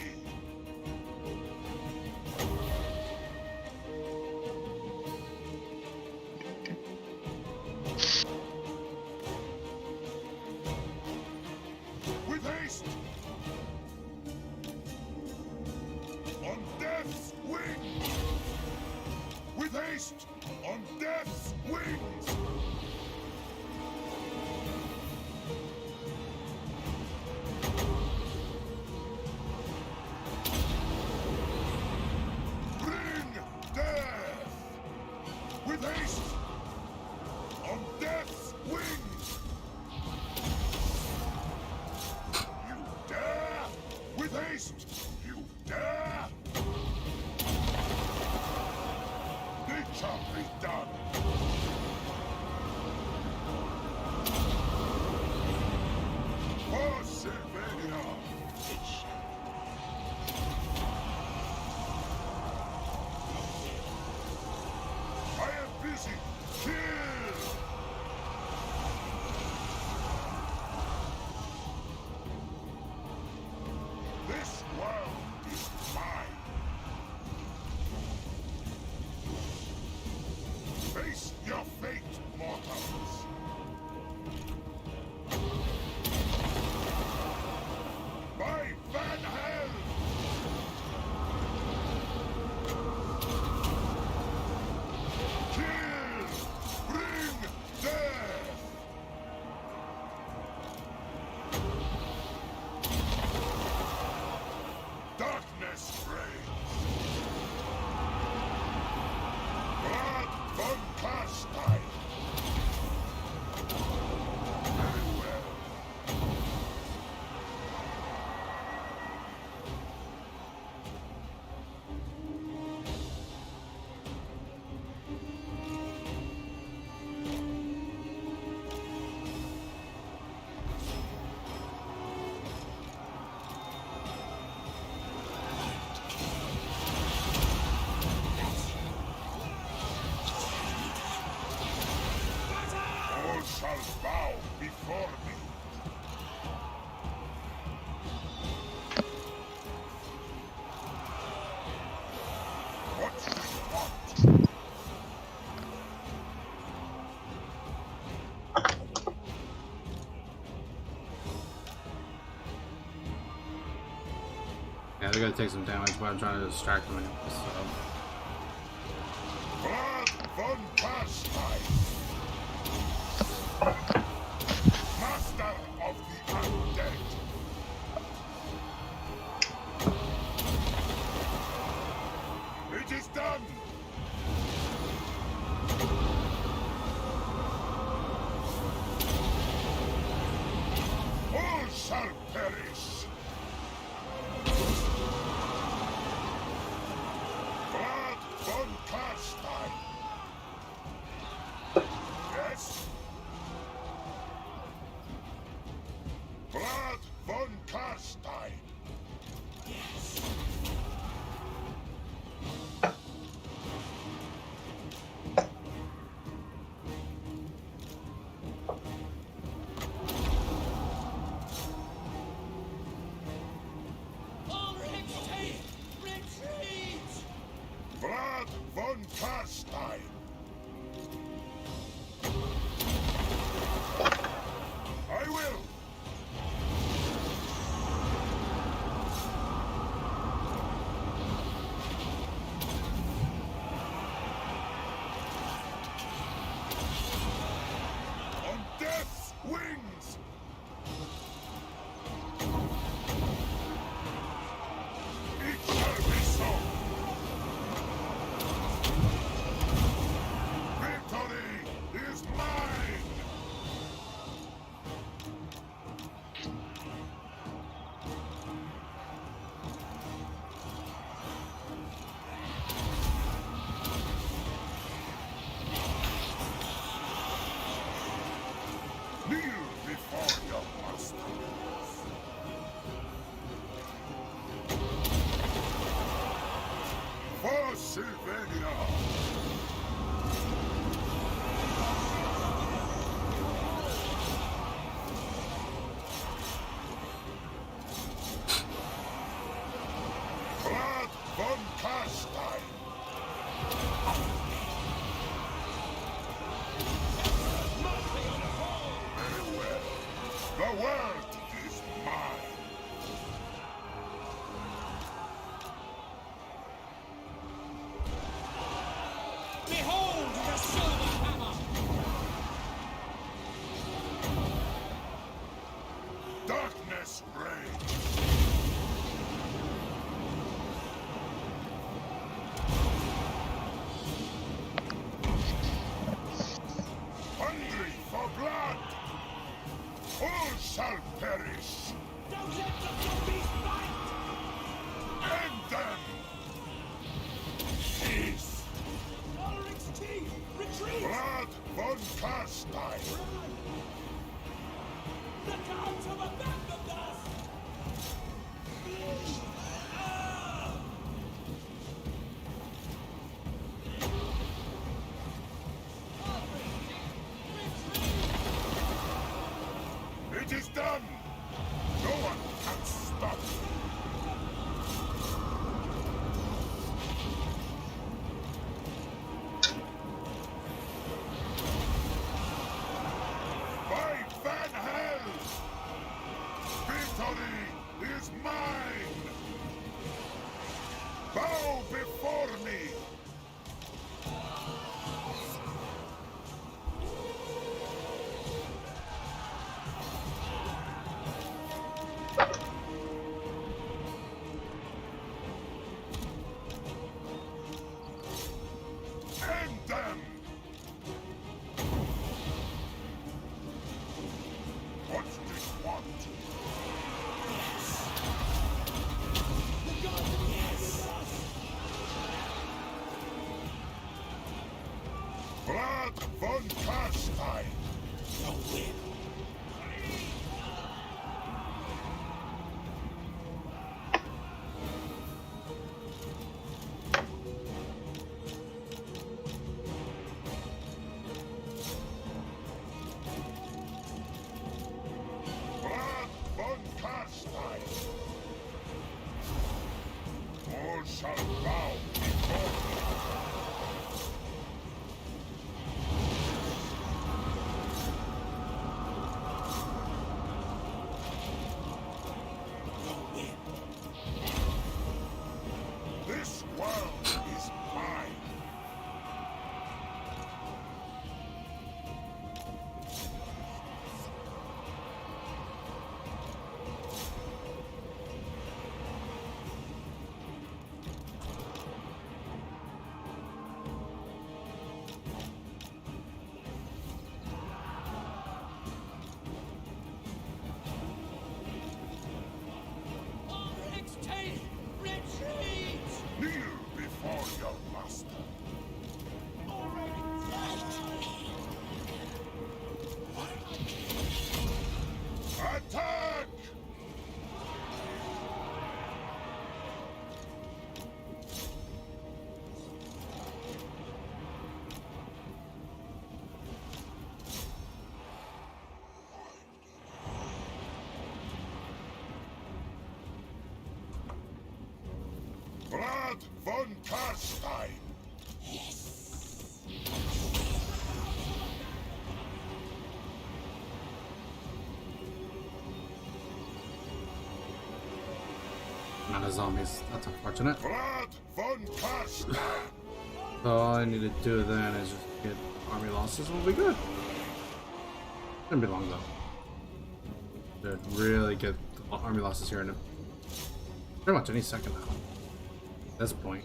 With haste! On death's wings! With haste! On death's wings! Bring death! With haste! On death's wings! You dare! With haste! You dare! It shall be done! For Sylvania! I am busy! Kill! This world is mine! Face your fate, mortals! By Van Hell! Kill! Bring death! Darkness reigns! Vlad von Karstein! Very well. All shall bow before me. What do you want? Yeah, they're gonna take some damage, but I'm trying to distract them anyway, so. Vlad von Karstein! Master of the undead! It is done! All shall perish! Vlad von Karstein! Yes? Vlad von Karstein! Yes! All retreat! Retreat! Vlad von Karstein! I will! On death's wings! It shall be so! Behold the silver hammer! Darkness reigns. Hungry for blood. All shall perish. Don't let the zombies fight! End them. Peace. Ulrich's team, retreat! Vlad von Karstein. The gods have abandoned us! It is done. No one can stop. By Van Hell! Victory is mine! Bow before me! End them! What do you want? Vlad von Karstein! Vlad von Karstein! All shall bow before me. This world is mine. Ulrich's team, retreat! Kneel before your master. Attack! Vlad von Karstein! Not as zombies. That's unfortunate. Vlad von Karstein! So all I need to do then is just get army losses. We'll be good. Shouldn't be long though. Should really get the army losses here in pretty much any second now. At this point.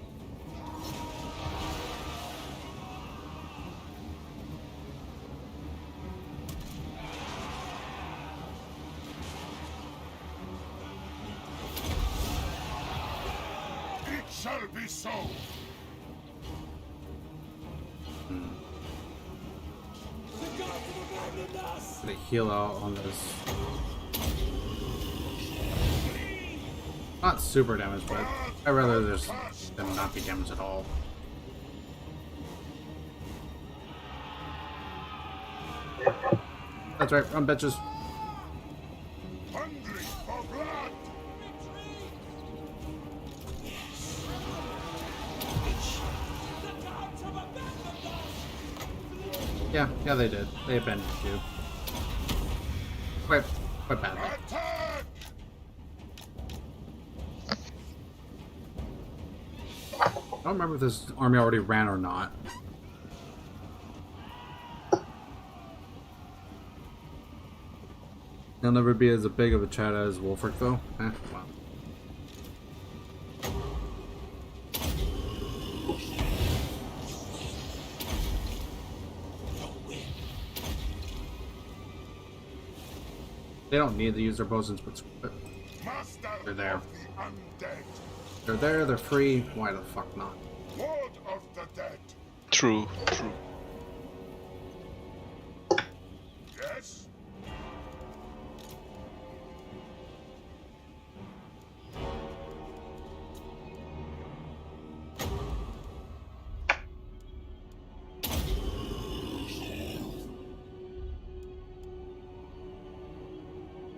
It shall be so! The gods have abandoned us! Gonna heal out on this. Not super damaged, but I'd rather just them not be damaged at all. That's right, run bitches. Hungry for blood! The gods have abandoned us! Yeah, they did. They abandoned you. Quite badly. Attack! I don't remember if this army already ran or not. He'll never be as big of a chat as Wolfric, though. Wow. They don't need to use their potions, but they're there. They're there, they're free. Why the fuck not? Lord of the dead. True, true. Yes?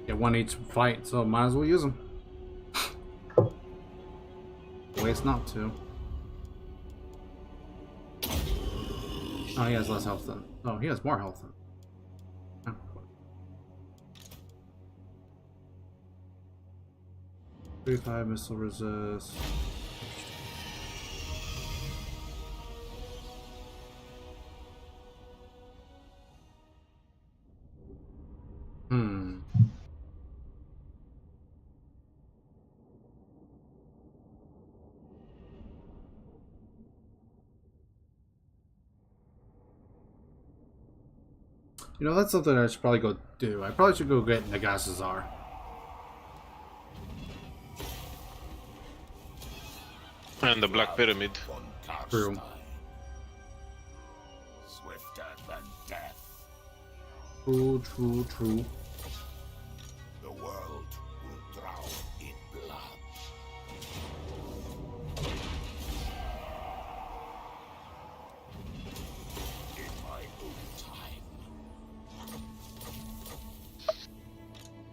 Get one each fight, so might as well use them. Waste not to. Oh, he has less health then. Oh, he has more health then. Oh. 35 missile resist. You know, that's something I should probably go do. I probably should go get Nagasazar. And the Black Pyramid. True. Swifter than death. True, true, true. The world will drown in blood. In my own time.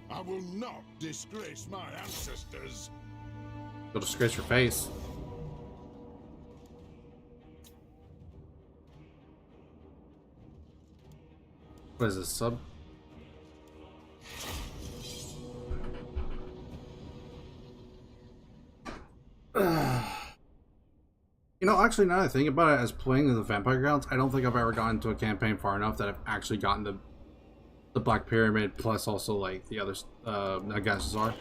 I will not disgrace my ancestors. You'll disgrace your face. What is this, sub? You know, actually, now that I think about it, as playing the Vampire Grounds, I don't think I've ever gotten to a campaign far enough that I've actually gotten the Black Pyramid, plus also, like, the other, Nagasazar.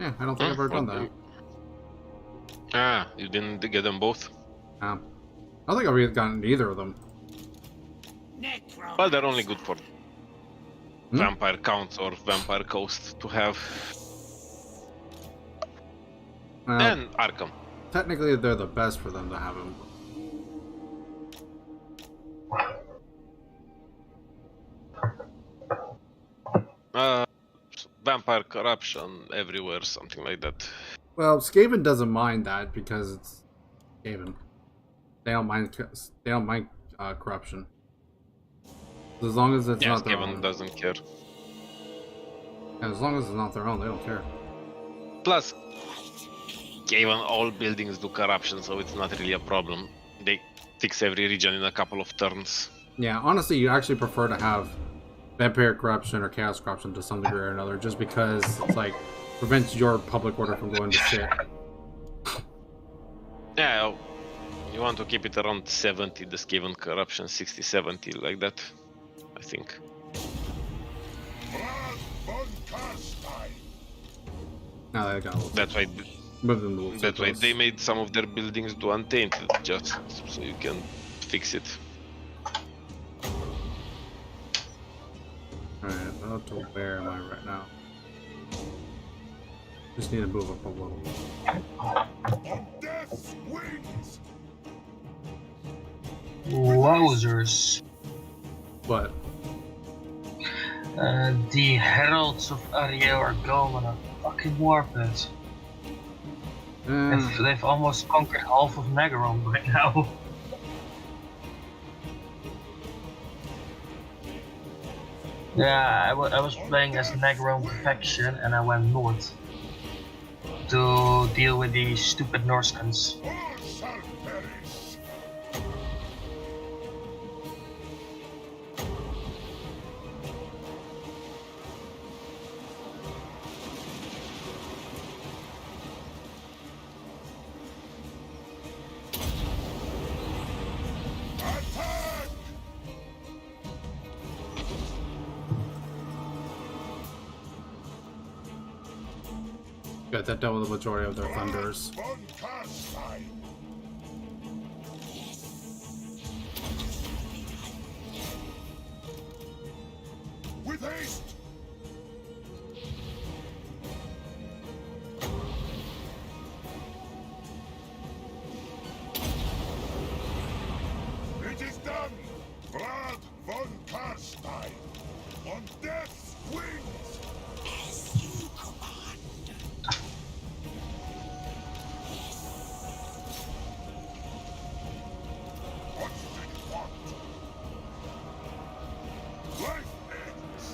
Yeah, I don't think I've ever done that. Ah, you didn't get them both? I don't think I've gotten either of them. Well, they're only good for Vampire Counts or Vampire Coast to have. And Arkham. Technically, they're the best for them to have them. Vampire Corruption everywhere, something like that. Well, Skaven doesn't mind that because it's Skaven. They don't mind. They don't mind corruption. As long as it's not their Skaven own. doesn't care. And as long as it's not their own, they don't care. Plus, Skaven all buildings do corruption, so it's not really a problem. They fix every region in a couple of turns. Yeah, honestly, you actually prefer to have vampire corruption or chaos corruption to some degree or another, just because it's like prevents your public order from going to shit. Yeah, you want to keep it around 70, the Skaven corruption, 60, 70, like that, I think. Now they got a little. That's why. Move them a little. That's why they made some of their buildings do untainted, just so you can fix it. Alright, about to where am I right now? Just need to move up a little. On death's wings. Wowzers. But The Heralds of Ariel are going a fucking warpath. They've almost conquered half of Nagaron right now. Yeah, I was playing as Nagaron Perfection and I went north to deal with the stupid Norscans. All shall perish. Attack! Good, that dealt with the majority of their Vlad thunders. von Karstein. With haste. It is done! Vlad von Karstein! On death's wings! As you command. What do you want? Life ends!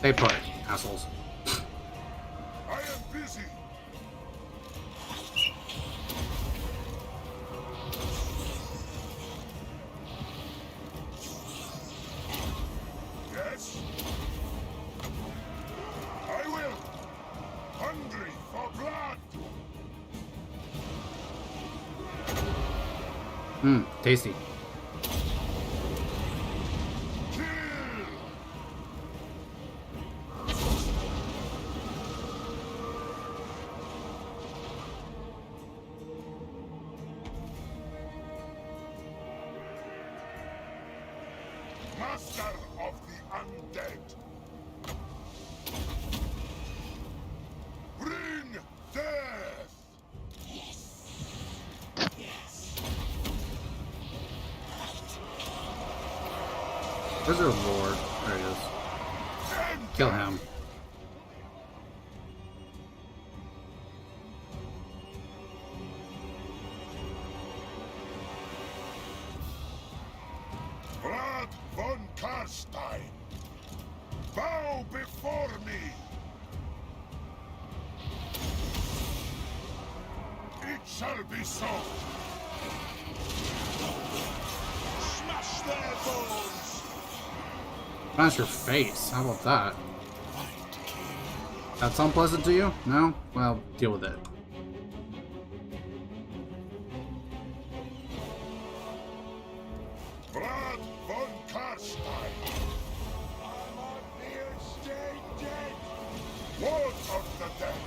They put assholes. I am busy! Yes? I will! Hungry for blood! Tasty. Kill! Master of the undead! Bring death! Where's their lord? There he is. Kill him. Vlad von Karstein! Bow before me! It shall be so! Smash their bones! Smash your face. How about that? That sound pleasant to you? No? Well, deal with it. Vlad von Karstein! I'm on near stay dead! Ward of the dead!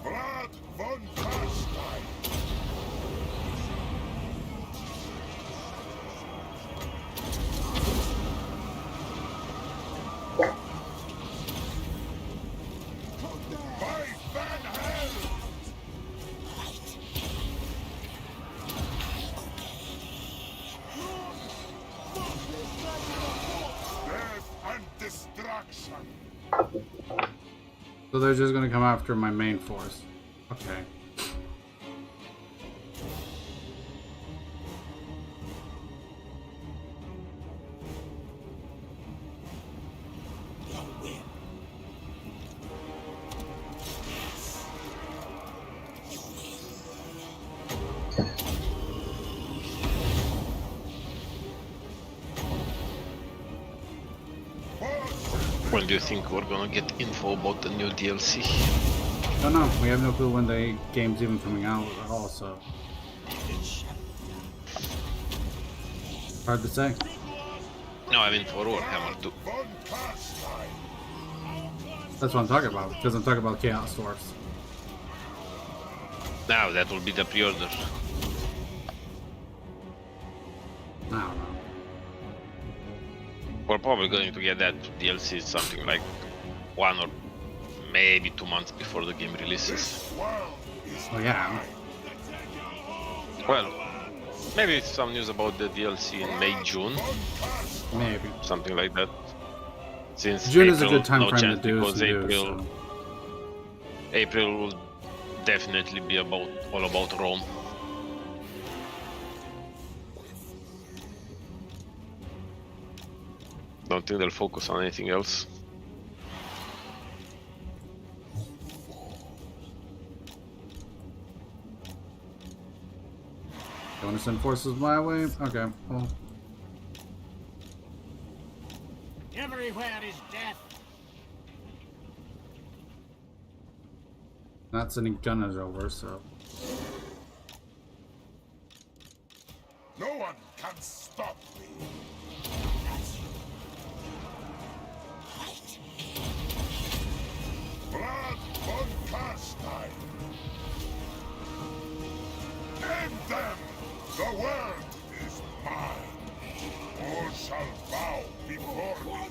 Vlad von Karstein! By Van Hell! Death and destruction! So they're just gonna come after my main force. Okay. When do you think we're gonna get info about the new DLC? Don't know. We have no clue when the game's even coming out at all, so hard to say. No, I mean for Warhammer 2. Von Karstein! That's what I'm talking about, because I'm talking about Chaos Dwarfs. Now that will be the pre-order. I don't know. We're probably going to get that DLC something like 1 or maybe 2 months before the game releases. This world is Oh yeah. Well, maybe some news about the DLC in May, June, Maybe. something like that. Since June April, is a good time no frame to chance, do because some news, April, so. April will definitely be all about Rome. Don't think they'll focus on anything else. You want to send forces my way? Okay, well. Everywhere is death. Not sending gunners over, so. No one can stop me. The world is mine. All shall bow before me.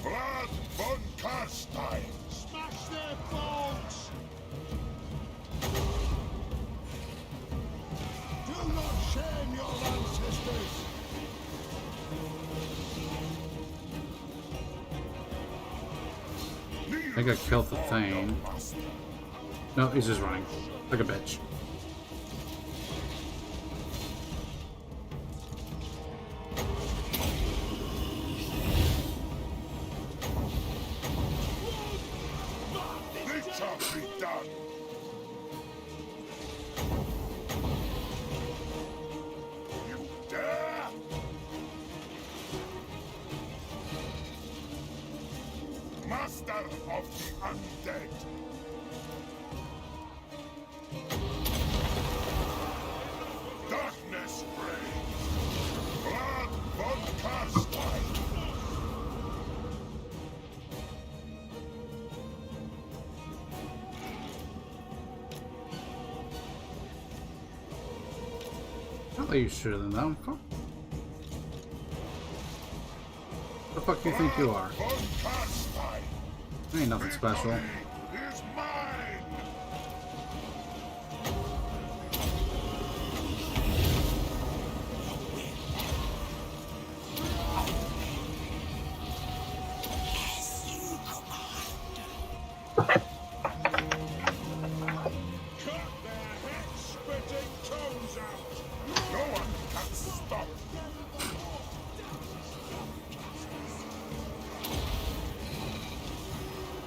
Vlad von Karstein. Smash their bones! Do not shame your ancestors! I think I killed the thing. No, he's just running. Like a bitch. It shall be done. You dare? Master of the undead. Darkness reigns. Blood von Karstein. I'll let you shoot them though. Fuck. The fuck you think you are? Von Karstein. Ain't nothing special. Is mine. Cut their head-spitting toes out! No one can stop.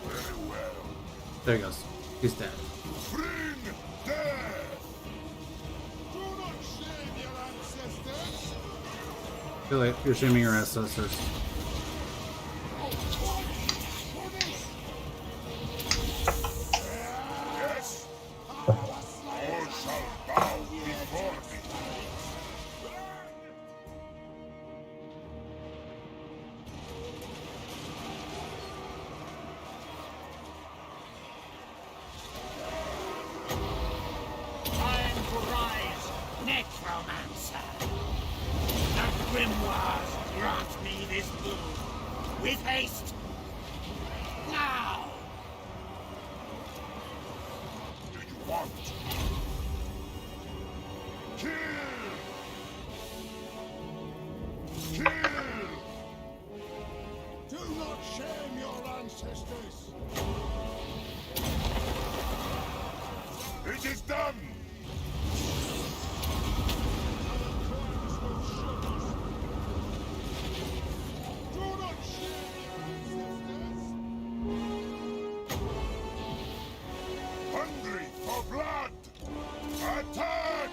Very well. There he goes. He's dead. Bring death. Do not shame your ancestors! Too late. You're shaming your ancestors. Yes. All shall bow before me. Time to rise, necromancer. The grimoires grant me this boon. With haste. Now! Do you want? Kill! Kill! Do not shame your ancestors! It is done! Do not shame your ancestors! Hungry for blood! Attack!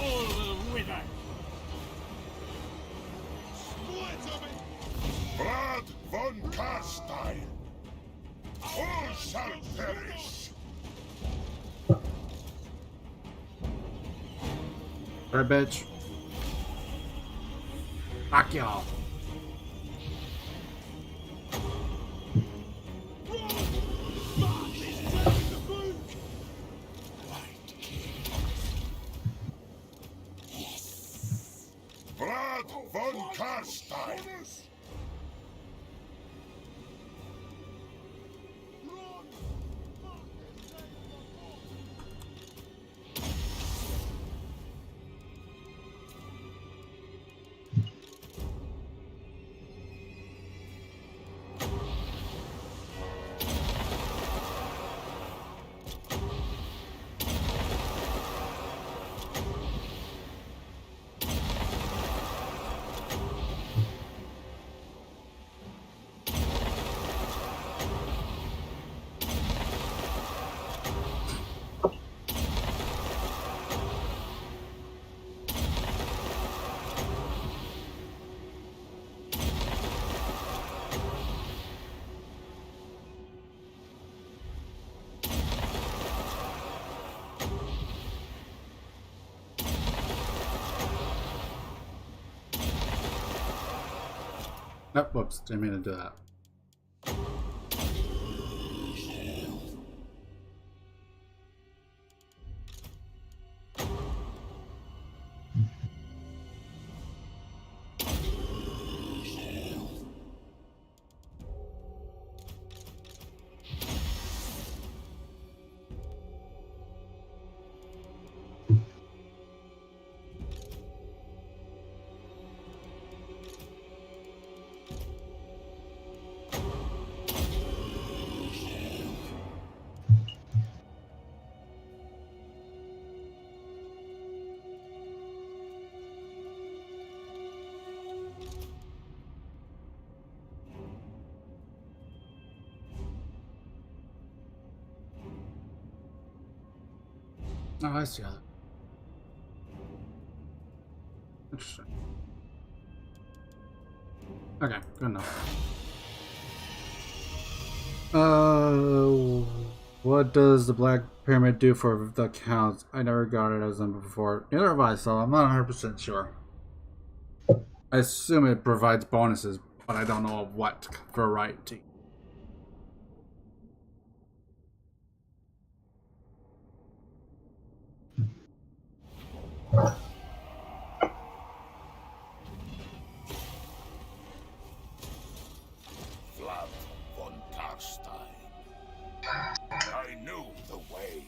All will wither. Split of it! Blood von Karstein! All shall perish! Right, bitch. Fuck y'all. Blood von Karstein! Nope, whoops, didn't mean to do that. Oh, I see how that. Interesting. Okay, good enough. What does the Black Pyramid do for the counts? I never got it as them before. Neither have I, so I'm not 100% sure. I assume it provides bonuses, but I don't know of what variety. Vlad von Tarstein. I knew the way.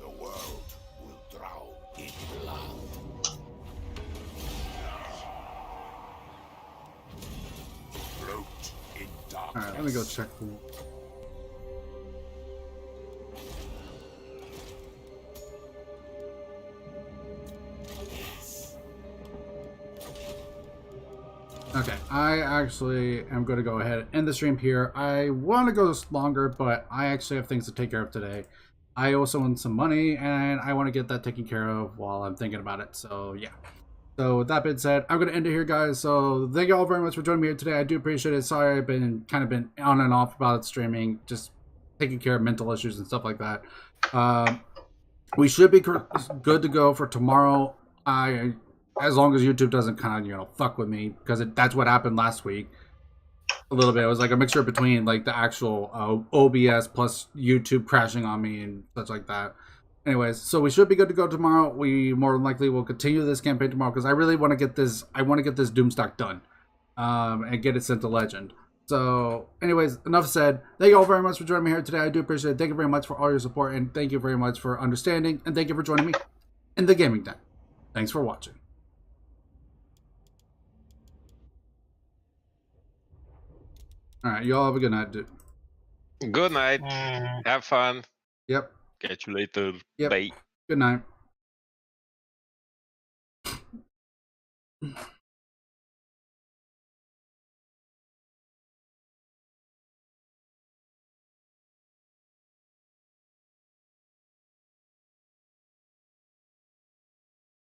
The world will drown in blood. Float in darkness. Alright, let me go check. Okay, I actually am going to go ahead and end the stream here. I want to go longer, but I actually have things to take care of today. I also want some money, and I want to get that taken care of while I'm thinking about it. So, yeah. So, with that being said, I'm going to end it here, guys. So, thank you all very much for joining me here today. I do appreciate it. Sorry, I've been on and off about streaming, just taking care of mental issues and stuff like that. We should be good to go for tomorrow. As long as YouTube doesn't kind of, fuck with me, because that's what happened last week. A little bit. It was like a mixture between like the actual OBS plus YouTube crashing on me and such like that. Anyways, so we should be good to go tomorrow. We more than likely will continue this campaign tomorrow because I really want to get this. I want to get this Doomstock done, and get it sent to Legend. So, anyways, enough said. Thank you all very much for joining me here today. I do appreciate it. Thank you very much for all your support, and thank you very much for understanding, and thank you for joining me in the gaming den. Thanks for watching. All right, you all have a good night, dude. Good night. Have fun. Yep. Catch you later. Yep. Bye. Good night.